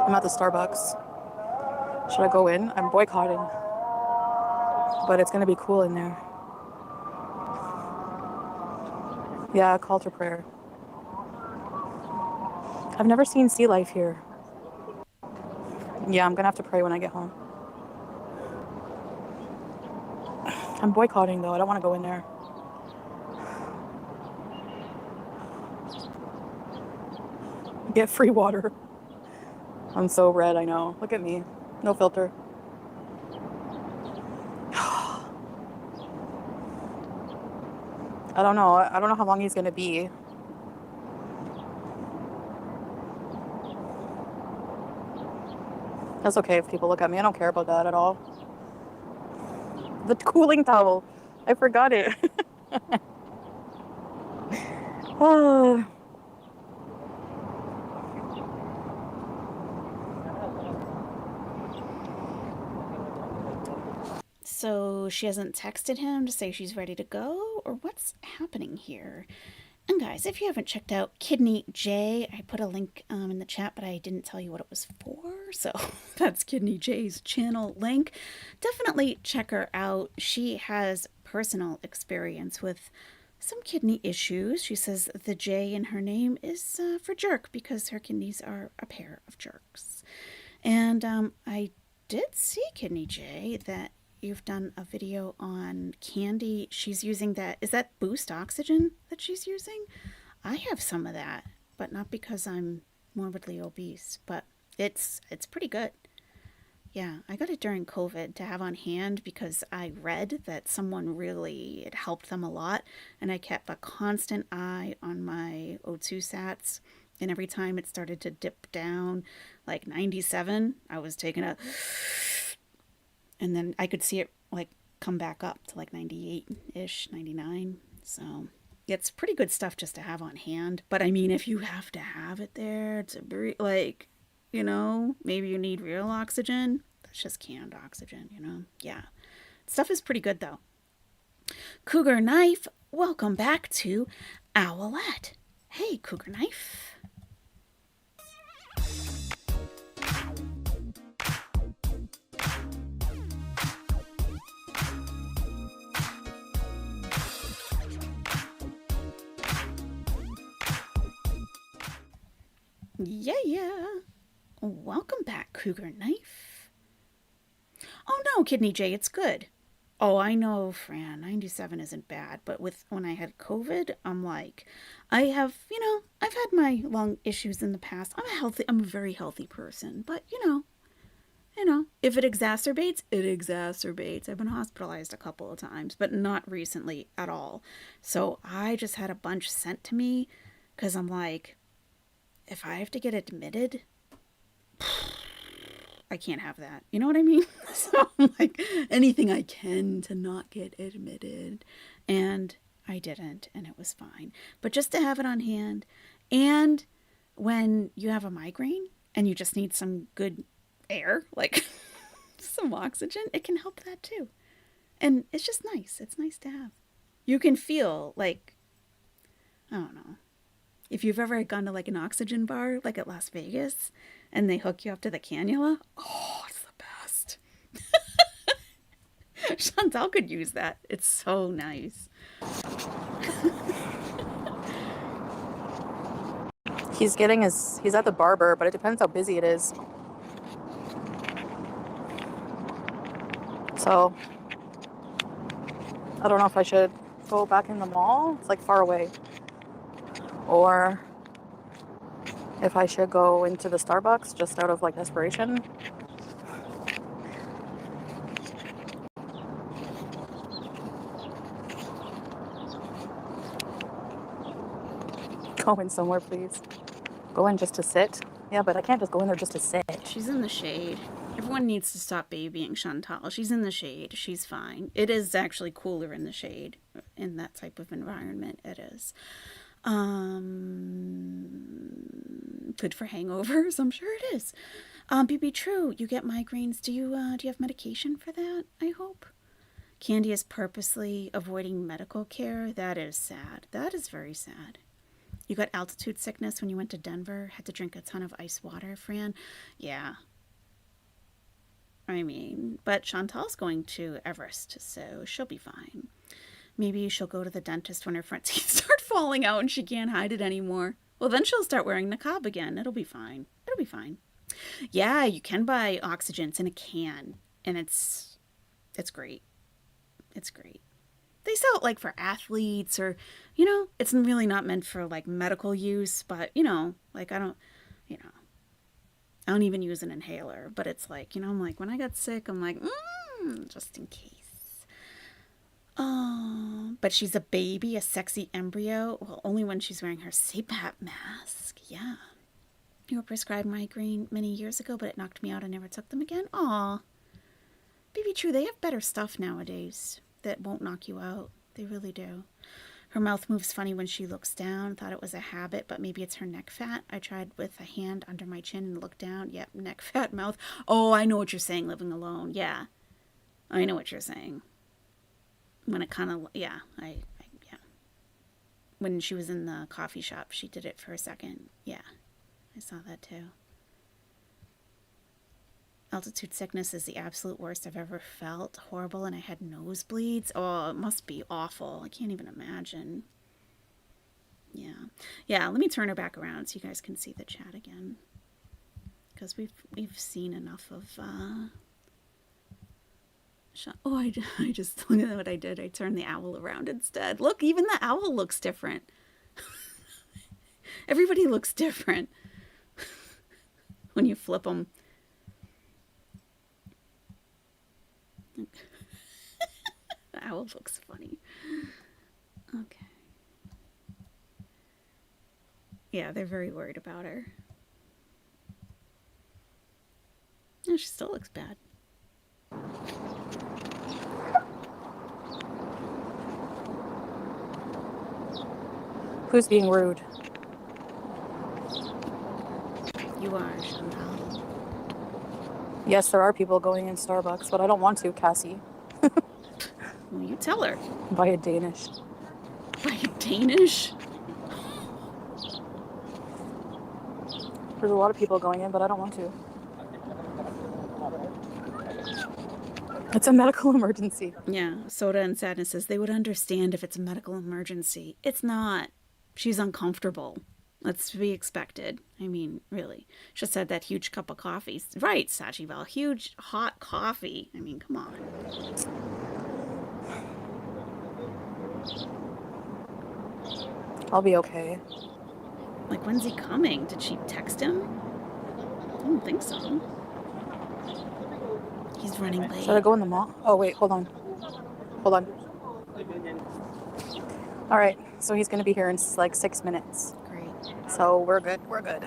I'm at the Starbucks. Should I go in? I'm boycotting. But it's gonna be cool in there. Yeah, call to prayer. I've never seen sea life here. Yeah, I'm gonna have to pray when I get home. I'm boycotting though. I don't want to go in there. Get free water. I'm so red, I know. Look at me. No filter. I don't know. I don't know how long he's gonna be. That's okay if people look at me. I don't care about that at all. The cooling towel. I forgot it. Oh. So she hasn't texted him to say she's ready to go? Or what's happening here? And guys, if you haven't checked out Kidney J, I put a link in the chat, but I didn't tell you what it was for. So that's Kidney J's channel link. Definitely check her out. She has personal experience with some kidney issues. She says the J in her name is for jerk because her kidneys are a pair of jerks. And I did see, Kidney J, that you've done a video on candy. She's using that. Is that Boost Oxygen that she's using? I have some of that, but not because I'm morbidly obese, but it's pretty good. Yeah, I got it during COVID to have on hand because I read that someone really, it helped them a lot. And I kept a constant eye on my O2 sats. And every time it started to dip down, like 97, I was taking a, and then I could see it like come back up to like 98-ish, 99. So it's pretty good stuff just to have on hand. But I mean, if you have to have it there to breathe, like, maybe you need real oxygen. That's just canned oxygen. Yeah. Stuff is pretty good though. Cougar Knife, welcome back to Owlette. Hey, Cougar Knife. Yeah. Welcome back, Cougar Knife. Oh no, Kidney J, it's good. Oh, I know, Fran. 97 isn't bad, but with when I had COVID, I'm like, I have, I've had my lung issues in the past. I'm a very healthy person, but if it exacerbates, it exacerbates. I've been hospitalized a couple of times, but not recently at all. So I just had a bunch sent to me because I'm like, if I have to get admitted, I can't have that. You know what I mean? So I'm like, anything I can to not get admitted. And I didn't, and it was fine. But just to have it on hand. And when you have a migraine and you just need some good air, like some oxygen, it can help that too. And it's just nice. It's nice to have. You can feel like, I don't know, if you've ever gone to like an oxygen bar, like at Las Vegas, and they hook you up to the cannula, oh, it's the best. Chantal could use that. It's so nice. He's at the barber, but it depends how busy it is. So I don't know if I should go back in the mall. It's like far away. Or if I should go into the Starbucks just out of like desperation. Go in somewhere, please. Go in just to sit. Yeah, but I can't just go in there just to sit. She's in the shade. Everyone needs to stop babying Chantal. She's in the shade. She's fine. It is actually cooler in the shade in that type of environment. It is. Good for hangovers. I'm sure it is. BB True, you get migraines. Do you have medication for that? I hope. Candy is purposely avoiding medical care. That is sad. That is very sad. You got altitude sickness when you went to Denver. Had to drink a ton of ice water, Fran. Yeah. I mean, but Chantal's going to Everest, so she'll be fine. Maybe she'll go to the dentist when her front teeth start falling out and she can't hide it anymore. Well, then she'll start wearing niqab again. It'll be fine. It'll be fine. Yeah, you can buy oxygens in a can, and it's great. It's great. They sell it like for athletes or, it's really not meant for like medical use, but like I don't even use an inhaler, but it's like, I'm like, when I got sick, I'm like, just in case. Oh, but she's a baby, a sexy embryo. Well, only when she's wearing her CPAP mask. Yeah. You were prescribed migraine many years ago, but it knocked me out. I never took them again. Aw. Baby True, they have better stuff nowadays that won't knock you out. They really do. Her mouth moves funny when she looks down. Thought it was a habit, but maybe it's her neck fat. I tried with a hand under my chin and looked down. Yep, neck fat mouth. Oh, I know what you're saying, living alone. Yeah. I know what you're saying. When it kind of, yeah, yeah. When she was in the coffee shop, she did it for a second. Yeah, I saw that too. Altitude sickness is the absolute worst I've ever felt. Horrible, and I had nosebleeds. Oh, it must be awful. I can't even imagine. Yeah. Yeah, let me turn her back around so you guys can see the chat again. Because we've seen enough of... Oh, I just, look at what I did. I turned the owl around instead. Look, even the owl looks different. Everybody looks different when you flip them. The owl looks funny. Okay. Yeah, they're very worried about her. No, she still looks bad. Who's being rude? You are, Chantal. Yes, there are people going in Starbucks, but I don't want to, Cassie. Well, you tell her. Buy a Danish. Buy a Danish? There's a lot of people going in, but I don't want to. It's a medical emergency. Yeah, Soda and Sadness says they would understand if it's a medical emergency. It's not. She's uncomfortable. That's to be expected. I mean, really. Just had that huge cup of coffee. Right, Sachival. Huge hot coffee. I mean, come on. I'll be okay. Like, when's he coming? Did she text him? I don't think so. He's running late. Should I go in the mall? Oh, wait, hold on. Hold on. All right, so he's going to be here in like 6 minutes. Great. So we're good. We're good.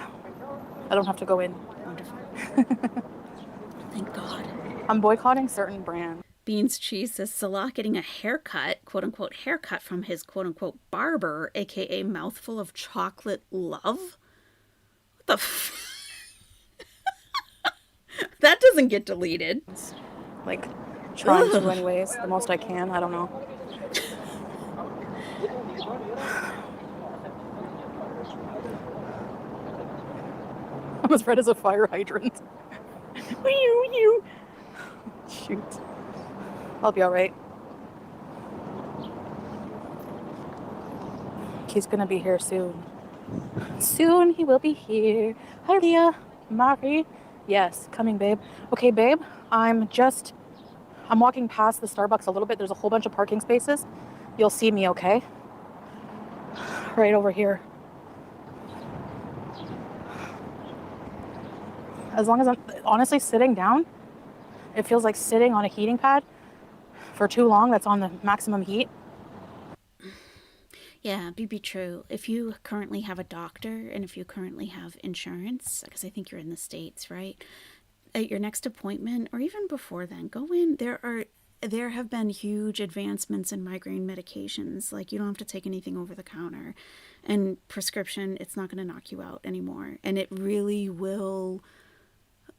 I don't have to go in. Wonderful. Thank God. I'm boycotting certain brands. Beans Cheese says Salah getting a haircut, quote unquote, haircut from his quote unquote barber, aka mouthful of chocolate love. What the That doesn't get deleted. Like, trying to anyways, the most I can. I don't know. I'm as red as a fire hydrant. Shoot. I'll be alright. He's gonna be here soon. Soon he will be here. Hi, Leah. Mari. Yes, coming, babe. Okay, babe, I'm walking past the Starbucks a little bit. There's a whole bunch of parking spaces. You'll see me, okay? Right over here. As long as I'm honestly sitting down, it feels like sitting on a heating pad for too long. That's on the maximum heat. Yeah, be true. If you currently have a doctor and if you currently have insurance, because I think you're in the States, right? At your next appointment or even before then, go in. There have been huge advancements in migraine medications. Like, you don't have to take anything over the counter. And prescription, it's not going to knock you out anymore. And it really will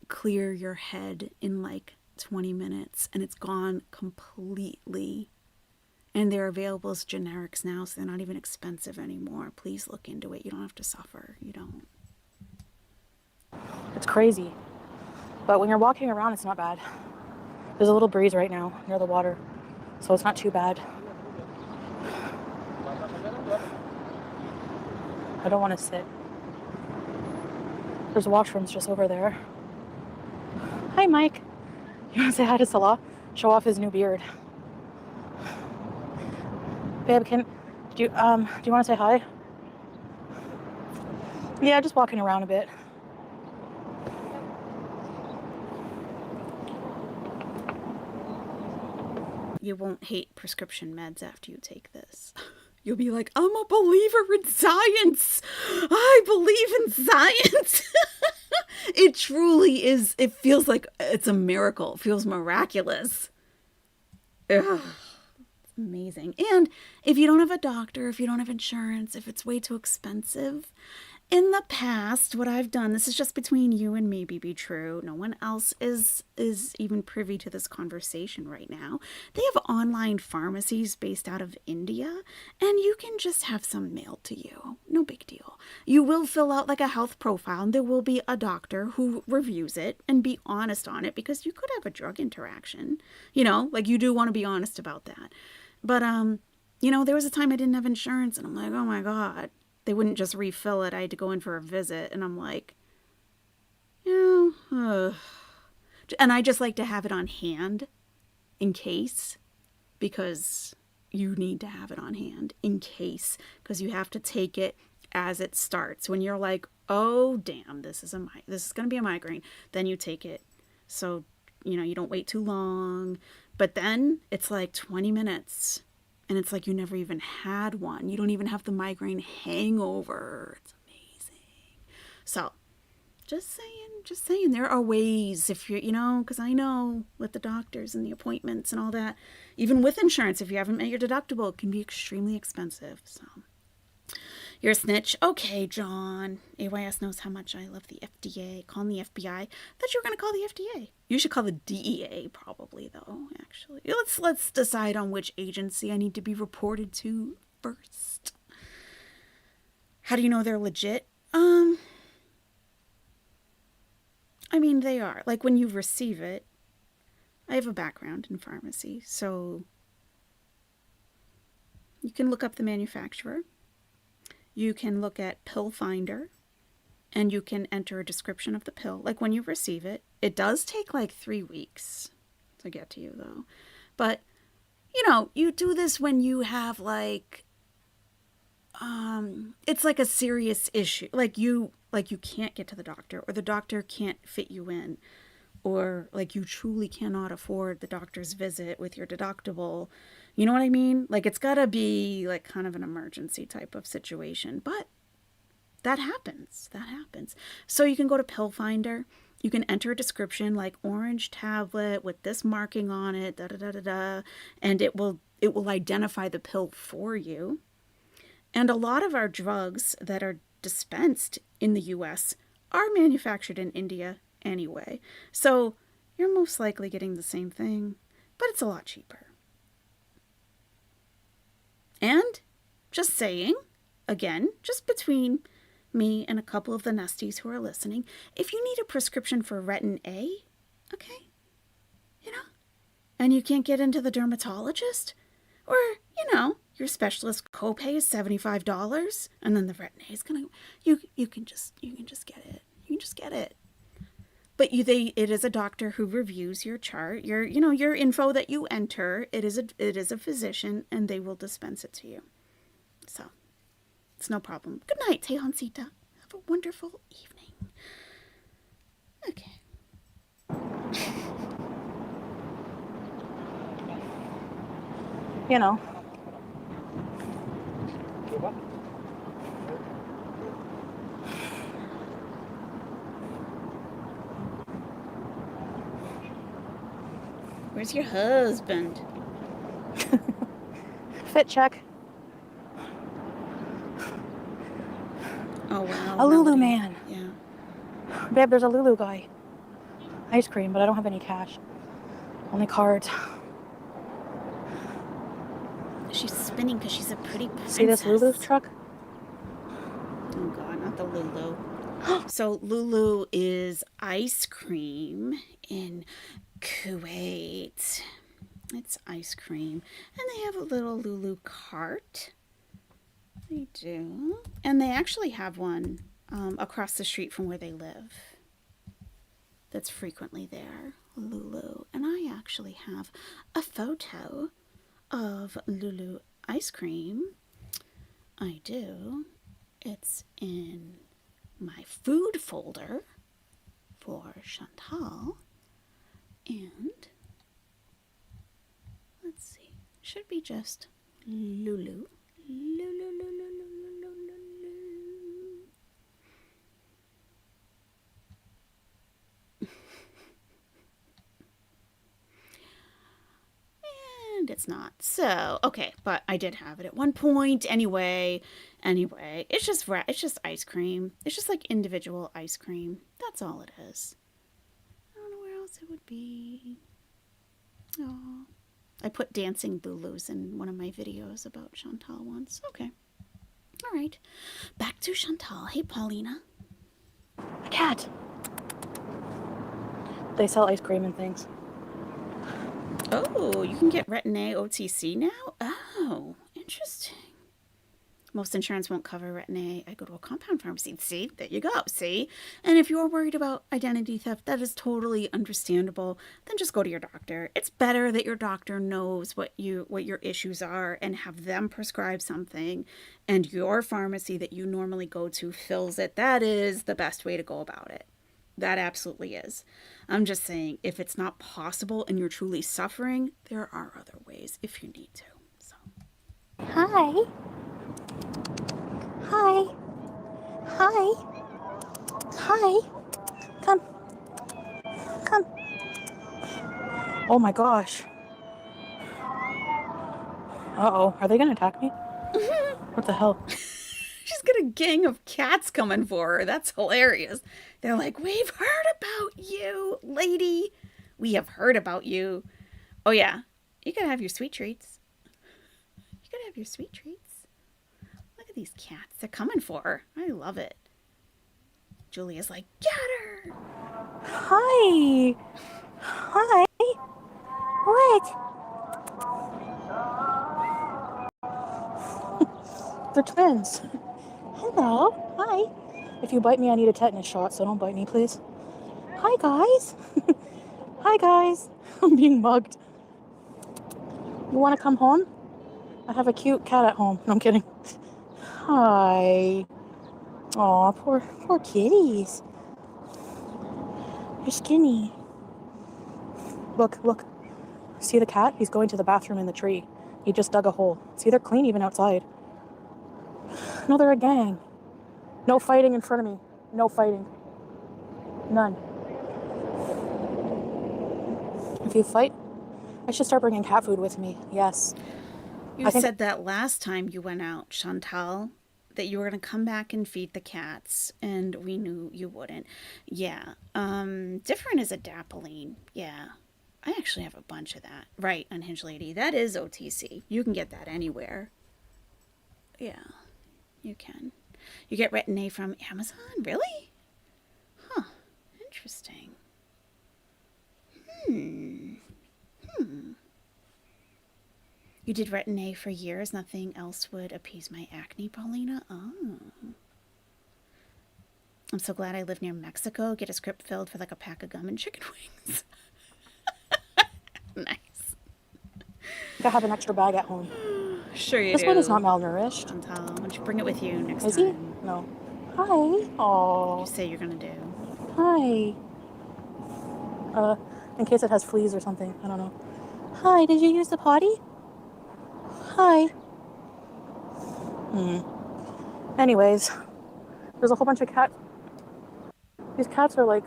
clear your head in like 20 minutes. And it's gone completely. And they're available as generics now, so they're not even expensive anymore. Please look into it. You don't have to suffer. You don't. It's crazy. But when you're walking around, it's not bad. There's a little breeze right now near the water, so it's not too bad. I don't want to sit. There's washrooms just over there. Hi, Mike. You want to say hi to Salah? Show off his new beard. Babe, do you want to say hi? Yeah, just walking around a bit. You won't hate prescription meds after you take this. You'll be like, I'm a believer in science. I believe in science. It truly is. It feels like it's a miracle. It feels miraculous. Ugh. Amazing. And if you don't have a doctor, if you don't have insurance, if it's way too expensive, in the past, what I've done, this is just between you and me, be true. No one else is even privy to this conversation right now. They have online pharmacies based out of India, and you can just have some mailed to you. No big deal. You will fill out like a health profile, and there will be a doctor who reviews it and be honest on it, because you could have a drug interaction. You know, like, you do want to be honest about that. But, you know, there was a time I didn't have insurance, and I'm like, oh my God. They wouldn't just refill it. I had to go in for a visit, and I'm like, you know, and I just like to have it on hand in case, because you need to have it on hand in case, because you have to take it as it starts. When you're like, oh damn, this is going to be a migraine, then you take it. So, you know, you don't wait too long. But then it's like 20 minutes. And it's like you never even had one. You don't even have the migraine hangover. It's amazing. So, just saying, there are ways if you're, you know, because I know with the doctors and the appointments and all that, even with insurance, if you haven't met your deductible, it can be extremely expensive. So, you're a snitch. Okay, John. AYS knows how much I love the FDA. Calling the FBI. Thought you were going to call the FDA. You should call the DEA probably, though, actually. Let's decide on which agency I need to be reported to first. How do you know they're legit? I mean, they are. Like, when you receive it, I have a background in pharmacy, so you can look up the manufacturer. you can look at Pill Finder and you can enter a description of the pill, like when you receive it. It does take like 3 weeks to get to you, though. But, you do this when you have like, it's like a serious issue. Like you can't get to the doctor, or the doctor can't fit you in, or like you truly cannot afford the doctor's visit with your deductible. You know what I mean? Like it's gotta be like kind of an emergency type of situation. But that happens. So you can go to Pill Finder. You can enter a description like orange tablet with this marking on it, da da da da da, and it will identify the pill for you. And a lot of our drugs that are dispensed in the US are manufactured in India anyway. So you're most likely getting the same thing, but it's a lot cheaper. And just saying, again, just between me and a couple of the Nesties who are listening, if you need a prescription for Retin A, okay, and you can't get into the dermatologist, or, your specialist copay is $75, and then the Retin A is gonna, you can just get it. You can just get it. But it is a doctor who reviews your chart, your info that you enter. It is a physician, and they will dispense it to you. So it's no problem. Good night, Tejoncita. Have a wonderful evening. Okay. Where's your husband? Fit check. Oh, wow. A Lulu Melody. man. Yeah. Babe, there's a Lulu guy. Ice cream, but I don't have any cash. Only cards. She's spinning because she's a pretty princess. See this Lulu truck? Oh, God, not the Lulu. So Lulu is ice cream in Kuwait. It's ice cream. And they have a little Lulu cart. They do. And they actually have one across the street from where they live that's frequently there, Lulu. And I actually have a photo of Lulu ice cream. I do. It's in my food folder for Chantal. And let's see. Should be just Lulu. And it's not. So, okay, but I did have it at one point anyway. It's just ice cream. It's just like individual ice cream. That's all it is. I don't know where else it would be. Oh, I put dancing Lulus in one of my videos about Chantal once. Okay. All right. Back to Chantal. Hey, Paulina. A cat. They sell ice cream and things. Oh, you can get Retin A OTC now? Oh, interesting. Most insurance won't cover Retin A. I go to a compound pharmacy. See, there you go. See? And if you're worried about identity theft, that is totally understandable. Then just go to your doctor. It's better that your doctor knows what your issues are and have them prescribe something, and your pharmacy that you normally go to fills it. That is the best way to go about it. That absolutely is. I'm just saying, if it's not possible and you're truly suffering, there are other ways if you need to. So. Hi. Hi. Hi. Hi. Come. Come. Oh my gosh. Uh-oh. Are they going to attack me? What the hell? She's got a gang of cats coming for her. That's hilarious. They're like, we've heard about you, lady. We have heard about you. Oh, yeah. You gotta have your sweet treats. You gotta have your sweet treats. Look at these cats. They're coming for her. I love it. Julia's like, get her. Hi. Hi. What? They're twins. Hello. Hi. If you bite me, I need a tetanus shot, so don't bite me, please. Hi, guys. Hi, guys. I'm being mugged. You want to come home? I have a cute cat at home. No, I'm kidding. Hi. Aw, poor kitties. You're skinny. Look. See the cat? He's going to the bathroom in the tree. He just dug a hole. See, they're clean even outside. No, they're a gang. No fighting in front of me. No fighting. None. If you fight, I should start bringing cat food with me. Yes. You said that last time you went out, Chantal, that you were going to come back and feed the cats, and we knew you wouldn't. Yeah. Different is adapalene. Yeah. I actually have a bunch of that. Right, Unhinged Lady. That is OTC. You can get that anywhere. Yeah, you can. You get Retin-A from Amazon? Really? Huh. Interesting. You did Retin-A for years. Nothing else would appease my acne, Paulina? Oh. I'm so glad I live near Mexico. Get a script filled for like a pack of gum and chicken wings. Nice. I have an extra bag at home. Sure you This do. one is not malnourished. Chantal, why don't you bring it with you next time? Is he? No. Hi. Aww. You say you're gonna do. Hi. In case it has fleas or something. I don't know. Hi, did you use the potty? Hi. Anyways, there's a whole bunch of cats. These cats are like,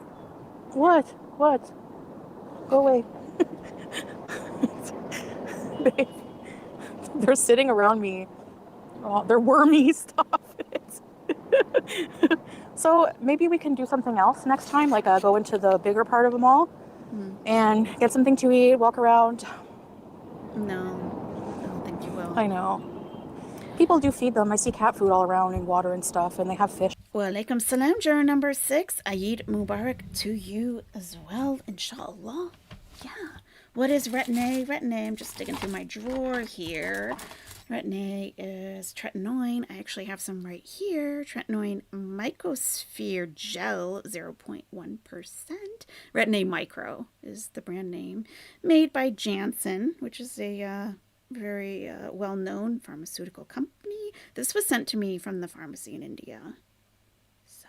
what? Go away. They're sitting around me. Oh, they're wormy. Stop it. So maybe we can do something else next time, like go into the bigger part of the mall and get something to eat, walk around. No, I don't think you will. I know. People do feed them. I see cat food all around and water and stuff, and they have fish. Wa alaikum salam, juror number 6. Eid Mubarak to you as well, inshallah. Yeah. What is Retin-A? Retin-A, I'm just digging through my drawer here. Retin-A is tretinoin. I actually have some right here. Tretinoin Mycosphere Gel, 0.1%. Retin-A Micro is the brand name. Made by Janssen, which is a very well-known pharmaceutical company. This was sent to me from the pharmacy in India. So,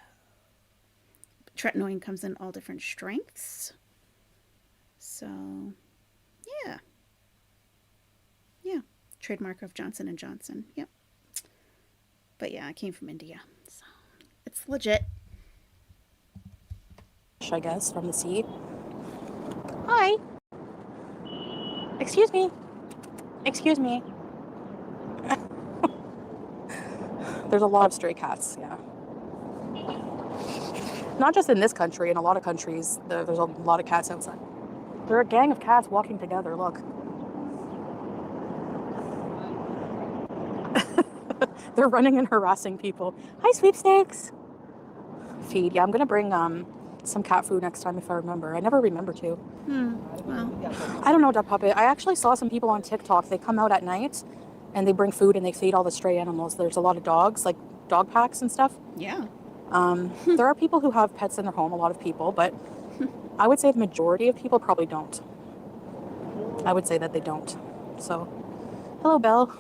tretinoin comes in all different strengths. So, yeah. Trademark of Johnson & Johnson. Yep. But yeah, it came from India. So it's legit. I guess, from the sea. Hi. Excuse me. There's a lot of stray cats, yeah. Not just in this country, in a lot of countries, there's a lot of cats outside. They're a gang of cats walking together, look. They're running and harassing people. Hi, sweepstakes. Feed. Yeah, I'm going to bring some cat food next time if I remember. I never remember to. Well. I don't know, Duck Puppet. I actually saw some people on TikTok. They come out at night and they bring food and they feed all the stray animals. There's a lot of dogs, like dog packs and stuff. Yeah. There are people who have pets in their home, a lot of people, but I would say the majority of people probably don't. I would say that they don't. So, hello, Belle.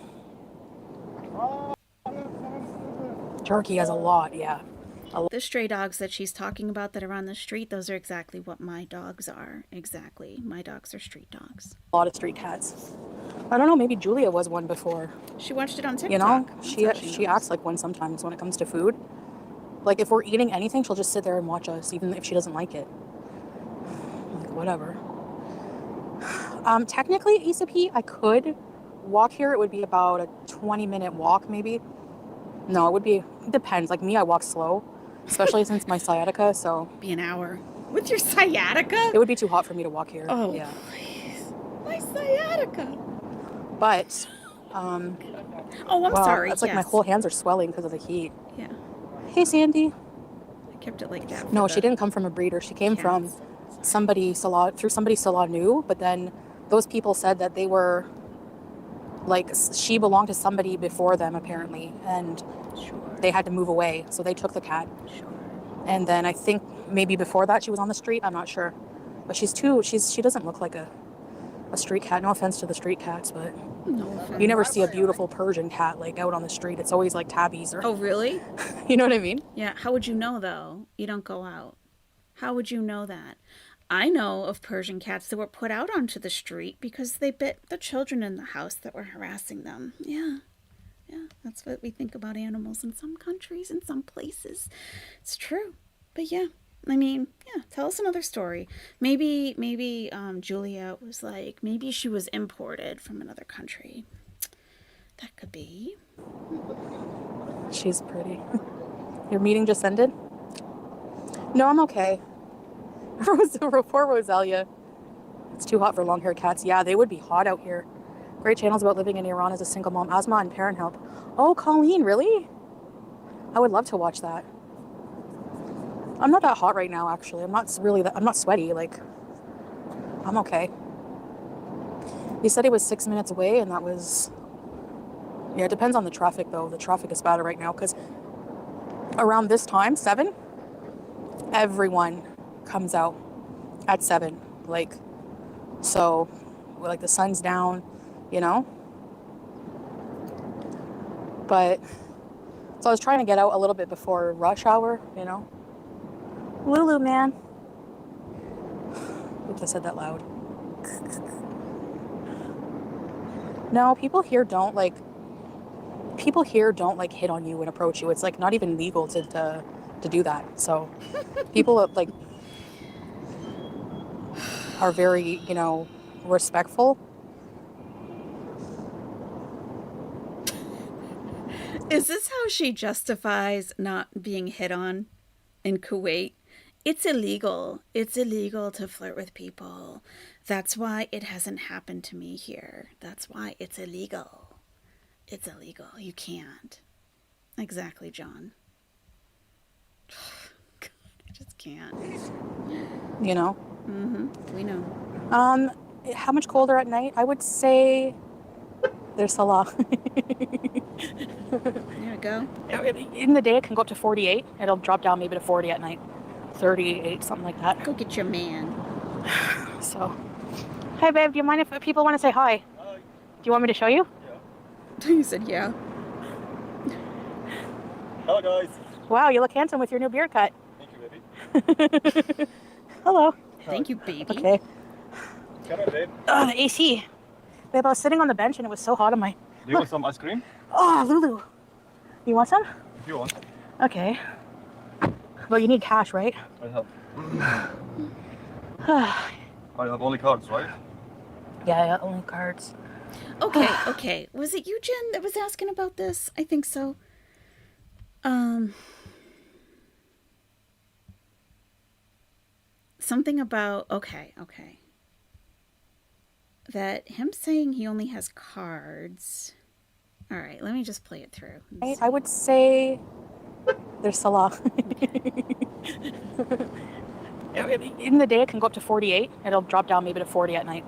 Turkey has a lot, yeah. The stray dogs that she's talking about that are on the street, those are exactly what my dogs are. Exactly. My dogs are street dogs. A lot of street cats. I don't know, maybe Julia was one before. She watched it on TikTok. You know, she acts like one sometimes when it comes to food. Like, if we're eating anything, she'll just sit there and watch us, even if she doesn't like it. Like, whatever. Technically, Isapi, I could walk here. It would be about a 20-minute walk, maybe. No, it would be, it depends. Like me, I walk slow, especially since my sciatica, so. Be an hour. With your sciatica? It would be too hot for me to walk here. Oh, yeah. Please. My sciatica. But, oh, I'm sorry. It's like my whole hands are swelling because of the heat. Yeah. Hey, Sandy. I kept it like that. No, she didn't come from a breeder. She came from somebody's salon new, but then those people said that they were, like, she belonged to somebody before them, apparently, and they had to move away, so they took the cat. Sure. And then I think maybe before that she was on the street. I'm not sure, but she doesn't look like a street cat. No offense to the street cats, but No offense. you never see a beautiful Persian cat like out on the street. It's always like tabbies or Oh, really? you know what I mean? Yeah. How would you know, though? You don't go out. How would you know that? I know of Persian cats that were put out onto the street because they bit the children in the house that were harassing them. Yeah. Yeah, that's what we think about animals in some countries, in some places. It's true. But yeah, I mean, yeah, tell us another story. Maybe Julia was like, maybe she was imported from another country. That could be. She's pretty. Your meeting just ended? No, I'm okay. Poor Roselia. It's too hot for long-haired cats. Yeah, they would be hot out here. Great channels about living in Iran as a single mom, asthma and parent help. Oh, Colleen, really? I would love to watch that. I'm not that hot right now, actually. I'm not sweaty. Like, I'm okay. He said he was 6 minutes away, and that was... Yeah, it depends on the traffic, though. The traffic is bad right now, because around this time, 7, everyone comes out at 7. Like, so, like, the sun's down, you know? But, so I was trying to get out a little bit before rush hour, you know? Lulu, man. Oops, I said that loud. No, people here don't hit on you and approach you. It's like not even legal to do that. So people like are very, you know, respectful. Is this how she justifies not being hit on in Kuwait? It's illegal. It's illegal to flirt with people. That's why it hasn't happened to me here. That's why it's illegal. It's illegal. You can't. Exactly, John. God, I just can't. You know? Mm-hmm. We know. How much colder at night? I would say there's Salah. There we go. In the day, it can go up to 48. It'll drop down maybe to 40 at night. 38, something like that. Go get your man. So, hey babe, do you mind if people want to say hi? Hi. Do you want me to show you? You said yeah. Hello, guys. Wow, you look handsome with your new beard cut. Thank you, baby. Hello. Thank you, baby. Okay. Come on, babe. Oh, the AC. Babe, I was sitting on the bench and it was so hot on my... Do you want some ice cream? Oh, Lulu. You want some? If you want. Okay. Well, you need cash, right? I have. I have only cards, right? Yeah, only cards. Okay. Was it you, Jen, that was asking about this? I think so. Something about okay. That him saying he only has cards. All right, let me just play it through. I would say there's Salah. In the day, it can go up to 48. It'll drop down maybe to 40 at night.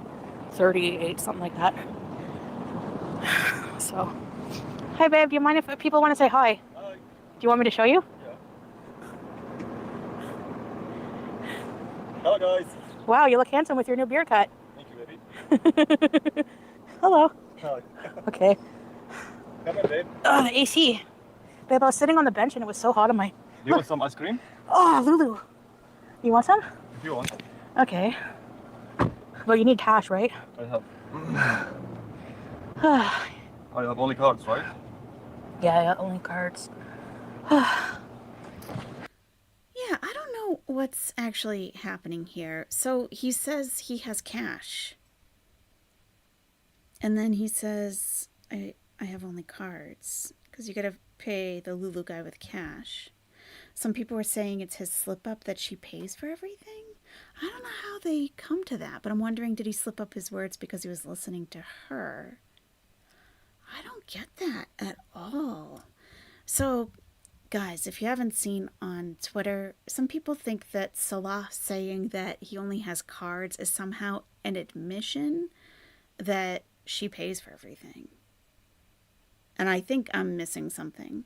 38, something like that. So, hey babe, do you mind if people want to say hi? Hi. Do you want me to show you? Yeah. Hello, guys. Wow, you look handsome with your new beard cut. Thank you, baby. Hello. Hi. Okay. Come on, babe. Oh, the AC. Babe, I was sitting on the bench and it was so hot on my... Do you want some ice cream? Oh, Lulu. You want some? If you want. Okay. Well, you need cash, right? I have. I have only cards, right? Yeah, only cards. Yeah, I don't know what's actually happening here. So he says he has cash. And then he says, I have only cards. Because you gotta pay the Lulu guy with cash. Some people were saying it's his slip up that she pays for everything. I don't know how they come to that, but I'm wondering, did he slip up his words because he was listening to her? I don't get that at all. So, guys, if you haven't seen on Twitter, some people think that Salah saying that he only has cards is somehow an admission that she pays for everything. And I think I'm missing something.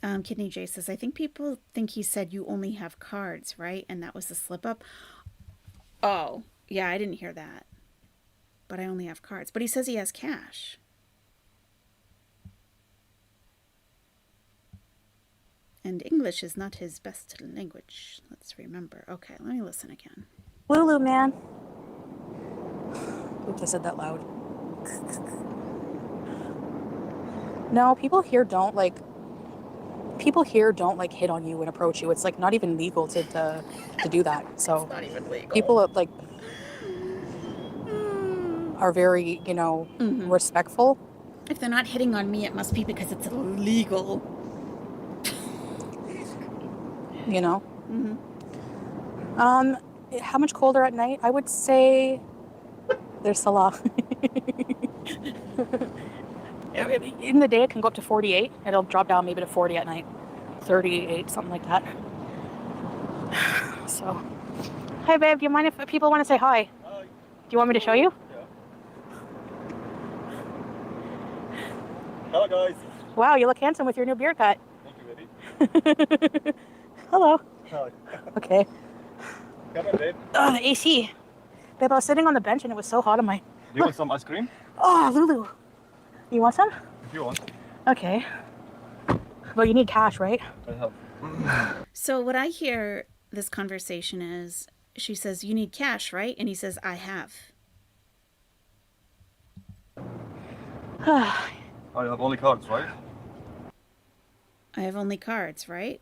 Kidney J says, I think people think he said you only have cards, right? And that was the slip up. Oh, yeah, I didn't hear that. But I only have cards. But he says he has cash. And English is not his best language. Let's remember. Okay, let me listen again. Lulu, man. Oops, I said that loud. No, people here don't like hit on you and approach you. It's like not even legal to do that. So It's not even legal. people like are very, respectful. If they're not hitting on me, it must be because it's illegal. You know. How much colder at night? I would say there's Salah. In the day, it can go up to 48. It'll drop down maybe to 40 at night. 38, something like that. So, hi, babe. Do you mind if people want to say hi? Hi. Do you want me to show you? Yeah. Hello, guys. Wow, you look handsome with your new beard cut. Thank you, baby. Hello. Hi. Okay. Come on, babe. Oh, the AC. Babe, I was sitting on the bench and it was so hot on my... Do you want some ice cream? Oh, Lulu. You want some? If you want. Okay. Well, you need cash, right? I have. So what I hear this conversation is, she says, you need cash, right? And he says, I have. I have only cards, right? I have only cards, right?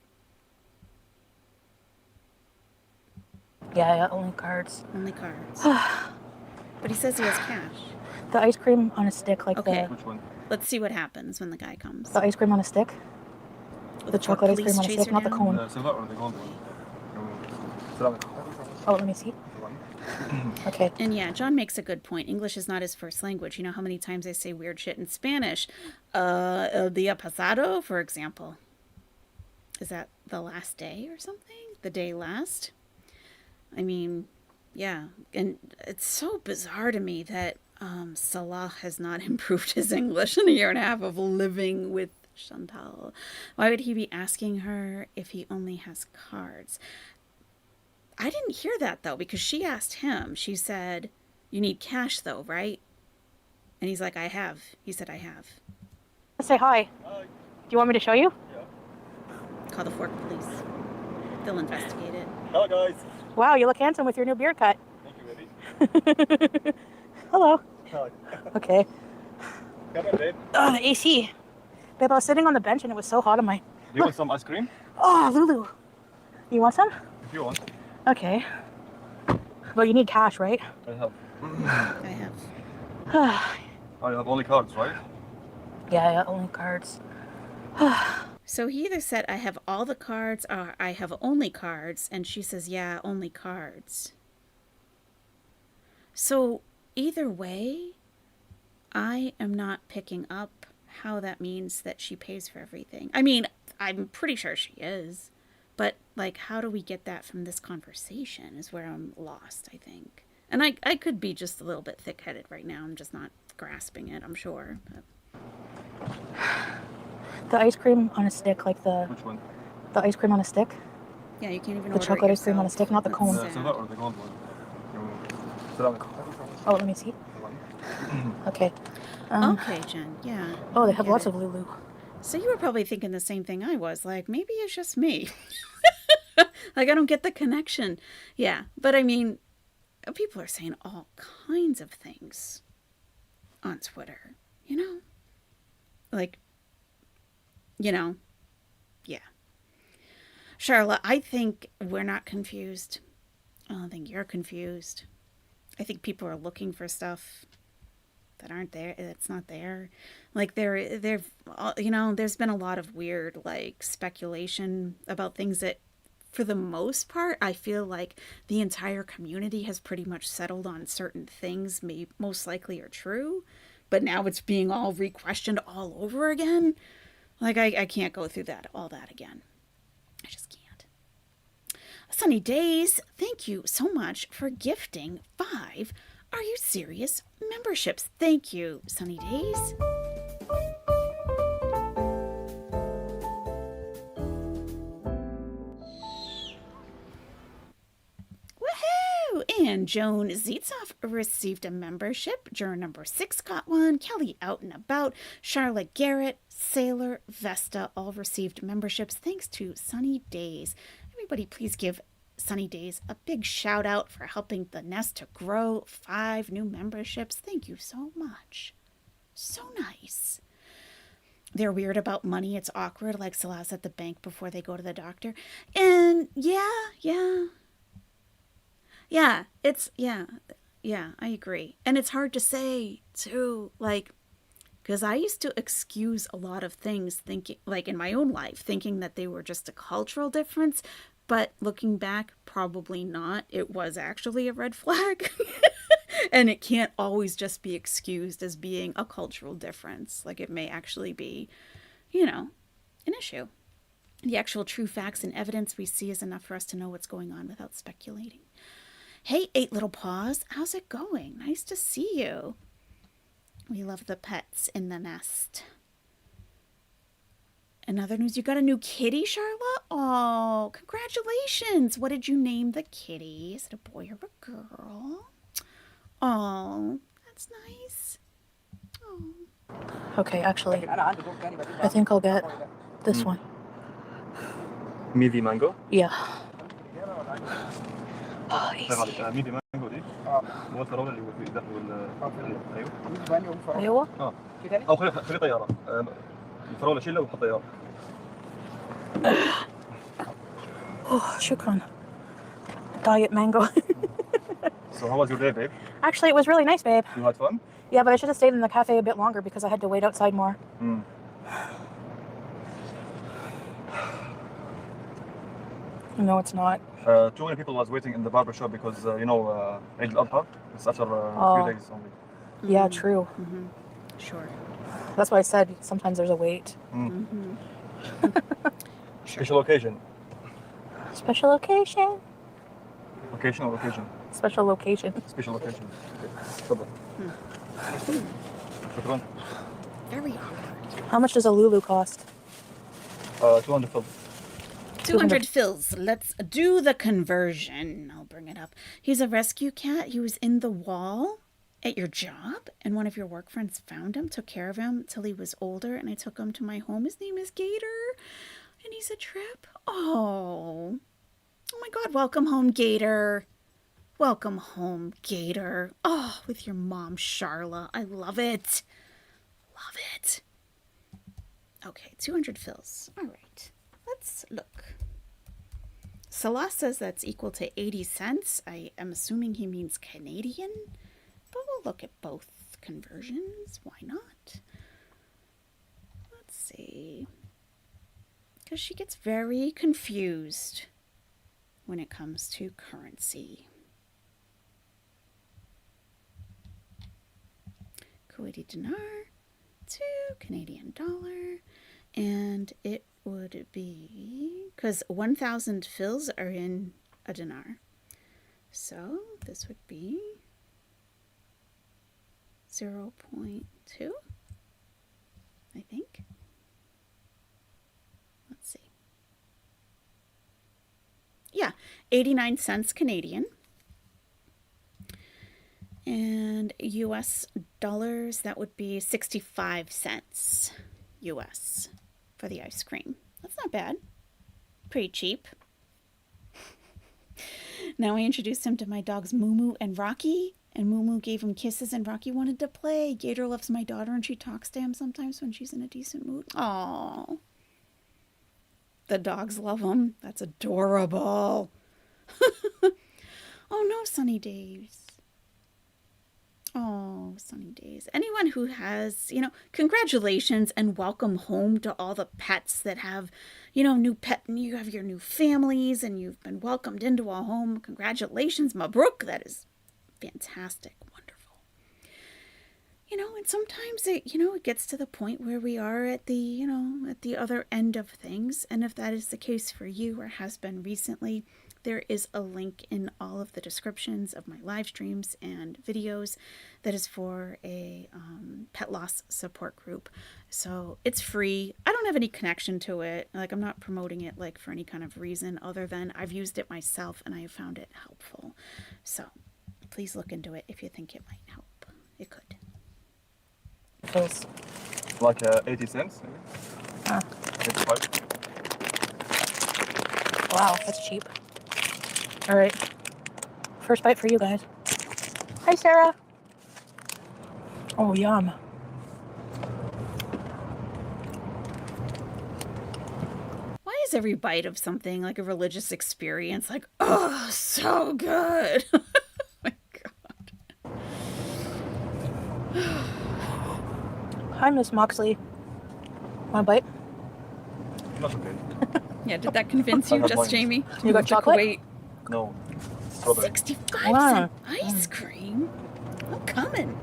Yeah, only cards. Only cards. But he says he has cash. The ice cream on a stick, like Okay. Which one? Let's see what happens when the guy comes. the ice cream on a stick. The chocolate ice cream on a stick, not the cone. Silver or the gold one? Oh, let me see. Okay. And yeah, John makes a good point. English is not his first language. You know how many times I say weird shit in Spanish? El día pasado, for example. Is that the last day or something? The day last? I mean, yeah. And it's so bizarre to me that Salah has not improved his English in a year and a half of living with Chantal. Why would he be asking her if he only has cards? I didn't hear that, though, because she asked him. She said, you need cash, though, right? And he's like, I have. He said, I have. Say hi. Hi. Do you want me to show you? Yeah. Call the Fork Police. They'll investigate it. Hello, guys. Wow, you look handsome with your new beard cut. Thank you, baby. Hello. Hi. Okay. Come on, babe. Oh, the AC. Babe, I was sitting on the bench and it was so hot on my... Do you want some ice cream? Oh, Lulu. You want some? If you want. Okay. Well, you need cash, right? I have. I have. I have only cards, right? Yeah, only cards. So he either said, I have all the cards, or I have only cards, and she says, yeah, only cards. So either way, I am not picking up how that means that she pays for everything. I mean, I'm pretty sure she is. But, like, how do we get that from this conversation is where I'm lost, I think. And I could be just a little bit thick-headed right now. I'm just not grasping it, I'm sure. But... The ice cream on a stick, like the... Which one? The ice cream on a stick. Yeah, you can't even The order chocolate it ice cream on a yourself. stick, not the That's cone. The sad. silver or the gold one? Oh, let me see. Okay. Okay, Jen, yeah. Oh, they I have get lots it. of Lulu. So you were probably thinking the same thing I was. Like, maybe it's just me. Like, I don't get the connection. Yeah, but I mean, people are saying all kinds of things on Twitter, you know? Like, you know, yeah. Charlotte, I think we're not confused. I don't think you're confused. I think people are looking for stuff that aren't there. It's not there. Like there's been a lot of weird like speculation about things that, for the most part, I feel like the entire community has pretty much settled on certain things, most likely are true, but now it's being all re-questioned all over again. Like I can't go through all that again. I just can't. Sunny Days, thank you so much for gifting 5 Are You Serious memberships. Thank you, Sunny Days. And Joan Zitzoff received a membership. Juror number 6 got one. Kelly Out and About, Charlotte Garrett, Sailor, Vesta all received memberships thanks to Sunny Days. Everybody please give Sunny Days a big shout out for helping the nest to grow. 5 new memberships. Thank you so much. So nice. They're weird about money. It's awkward, like Celeste at the bank before they go to the doctor. And yeah, I agree. And it's hard to say too, like, because I used to excuse a lot of things thinking, like in my own life, thinking that they were just a cultural difference. But looking back, probably not. It was actually a red flag. And it can't always just be excused as being a cultural difference. Like it may actually be, an issue. The actual true facts and evidence we see is enough for us to know what's going on without speculating. Hey, 8 Little Paws, how's it going? Nice to see you. We love the pets in the nest. In other news, you got a new kitty, Charlotte? Oh, congratulations. What did you name the kitty? Is it a boy or a girl? Oh, that's nice. Oh. Okay, actually, I think I'll get this one. ميدي مانجو Yeah. Oh, easy. ميدي مانجو دي هو الفراوله اللي هو في ده ايوه ايوه. او خلي طياره الفراوله شيلها وحط طياره. Oh, shukran. Diet mango. So how was your day, babe? Actually, it was really nice, babe. You had fun? Yeah, but I should have stayed in the cafe a bit longer because I had to wait outside more. No, it's not. Too many people was waiting in the barber shop because Eid al-Adha. It's after a few days only. Yeah, true. Mm-hmm. Sure. That's why I said sometimes there's a wait. Special occasion. Special occasion. Occasion or occasion? Special location. Special occasion. Okay. تفضل. شكرا. Very awkward. How much does a Lulu cost? 200 fil. 200 fills. Let's do the conversion. I'll bring it up. He's a rescue cat. He was in the wall at your job, and one of your work friends found him, took care of him till he was older, and I took him to my home. His name is Gator, and he's a trip. Oh my God. Welcome home, Gator. Welcome home, Gator. Oh, with your mom, Charla. I love it. Love it. Okay, 200 fills. All right. Let's look. Salah says that's equal to 80 cents. I am assuming he means Canadian, but we'll look at both conversions. Why not? Let's see. Because she gets very confused when it comes to currency. Kuwaiti dinar to Canadian dollar, and it would be, because 1,000 fills are in a dinar, so this would be 0.2, I think. Let's see. Yeah, 89 cents Canadian. And US dollars, that would be 65 cents US for the ice cream. That's not bad. Pretty cheap. Now I introduced him to my dogs Moo and Rocky, and Moo gave him kisses and Rocky wanted to play. Gator loves my daughter and she talks to him sometimes when she's in a decent mood. Aww. The dogs love him. That's adorable. Oh no, Sunny Days. Oh, Sunny Days. Anyone who has, congratulations and welcome home to all the pets that have, new pet, and you have your new families and you've been welcomed into a home. Congratulations, Mabruk. That is fantastic. Wonderful. And sometimes it gets to the point where we are at the, at the other end of things. And if that is the case for you or has been recently, there is a link in all of the descriptions of my live streams and videos that is for a pet loss support group. So it's free. I don't have any connection to it. Like, I'm not promoting it like for any kind of reason other than I've used it myself and I have found it helpful. So please look into it if you think it might help. It could. Feels. Like 80 cents, maybe. 85. Wow, that's cheap. All right. First bite for you guys. Hi, Sarah. Oh, yum. Why is every bite of something like a religious experience like, oh, so good? Oh my God. Hi, Miss Moxley. Want a bite? Not okay. Yeah, did that convince you, I have just mine. Jamie? To You got move to chocolate? Kuwait? No. Strawberry. 65-cent ice cream? I'm coming.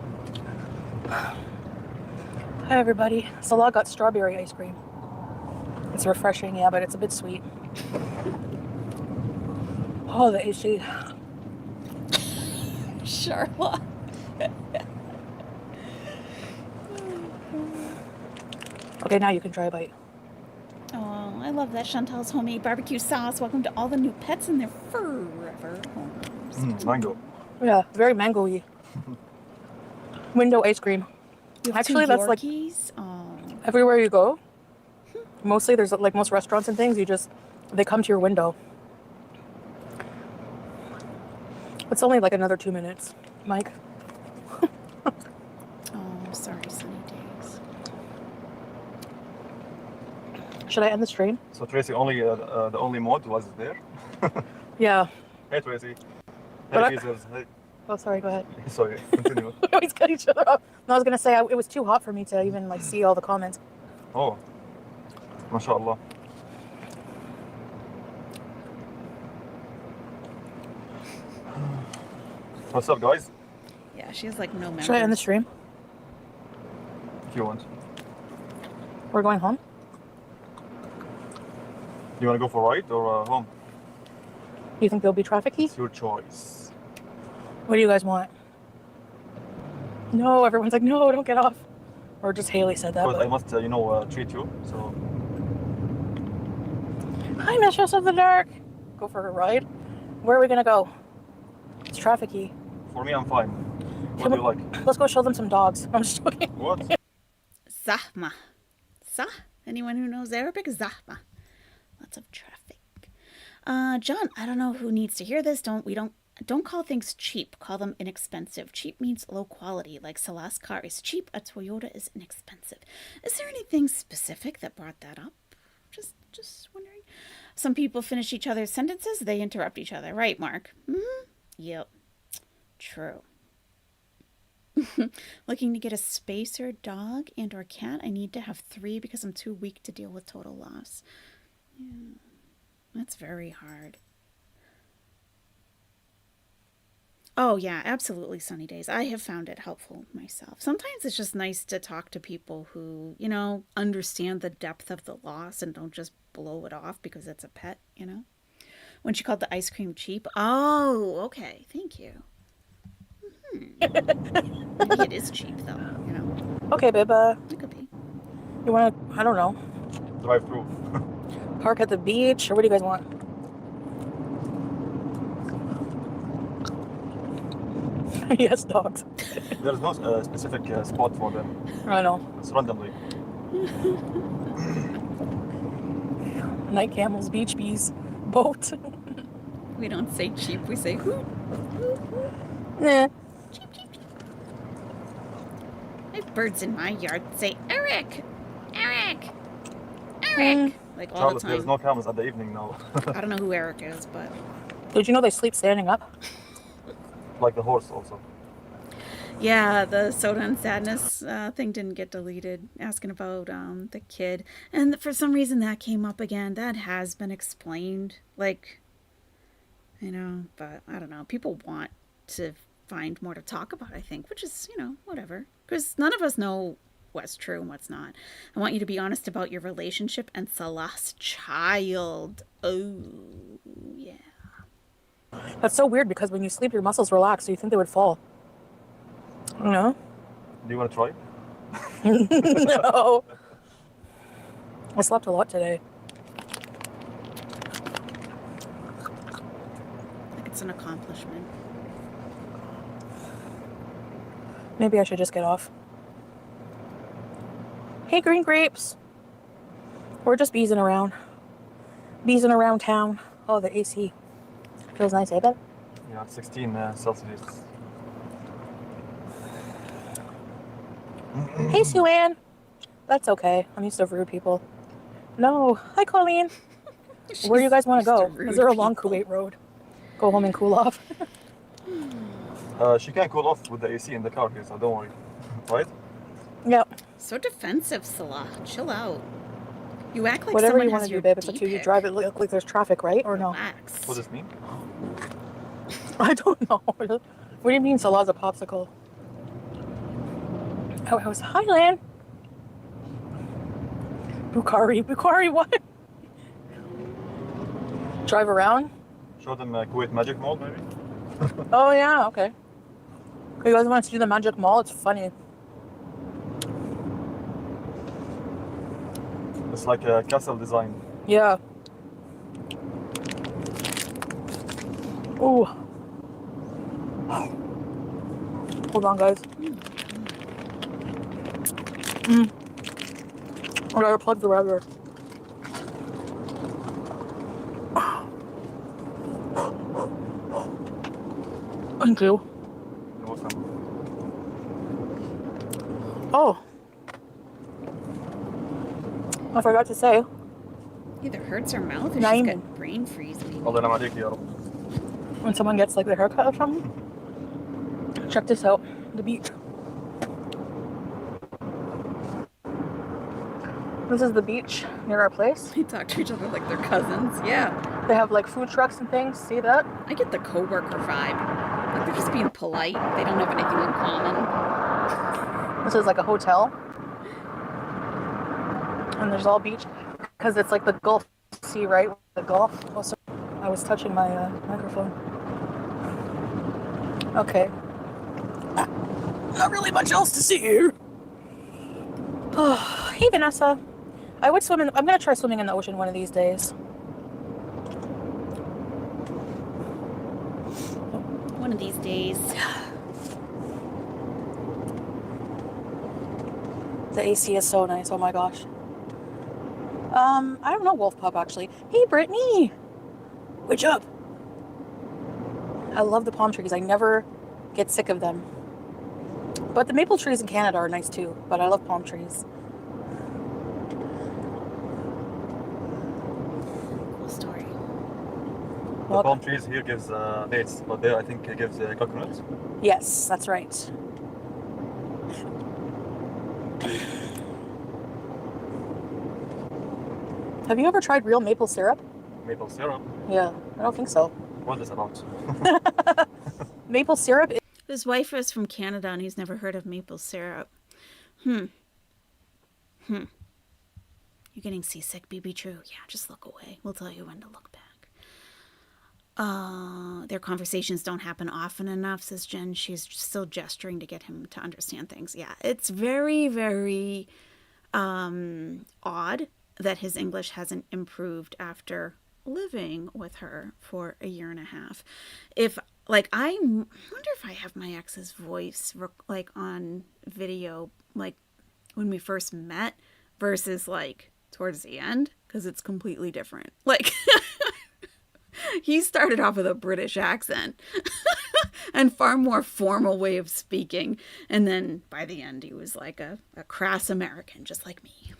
Hi, everybody. Salah got strawberry ice cream. It's refreshing, yeah, but it's a bit sweet. Oh, the AC. Charlotte. Okay, now you can try a bite. Oh, I love that Chantal's homemade barbecue sauce. Welcome to all the new pets in their forever homes. Mango. Yeah, very mango-y. Window ice cream. You have Actually, two that's like Yorkies? Oh. everywhere you go. Mostly, there's like most restaurants and things, they come to your window. It's only like another 2 minutes, Mike. Oh, sorry, sunny days. Should I end the stream? So Tracy, only the only mod was there. Yeah. Hey Tracy. But Hey Jesus. Hey. Oh, sorry, go ahead. Sorry. Continue. We always cut each other off. No, I was going to say, it was too hot for me to even like see all the comments. Oh. MashaAllah. What's up, guys? Yeah, she has like no members. Should I end the stream? If you want. We're going home? You want to go for a ride or home? You think there'll be traffic heat? It's your choice. What do you guys want? No, everyone's like, no, don't get off. Or just Haley said that. Because I But... must, treat you. So Hi, Mistress of the Dark. Go for a ride. Where are we gonna go? It's trafficy. for me, I'm fine. What do you like? Let's go show them some dogs. I'm just joking. What? Zahma. Anyone who knows Arabic? Zahma. Lots of traffic. John, I don't know who needs to hear this. Don't call things cheap. Call them inexpensive. Cheap means low quality. Like Salah's car is cheap, a Toyota is inexpensive. Is there anything specific that brought that up? Just wondering. Some people finish each other's sentences. They interrupt each other. Right, Mark? Mm-hmm. Yep. True. Looking to get a spacer dog and or cat. I need to have 3 because I'm too weak to deal with total loss. Yeah. That's very hard. Oh, yeah, absolutely, sunny days. I have found it helpful myself. Sometimes it's just nice to talk to people who, understand the depth of the loss and don't just blow it off because it's a pet, When she called the ice cream cheap. Oh, okay. Thank you. Maybe it is cheap, though, Okay, babe. It could be. You want to, I don't know, Drive through. park at the beach? Or what do you guys want? Yes, dogs. There's no specific spot for them. I know. It's randomly. Night camels, beach bees, boat. We don't say cheap, we say hoot. Nah. Cheep, cheep, cheep. I have birds in my yard that say, Eric! Eric! Eric! Like all Charlotte, the there's time. no cameras at the evening now. I don't know who Eric is, but... Did you know they sleep standing up? Like the horse also. Yeah, the Soda and Sadness thing didn't get deleted. Asking about the kid. And for some reason that came up again. That has been explained. Like, but I don't know. People want to find more to talk about, I think. Which is, whatever. Because none of us know what's true and what's not. I want you to be honest about your relationship and Salah's child. Oh, yeah. That's so weird because when you sleep, your muscles relax, so you think they would fall. No? Do you want to try? No. I slept a lot today. Like it's an accomplishment. Maybe I should just get off. Hey, green grapes. We're just beezing around. Beezing around town. Oh, the AC. Feels nice, eh, babe? Yeah, 16 Celsius. Hey, Sue Ann. That's okay. I'm used to rude people. No. Hi, Colleen. Where do you guys want to go? Is there a long Kuwait road? Go home and cool off. She can cool off with the AC in the car here, so don't worry. Right? Yep. So defensive, Salah. Chill out. You act like Whatever someone you has want to do, your babe. It's up to you. You D-pick. drive it look like there's traffic, right? Or no? Relax. What does this mean? I don't know. What do you mean Salah's a popsicle? Oh, I was Highland. Bukhari, what? Drive around? Show them Kuwait Magic Mall, maybe? Oh, yeah, okay. You guys want to see the Magic Mall? It's funny. It's like a castle design. Yeah. Ooh. Hold on, guys. I gotta plug the rubber. Thank you. You're welcome. Oh. I forgot to say. Either hurts her mouth or she's Naim. got brain freeze. Baby. الله ينعم عليك يا رب. When someone gets like their haircut or something. Check this out. The beach. This is the beach near our place. They talk to each other like they're cousins. Yeah. They have like food trucks and things. See that? I get the coworker vibe. Like they're just being polite. They don't have anything in common. This is like a hotel. And there's all beach. Because it's like the Gulf Sea, right? The Gulf. Oh, sorry. I was touching my microphone. Okay. Not really much else to see here. Oh, hey, Vanessa. I would swim in. I'm going to try swimming in the ocean one of these days. One of these days. The AC is so nice. Oh my gosh. I don't know Wolf Pup actually. Hey, Brittany. What's up? I love the palm trees. I never get sick of them. But the maple trees in Canada are nice too. But I love palm trees. Cool story. The palm trees here gives dates, but there I think it gives coconuts. Yes, that's right. Have you ever tried real maple syrup? Maple syrup. Yeah, I don't think so. What is this about? Maple syrup. His wife is from Canada and he's never heard of maple syrup. You're getting seasick, BB True. Yeah, just look away. We'll tell you when to look back. Their conversations don't happen often enough, says Jen. She's still gesturing to get him to understand things. Yeah, it's very, very odd that his English hasn't improved after living with her for a year and a half. If like I wonder if I have my ex's voice like on video like when we first met versus like towards the end, because it's completely different. Like he started off with a British accent and far more formal way of speaking, and then by the end he was like a crass American just like me.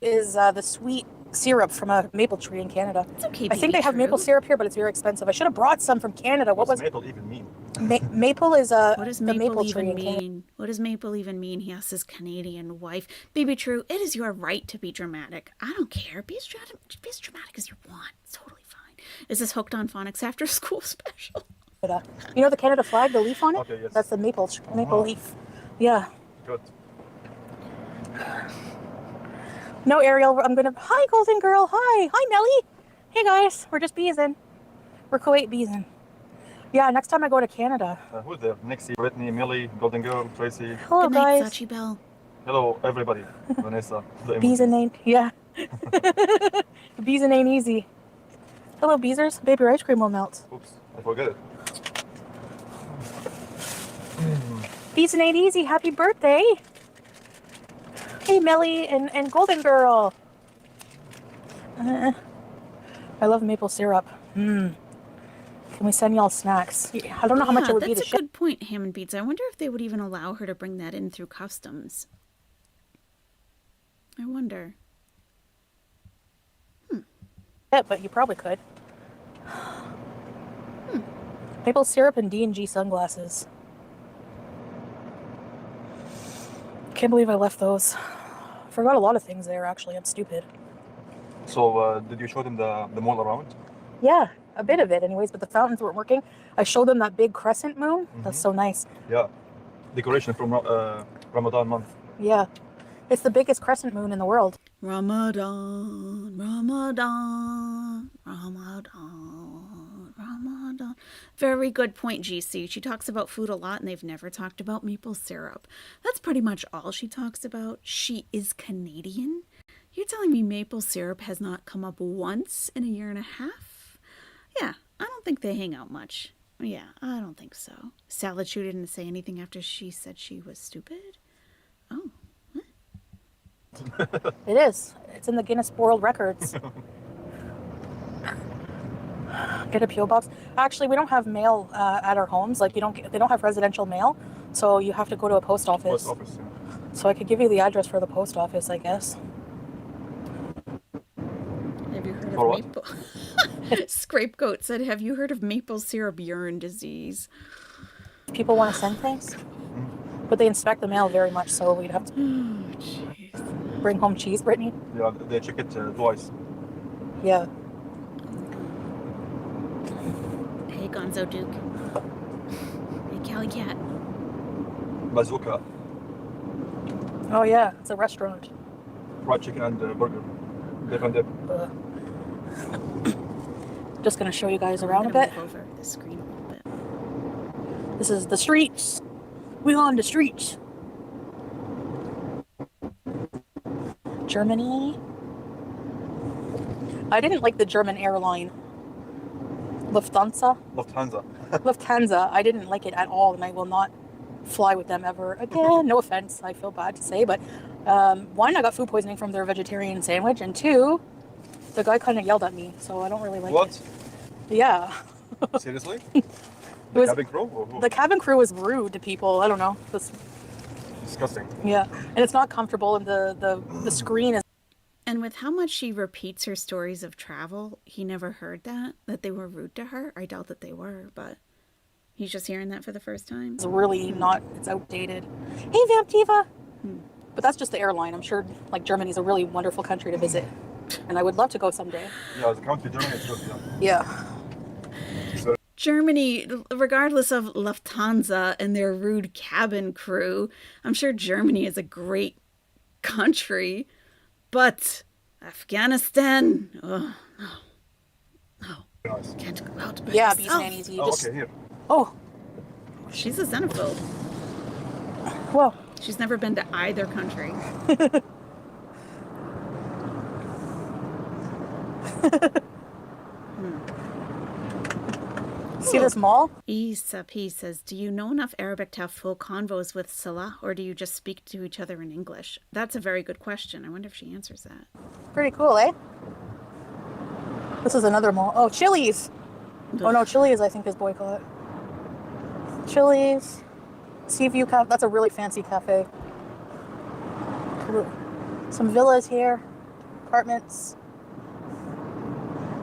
Is the sweet syrup from a maple tree in Canada. It's okay. I think they have maple syrup here, but it's very expensive. I should have brought some from Canada. What was maple even mean? Maple is a what does the maple tree even in Canada. mean? What does maple even mean? He asks his Canadian wife. Baby True, it is your right to be dramatic. I don't care. Be as dramatic as you want. It's totally fine. Is this Hooked on Phonics after school special? You know the Canada flag, the leaf on it? Okay, yes. That's the maple leaf. Yeah. Good. No, Ariel, hi, Golden Girl. Hi, Melly. Hey, guys, we're just beezing. We're Kuwait beezing. Yeah, next time I go to Canada. Who's there? Nixie, Brittany, Millie, Golden Girl, Tracy. Hello, Good night, guys. Sachi Bell. Hello, everybody. Vanessa. Beezing ain't, yeah. Beezing ain't easy. Hello, Beezers. Baby, your ice cream will melt. Oops, I forget it. Beats and Ain't Easy, happy birthday. Hey, Melly and Golden Girl. I love maple syrup. Can we send y'all snacks? I don't know how much it would be to That's a ship. good point, Ham and Beats. I wonder if they would even allow her to bring that in through customs. I wonder. Yeah, but you probably could. Maple syrup and D&G sunglasses. Can't believe I left those. Forgot a lot of things there, actually. I'm stupid. So, did you show them the mall around? Yeah, a bit of it anyways, but the fountains weren't working. I showed them that big crescent moon. That's so nice. Yeah. Decoration from Ramadan month. Yeah. It's the biggest crescent moon in the world. Ramadan, Ramadan, Ramadan, Ramadan. Very good point, GC. She talks about food a lot and they've never talked about maple syrup. That's pretty much all she talks about. She is Canadian. You're telling me maple syrup has not come up once in a year and a half? Yeah, I don't think they hang out much. Yeah, I don't think so. Salad Shoe didn't say anything after she said she was stupid? Oh. It is. It's in the Guinness World Records. Get a P.O. box. Actually, we don't have mail at our homes. Like, they don't have residential mail, so you have to go to a post office. Post office, yeah. So I could give you the address for the post office, I guess. Have you heard For of what? maple? Scrapegoat said, have you heard of maple syrup urine disease? People want to send things, but they inspect the mail very much, so we'd have to Oh, jeez. bring home cheese, Brittany. Yeah, they check it twice. Yeah. Hey, Gonzo Duke. Hey, Cali Cat. Bazooka, Oh, yeah. It's a restaurant. fried chicken and burger. Dip and dip. Just going to show you guys I'm around a gonna bit. move over the screen a little bit. This is the streets. We on the streets. Germany. I didn't like the German airline. Lufthansa. Lufthansa. I didn't like it at all, and I will not fly with them ever again. No offense. I feel bad to say, but one, I got food poisoning from their vegetarian sandwich, and two, the guy kind of yelled at me, so I don't really like What? it. Yeah. Seriously? It The was, cabin crew? Or who? the cabin crew was rude to people. I don't know. Disgusting. Yeah, and it's not comfortable, and the screen is. And with how much she repeats her stories of travel, he never heard that they were rude to her. I doubt that they were, but he's just hearing that for the first time. It's really not. It's outdated. Hey, Vamptiva. But that's just the airline. I'm sure, like, Germany's a really wonderful country to visit, and I would love to go someday. Yeah, the country Germany is good, yeah. Yeah. Germany, regardless of Lufthansa and their rude cabin crew, I'm sure Germany is a great country. But Afghanistan, oh, no, Nice. can't go out by Yeah, myself. bees and nannies. You Oh, just. okay, here. Oh, She's a xenophobe. well. She's never been to either country. See this mall? Isa P says, do you know enough Arabic to have full convos with Salah, or do you just speak to each other in English? That's a very good question. I wonder if she answers that. Pretty cool, eh? This is another mall. Oh, Chili's. Oh no, Chili's I think is boycott. Chili's. Seaview Cafe. That's a really fancy cafe. Some villas here. Apartments.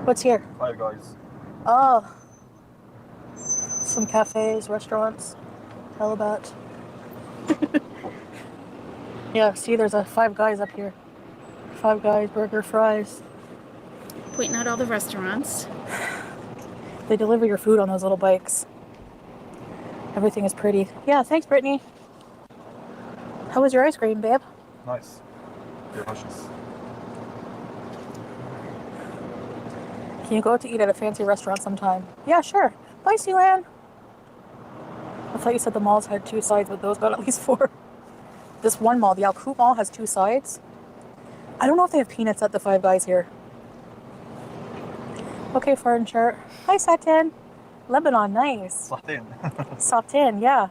What's here? Five Guys. Oh. Some cafes, restaurants. Talabat. Yeah, see there's a Five Guys up here. Five Guys, burger, fries. Pointing out all the restaurants. They deliver your food on those little bikes. Everything is pretty. Yeah, thanks, Brittany. How was your ice cream, babe? Nice. Delicious. Can you go out to eat at a fancy restaurant sometime? Yeah, sure. Bye, Sealan. I thought you said the malls had two sides, but those got at least four. This one mall, the Al Qub Mall, has two sides. I don't know if they have peanuts at the Five Guys here. Okay, furniture. Hi, Satin. Lebanon, nice. صحتين. Satin, yeah.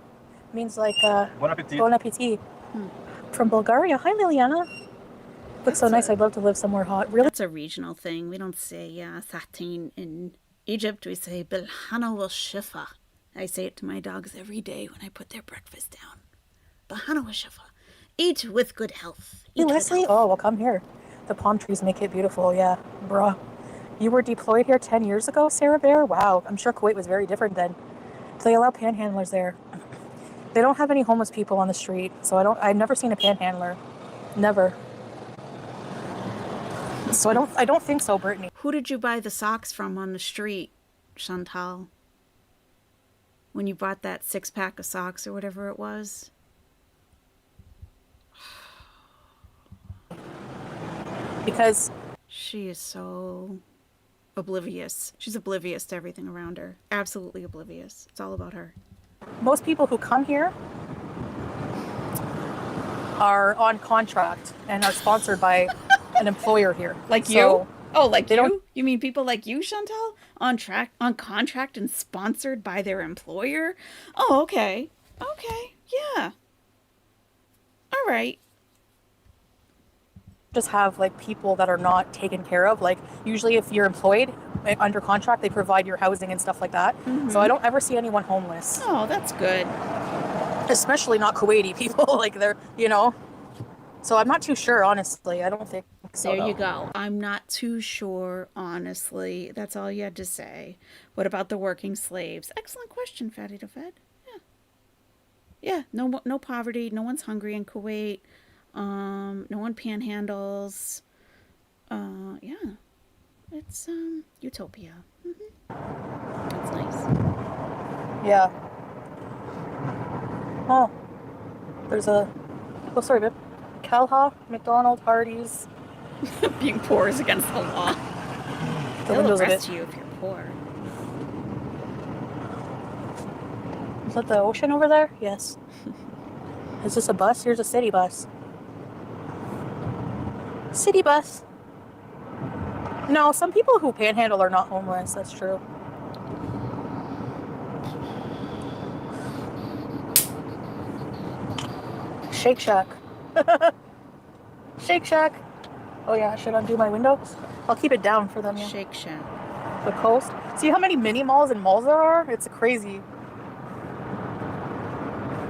means like Bon appetit. bon appetit. From Bulgaria. Hi, Liliana. Looks so nice. I'd love to live somewhere hot. Really? That's a regional thing. We don't say satin in Egypt. We say bilhana wal shifa. I say it to my dogs every day when I put their breakfast down. Bilhana wal shifa. Eat with good health. Hey, Eat with Leslie? health. Oh, well, come here. The palm trees make it beautiful. Yeah, bruh. You were deployed here 10 years ago, Sarah Bear? Wow. I'm sure Kuwait was very different then. Do they allow panhandlers there? They don't have any homeless people on the street, so I've never seen a panhandler. Never. So I don't think so, Brittany. Who did you buy the socks from on the street, Chantal? When you bought that 6-pack of socks or whatever it was? Because she is so oblivious. She's oblivious to everything around her. Absolutely oblivious. It's all about her. most people who come here are on contract and are sponsored by an employer here. Like So you? Oh, like they you? don't- You mean people like you, Chantal? On contract and sponsored by their employer? Oh, okay. Okay. Yeah. All right. just have like people that are not taken care of. Like usually if you're employed under contract, they provide your housing and stuff like that. So I don't ever see anyone homeless, Oh, that's good. especially not Kuwaiti people. Like they're, you know. So I'm not too sure, honestly. I don't think so. There you though. go. I'm not too sure, honestly. That's all you had to say. What about the working slaves? Excellent question, Fatty to Fed. Yeah. Yeah, no poverty. No one's hungry in Kuwait. No one panhandles. Yeah. It's utopia. That's nice. Yeah. Oh, there's a. Oh, sorry, babe. Calha, McDonald, Hardee's. Being poor is against the law. The They'll windows of arrest it. you if you're poor. Is that the ocean over there? Yes. Is this a bus? Here's a city bus. City bus. No, some people who panhandle are not homeless. That's true. Shake Shack. Shake Shack. Oh yeah, I should undo my windows. I'll keep it down for them. Yeah. Shake Shack. The coast. See how many mini malls and malls there are? It's crazy.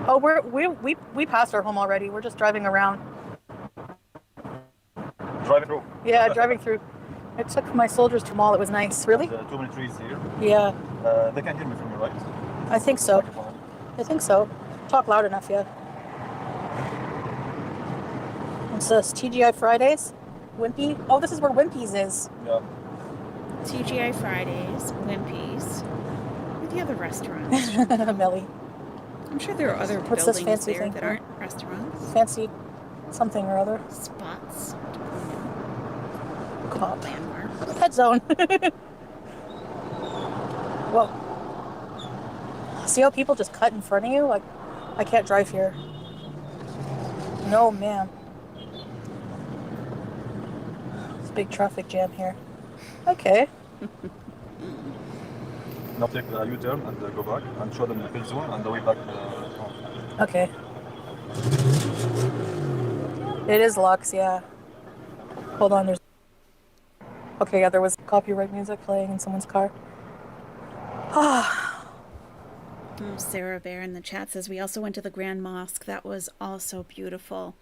Oh, we passed our home already. We're just driving around. Driving through. Yeah, driving through. I took my soldiers to a mall. It was nice. Really? Too many trees here. Yeah, They can hear me from you, right? I think so. I think so. Talk loud enough, yeah. What's this? TGI Fridays? Wimpy? Oh, this is where Wimpy's is. Yeah. TGI Fridays, Wimpy's. Where are the other restaurants? Melly. I'm sure there are other What's this buildings fancy there thing that for? aren't restaurants. Fancy something or other. Spots. Cop. Landmarks. Pet zone. Whoa. See how people just cut in front of you? Like, I can't drive here. No, ma'am. It's a big traffic jam here. Okay. Now take the U-turn and go back and show them the kill zone and the way back home. Okay. It is Lux, yeah. Hold on, there's... Okay, yeah, there was copyright music playing in someone's car. Oh, Sarah Bear in the chat says we also went to the Grand Mosque. That was also beautiful.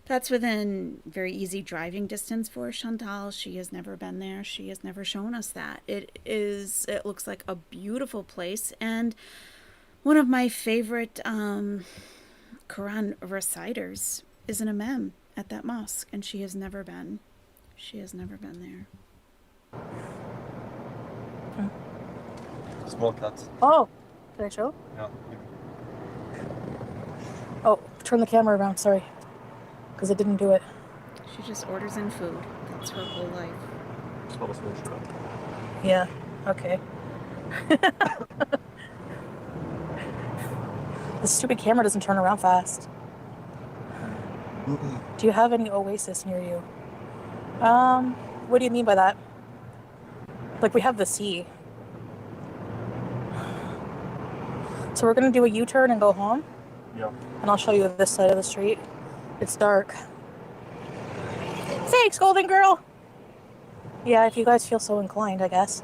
That's within very easy driving distance for Chantal. She has never been there. She has never shown us that. It looks like a beautiful place. And one of my favorite Quran reciters is an imam at that mosque. And she has never been. She has never been there. Small cats. Oh, did I show? Yeah. Oh, turn the camera around, sorry. Because it didn't do it. She just orders in food. That's her whole life. Small, small. Yeah, okay. The stupid camera doesn't turn around fast. Do you have any oasis near you? What do you mean by that? Like, we have the sea. So we're gonna do a U-turn and go home? Yeah. And I'll show you this side of the street. It's dark. Thanks, Golden Girl. Yeah, if you guys feel so inclined, I guess.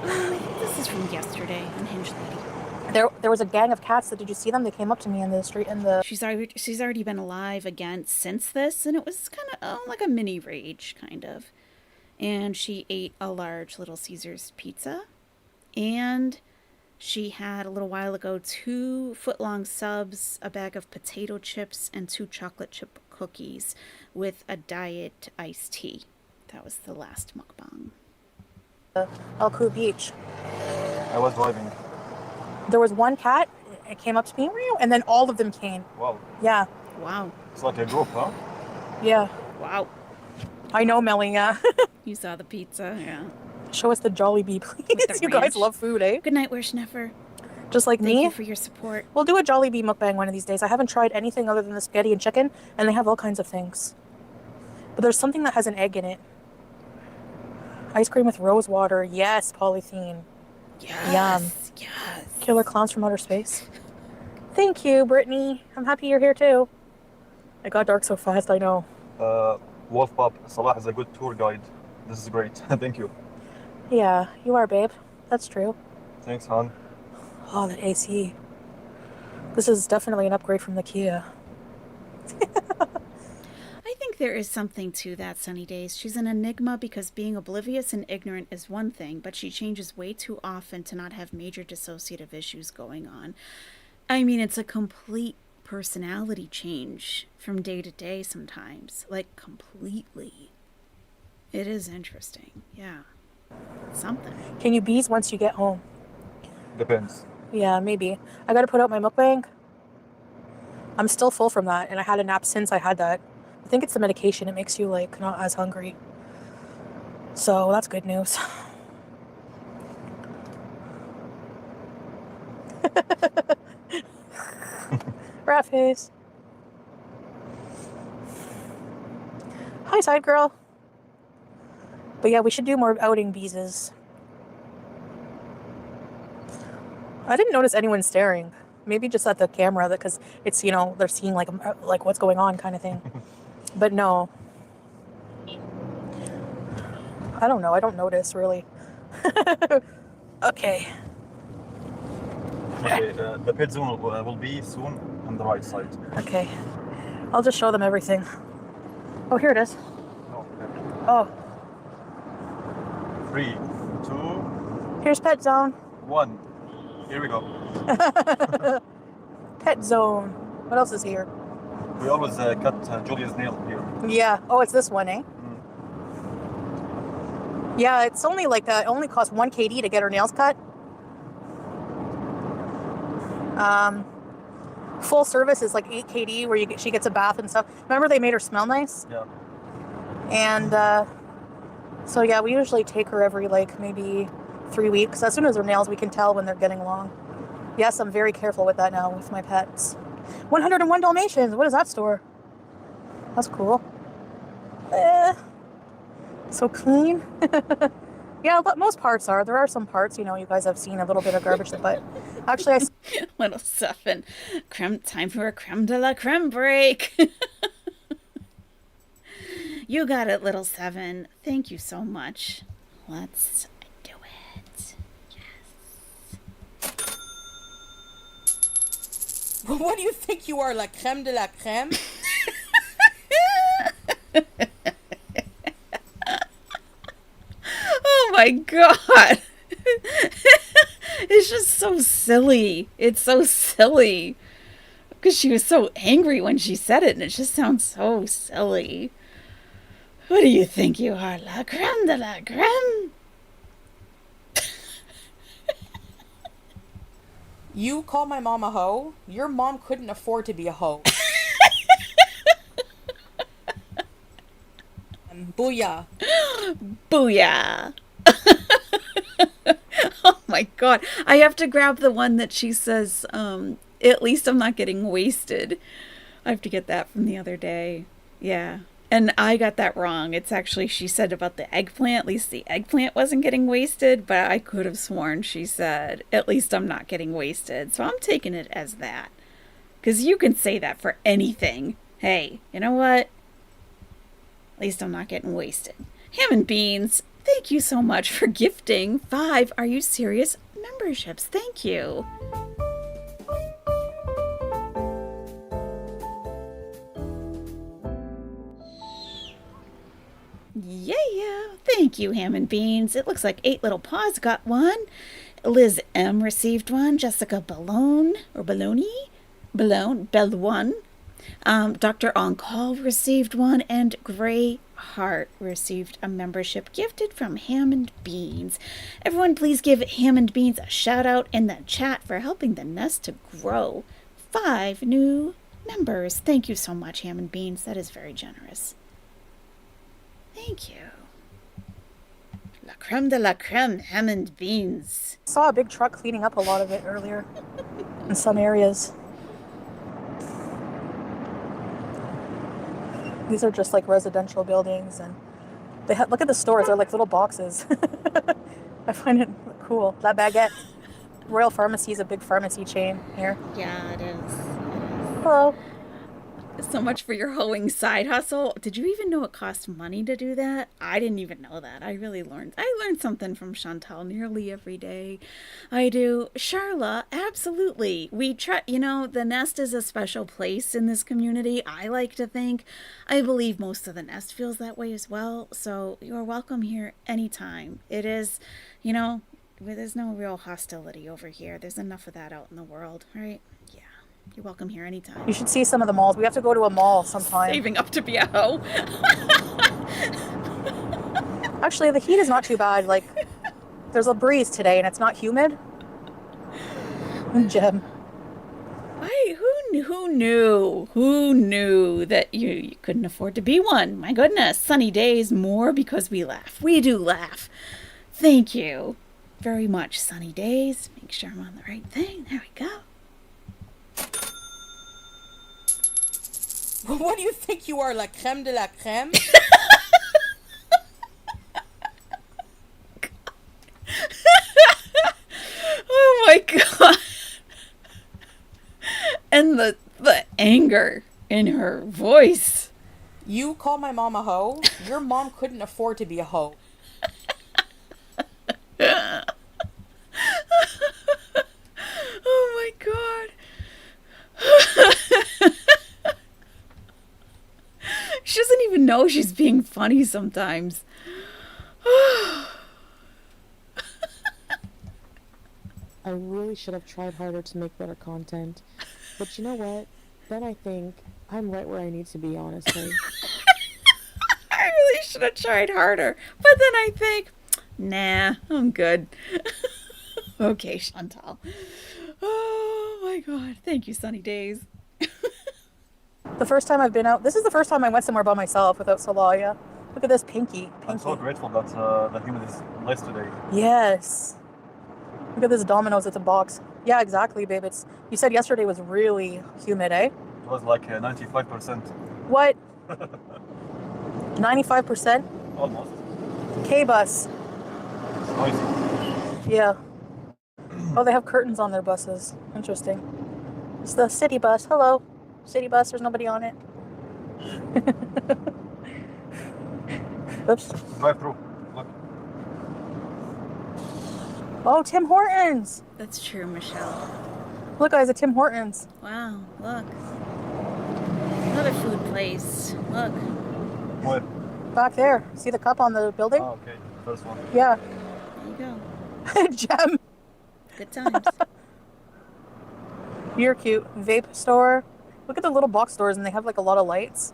I think this is from yesterday on Hinge Lady. There was a gang of cats. Did you see them? They came up to me in the street in the... She's already been alive again since this, and it was kind of like a mini rage, kind of. And she ate a large Little Caesars pizza, and she had a little while ago 2 foot-long subs, a bag of potato chips, and 2 chocolate chip cookies with a diet iced tea. That was the last mukbang. Elku Beach. I was driving. There was one cat. It came up to me, and then all of them came. Wow. Yeah. Wow. It's like a group, huh? Yeah. Wow. I know, Melly, yeah. You saw the pizza, yeah. Show us the Jollibee, please. You guys ranch. love food, eh? Good night, Wishneffer. Just like Thank me. you for your support. We'll do a Jollibee mukbang one of these days. I haven't tried anything other than the spaghetti and chicken, and they have all kinds of things. But there's something that has an egg in it. Ice cream with rose water. Yes, polythene. Yes. Yum. Yes. Killer clowns from outer space. Thank you, Brittany. I'm happy you're here too. It got dark so fast, I know. Wolf Pup, Salah is a good tour guide. This is great. Thank you. Yeah, you are, babe. That's true. Thanks, Han. Oh, that AC. This is definitely an upgrade from the Kia. I think there is something to that, Sunny Days. She's an enigma because being oblivious and ignorant is one thing, but she changes way too often to not have major dissociative issues going on. I mean, it's a complete personality change from day to day sometimes. Like, completely. It is interesting. Yeah. Something. Can you bees once you get home? Depends. Yeah, maybe. I gotta put out my mukbang. I'm still full from that, and I had a nap since I had that. I think it's the medication. It makes you, like, not as hungry. So, that's good news. Rat face. Hi, side girl. But yeah, we should do more outing beeses. I didn't notice anyone staring. Maybe just at the camera, because it's, you know, they're seeing like what's going on kind of thing. But no. I don't know. I don't notice, really. Okay. Okay, the pet zone will be soon on the right side. Okay. I'll just show them everything. Oh, here it is. Oh, okay. Oh, 3, 2, here's Pet Zone. 1. Here we go. Pet Zone. What else is here? We always cut Julia's nail here. Yeah. Oh, it's this one, eh? Yeah, it's only like it only costs 1 KD to get her nails cut. Full service is like 8 KD, where she gets a bath and stuff. Remember, they made her smell nice. Yeah. And so yeah, we usually take her every like maybe 3 weeks. As soon as her nails, we can tell when they're getting long. Yes, I'm very careful with that now with my pets. 101 Dalmatians. What is that store? That's cool. So clean. Yeah, but most parts are. There are some parts, you know, you guys have seen a little bit of garbage, but actually Little Seven. Time for a creme de la creme break. You got it, Little Seven. Thank you so much. Let's do it. Yes. What do you think you are, la creme de la creme? Oh my god. It's just so silly. It's so silly. Because she was so angry when she said it, and it just sounds so silly. Who do you think you are, la creme de la creme? You call my mom a hoe? Your mom couldn't afford to be a hoe. Booyah. Booyah. Oh my god. I have to grab the one that she says, at least I'm not getting wasted. I have to get that from the other day. Yeah. And I got that wrong. It's actually, she said about the eggplant, at least the eggplant wasn't getting wasted, but I could have sworn she said, at least I'm not getting wasted. So I'm taking it as that. Because you can say that for anything. Hey, you know what? At least I'm not getting wasted. Ham and Beans, thank you so much for gifting 5 Are You Serious memberships. Thank you. Yeah. Thank you, Ham and Beans. It looks like 8 Little Paws got one. Liz M received one. Jessica Ballone, or Ballone? Bellone. Dr. On Call received one. And Gray Hart received a membership gifted from Ham and Beans. Everyone, please give Ham and Beans a shout out in the chat for helping the nest to grow. 5 new members. Thank you so much, Ham and Beans. That is very generous. Thank you. La creme de la creme, Ham and Beans. Saw a big truck cleaning up a lot of it earlier in some areas. These are just like residential buildings, and they have, look at the stores, they're like little boxes. I find it cool. La Baguette. Royal Pharmacy is a big pharmacy chain here. Yeah, it is. Hello. So much for your hoeing side hustle. Did you even know it costs money to do that? I didn't even know that. I learned something from Chantal nearly every day. I do. Charla, absolutely. We try, the nest is a special place in this community. I like to think. I believe most of the nest feels that way as well. So you're welcome here anytime. It is, there's no real hostility over here. There's enough of that out in the world, right? Yeah. You're welcome here anytime. You should see some of the malls. We have to go to a mall sometime. Saving up to be a hoe. Actually, the heat is not too bad. Like, there's a breeze today and it's not humid. Gem. Why? Who knew that you couldn't afford to be one? My goodness. Sunny days more because we laugh. We do laugh. Thank you very much, Sunny Days. Make sure I'm on the right thing. There we go. What do you think you are, la creme de la creme? Oh my god. And the anger in her voice. You call my mom a hoe? Your mom couldn't afford to be a hoe. Oh my god. She doesn't even know she's being funny sometimes. I really should have tried harder to make better content. But you know what? Then I think I'm right where I need to be, honestly. I really should have tried harder. But then I think, nah, I'm good. Okay, Chantal. Oh my god. Thank you, Sunny Days. The first time I've been out, this is the first time I went somewhere by myself without Solaya. Look at this pinky. I'm so grateful that the human is less today. Yes. Look at this Domino's, it's a box. Yeah, exactly, babe. You said yesterday was really humid, eh? It was like 95%. What? 95%? Almost. K-bus. Noisy. Yeah. Oh, they have curtains on their buses. Interesting. It's the city bus. Hello. City bus, there's nobody on it. Oops. Drive through. Look. Oh, Tim Hortons. That's true, Michelle. Look, guys, a Tim Hortons. Wow, look. Another food place. Look. Where? Back there. See the cup on the building? Oh, okay. First one. Yeah. There you go. Gem. Good times. You're cute. Vape store. Look at the little box stores, and they have like a lot of lights.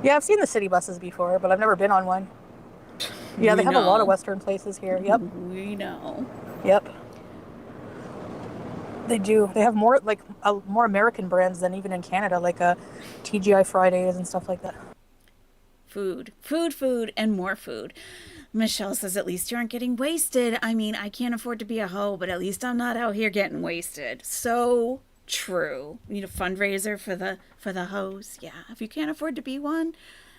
Yeah, I've seen the city buses before, but I've never been on one. Yeah, they have a lot of Western places here. Yep. We know. Yep. They do. They have more more American brands than even in Canada, like TGI Fridays and stuff like that. Food, and more food. Michelle says, at least you aren't getting wasted. I mean, I can't afford to be a hoe, but at least I'm not out here getting wasted. So true. We need a fundraiser for the hoes. Yeah, if you can't afford to be one,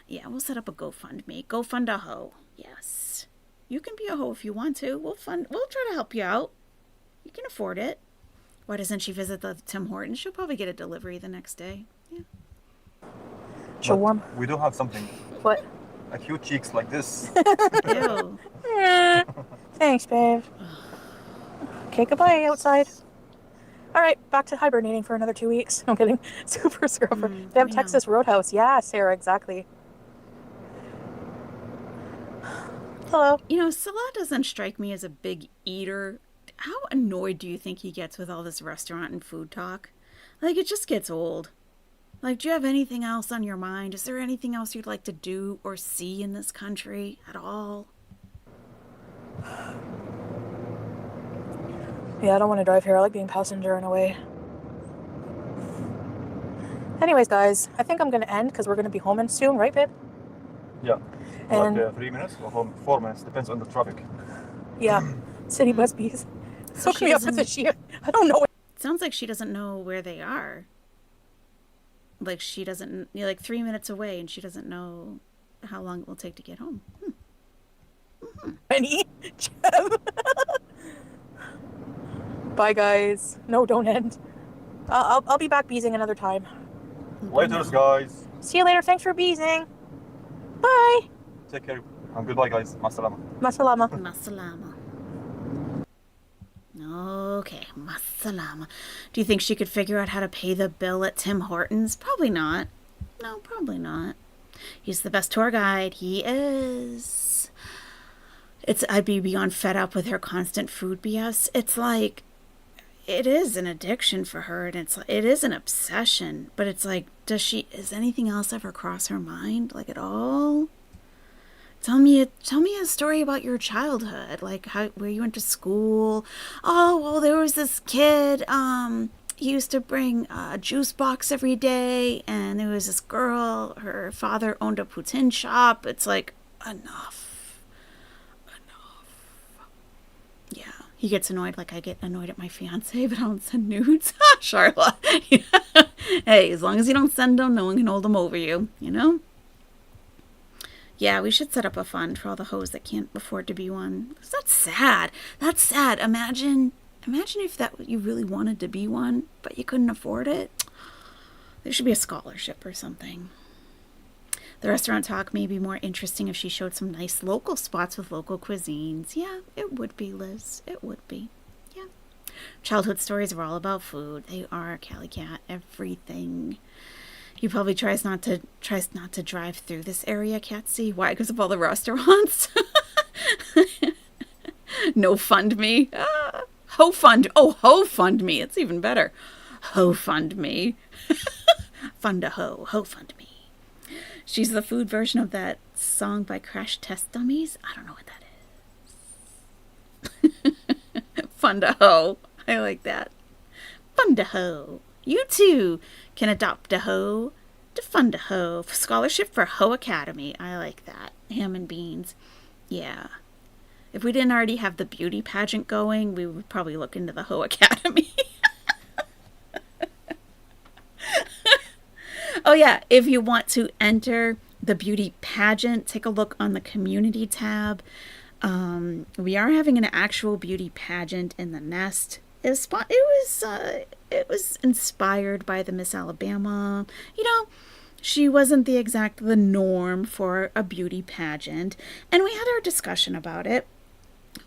yeah, we'll set up a GoFundMe. Go fund a hoe. Yes, you can be a hoe if you want to. We'll try to help you out. You can afford it. Why doesn't she visit the Tim Hortons? She'll probably get a delivery the next day. Yeah. She'll But warm. we do have something. What? A cute cheeks like this. Ew. Thanks, babe. Okay, goodbye outside. All right, back to hibernating for another 2 weeks. I'm kidding. Super scrubber. They have I know. Texas Roadhouse. Yeah, Sarah, exactly. Hello. You know, Salah doesn't strike me as a big eater. How annoyed do you think he gets with all this restaurant and food talk? Like, it just gets old. Like, do you have anything else on your mind? Is there anything else you'd like to do or see in this country at all? Yeah, I don't want to drive here. I like being passenger in a way. Anyways, guys, I think I'm going to end because we're going to be home in soon, right, babe? Yeah. And Like 3 minutes or 4 minutes, depends on the traffic. yeah, city bus bees. So Hook she me up with doesn't- the shit. I don't know. It sounds like she doesn't know where they are. Like, she doesn't, you're like 3 minutes away and she doesn't know how long it will take to get home. Any. Bye, guys. No, don't end. I'll be back beezing another time. Later, guys. See you later. Thanks for beezing. Bye. Take care. And goodbye, guys. Masalama. Masalama. Masalama. Okay, masalama. Do you think she could figure out how to pay the bill at Tim Hortons? Probably not. No, probably not. He's the best tour guide. He is. I'd be beyond fed up with her constant food BS. It's like, it is an addiction for her, and it is an obsession. But it's like, is anything else ever cross her mind, like, at all? Tell me a story about your childhood, like where you went to school. Oh, well, there was this kid. He used to bring a juice box every day, and there was this girl. Her father owned a poutine shop. It's like, enough. Yeah, he gets annoyed like I get annoyed at my fiance, but I don't send nudes. Charlotte. Hey, as long as you don't send them, no one can hold them over you. You know. Yeah, we should set up a fund for all the hoes that can't afford to be one. 'Cause that's sad. That's sad. Imagine if you really wanted to be one, but you couldn't afford it. There should be a scholarship or something. The restaurant talk may be more interesting if she showed some nice local spots with local cuisines. Yeah, it would be, Liz. It would be. Yeah. Childhood stories are all about food. They are, Cali Cat. Everything. He probably tries not to drive through this area, Catsy. Why? Because of all the restaurants. No fund me. Ho fund. Oh, ho fund me. It's even better. Ho fund me. Fund a ho. Ho fund me. She's the food version of that song by Crash Test Dummies. I don't know what that is. Fund a ho. I like that. Fund a ho. You too can adopt a hoe to fund a hoe. Scholarship for Hoe Academy. I like that. Ham and beans. Yeah. If we didn't already have the beauty pageant going, we would probably look into the Hoe Academy. Oh yeah, if you want to enter the beauty pageant, take a look on the community tab. We are having an actual beauty pageant in the Nest. It was inspired by the Miss Alabama. You know, she wasn't the norm for a beauty pageant. And we had our discussion about it.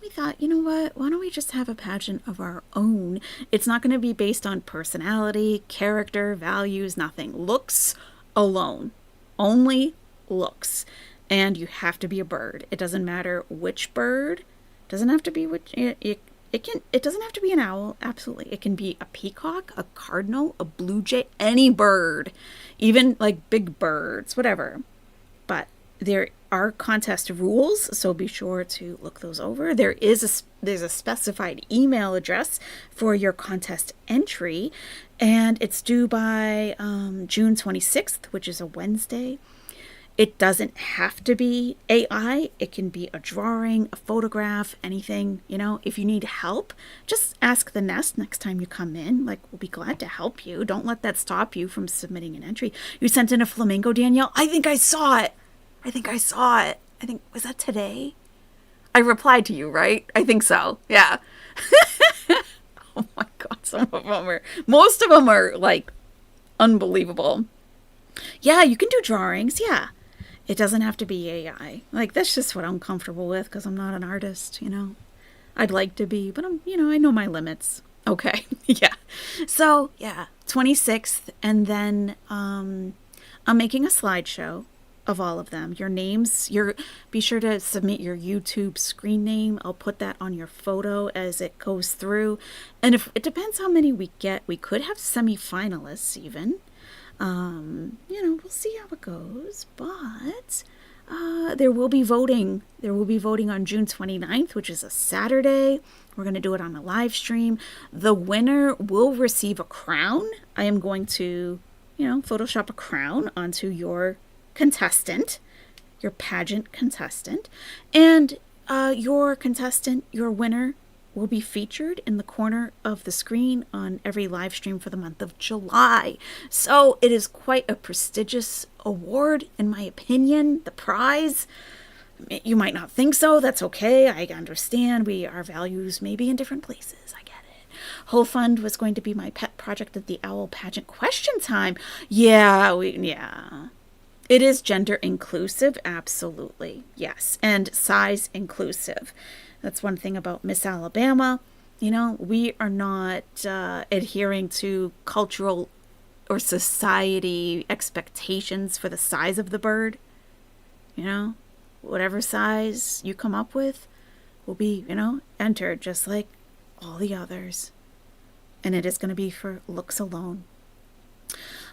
We thought, you know what? Why don't we just have a pageant of our own? It's not going to be based on personality, character, values, nothing. Looks alone. Only looks. And you have to be a bird. It doesn't matter which bird. It doesn't have to be which... It doesn't have to be an owl, absolutely. It can be a peacock, a cardinal, a blue jay, any bird, even like big birds, whatever. But there are contest rules, so be sure to look those over. There's a specified email address for your contest entry, and it's due by June 26th, which is a Wednesday. It doesn't have to be AI. It can be a drawing, a photograph, anything. You know, if you need help, just ask the Nest next time you come in. Like, we'll be glad to help you. Don't let that stop you from submitting an entry. You sent in a flamingo, Danielle? I think I saw it. Was that today? I replied to you, right? I think so. Yeah. Oh my God, most of them are like unbelievable. Yeah, you can do drawings. Yeah. It doesn't have to be AI. Like, that's just what I'm comfortable with because I'm not an artist, you know. I'd like to be, but I know my limits. Okay. Yeah. So, yeah, 26th. And then I'm making a slideshow of all of them. Your names, be sure to submit your YouTube screen name. I'll put that on your photo as it goes through. And if it depends how many we get, we could have semi-finalists even. We'll see how it goes, but there will be voting. There will be voting on June 29th, which is a Saturday. We're going to do it on a live stream. The winner will receive a crown. I am going to, Photoshop a crown onto your contestant, your pageant contestant, and your contestant, your winner, will be featured in the corner of the screen on every live stream for the month of July. So it is quite a prestigious award, in my opinion. The prize, you might not think so. That's okay. I understand. Our values may be in different places. I get it. Whole Fund was going to be my pet project at the Owl Pageant Question Time. Yeah. It is gender inclusive, absolutely. Yes. And size inclusive. That's one thing about Miss Alabama. We are not adhering to cultural or society expectations for the size of the bird. Whatever size you come up with will be, entered just like all the others. And it is going to be for looks alone.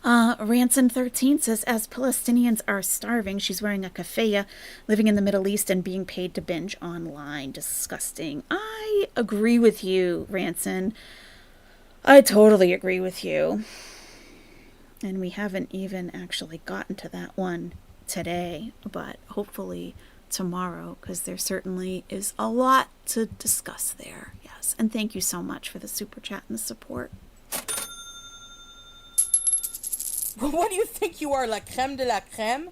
Ranson13 says, as Palestinians are starving, she's wearing a keffiyeh, living in the Middle East and being paid to binge online. Disgusting. I agree with you, Ranson. I totally agree with you. And we haven't even actually gotten to that one today, but hopefully tomorrow, because there certainly is a lot to discuss there. Yes. And thank you so much for the super chat and the support. What do you think you are, la crème de la crème?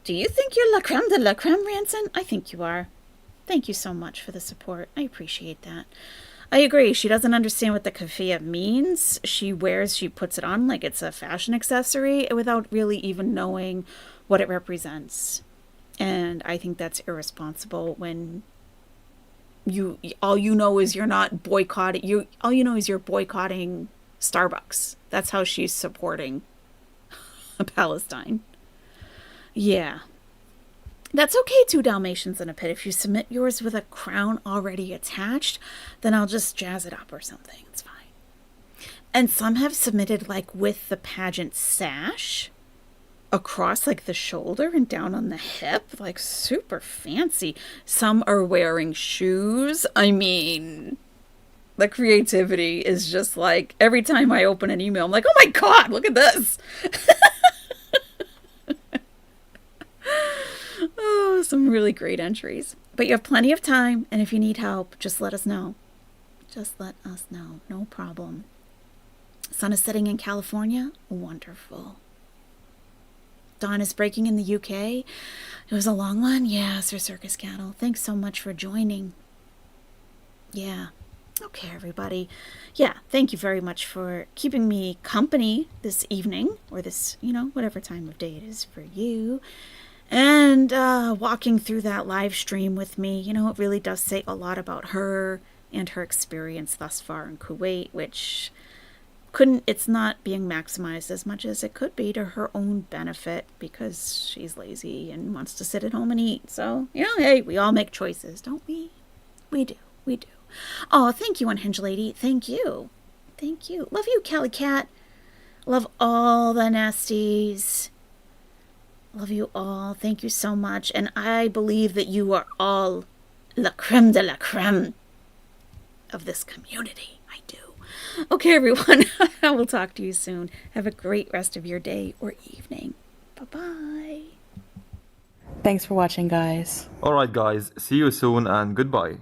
Do you think you're la crème de la crème, Ranson? I think you are. Thank you so much for the support. I appreciate that. I agree. She doesn't understand what the keffiyeh means. She puts it on like it's a fashion accessory without really even knowing what it represents. And I think that's irresponsible when all you know is you're not boycotting. All you know is you're boycotting Starbucks. That's how she's supporting Palestine. Yeah. That's okay, 2 Dalmatians in a pit. If you submit yours with a crown already attached, then I'll just jazz it up or something. It's fine. And some have submitted like with the pageant sash across like the shoulder and down on the hip, like super fancy. Some are wearing shoes. I mean, the creativity is just like every time I open an email, I'm like, oh my God, look at this. Oh, some really great entries. But you have plenty of time, and if you need help, just let us know. Just let us know. No problem. Sun is setting in California. Wonderful. Dawn is breaking in the UK. It was a long one. Yeah, Sir Circus Cattle. Thanks so much for joining. Yeah. Okay, everybody. Yeah, thank you very much for keeping me company this evening, or this, whatever time of day it is for you. And walking through that live stream with me, it really does say a lot about her and her experience thus far in Kuwait, which it's not being maximized as much as it could be to her own benefit because she's lazy and wants to sit at home and eat. So, hey, we all make choices, don't we? We do. Oh, thank you, Unhinged Lady. Thank you. Love you, Kelly Cat. Love all the nasties. Love you all. Thank you so much. And I believe that you are all la creme de la creme of this community. I do. Okay, everyone. I will talk to you soon. Have a great rest of your day or evening. Bye-bye. Thanks for watching, guys. Alright, guys, see you soon and goodbye.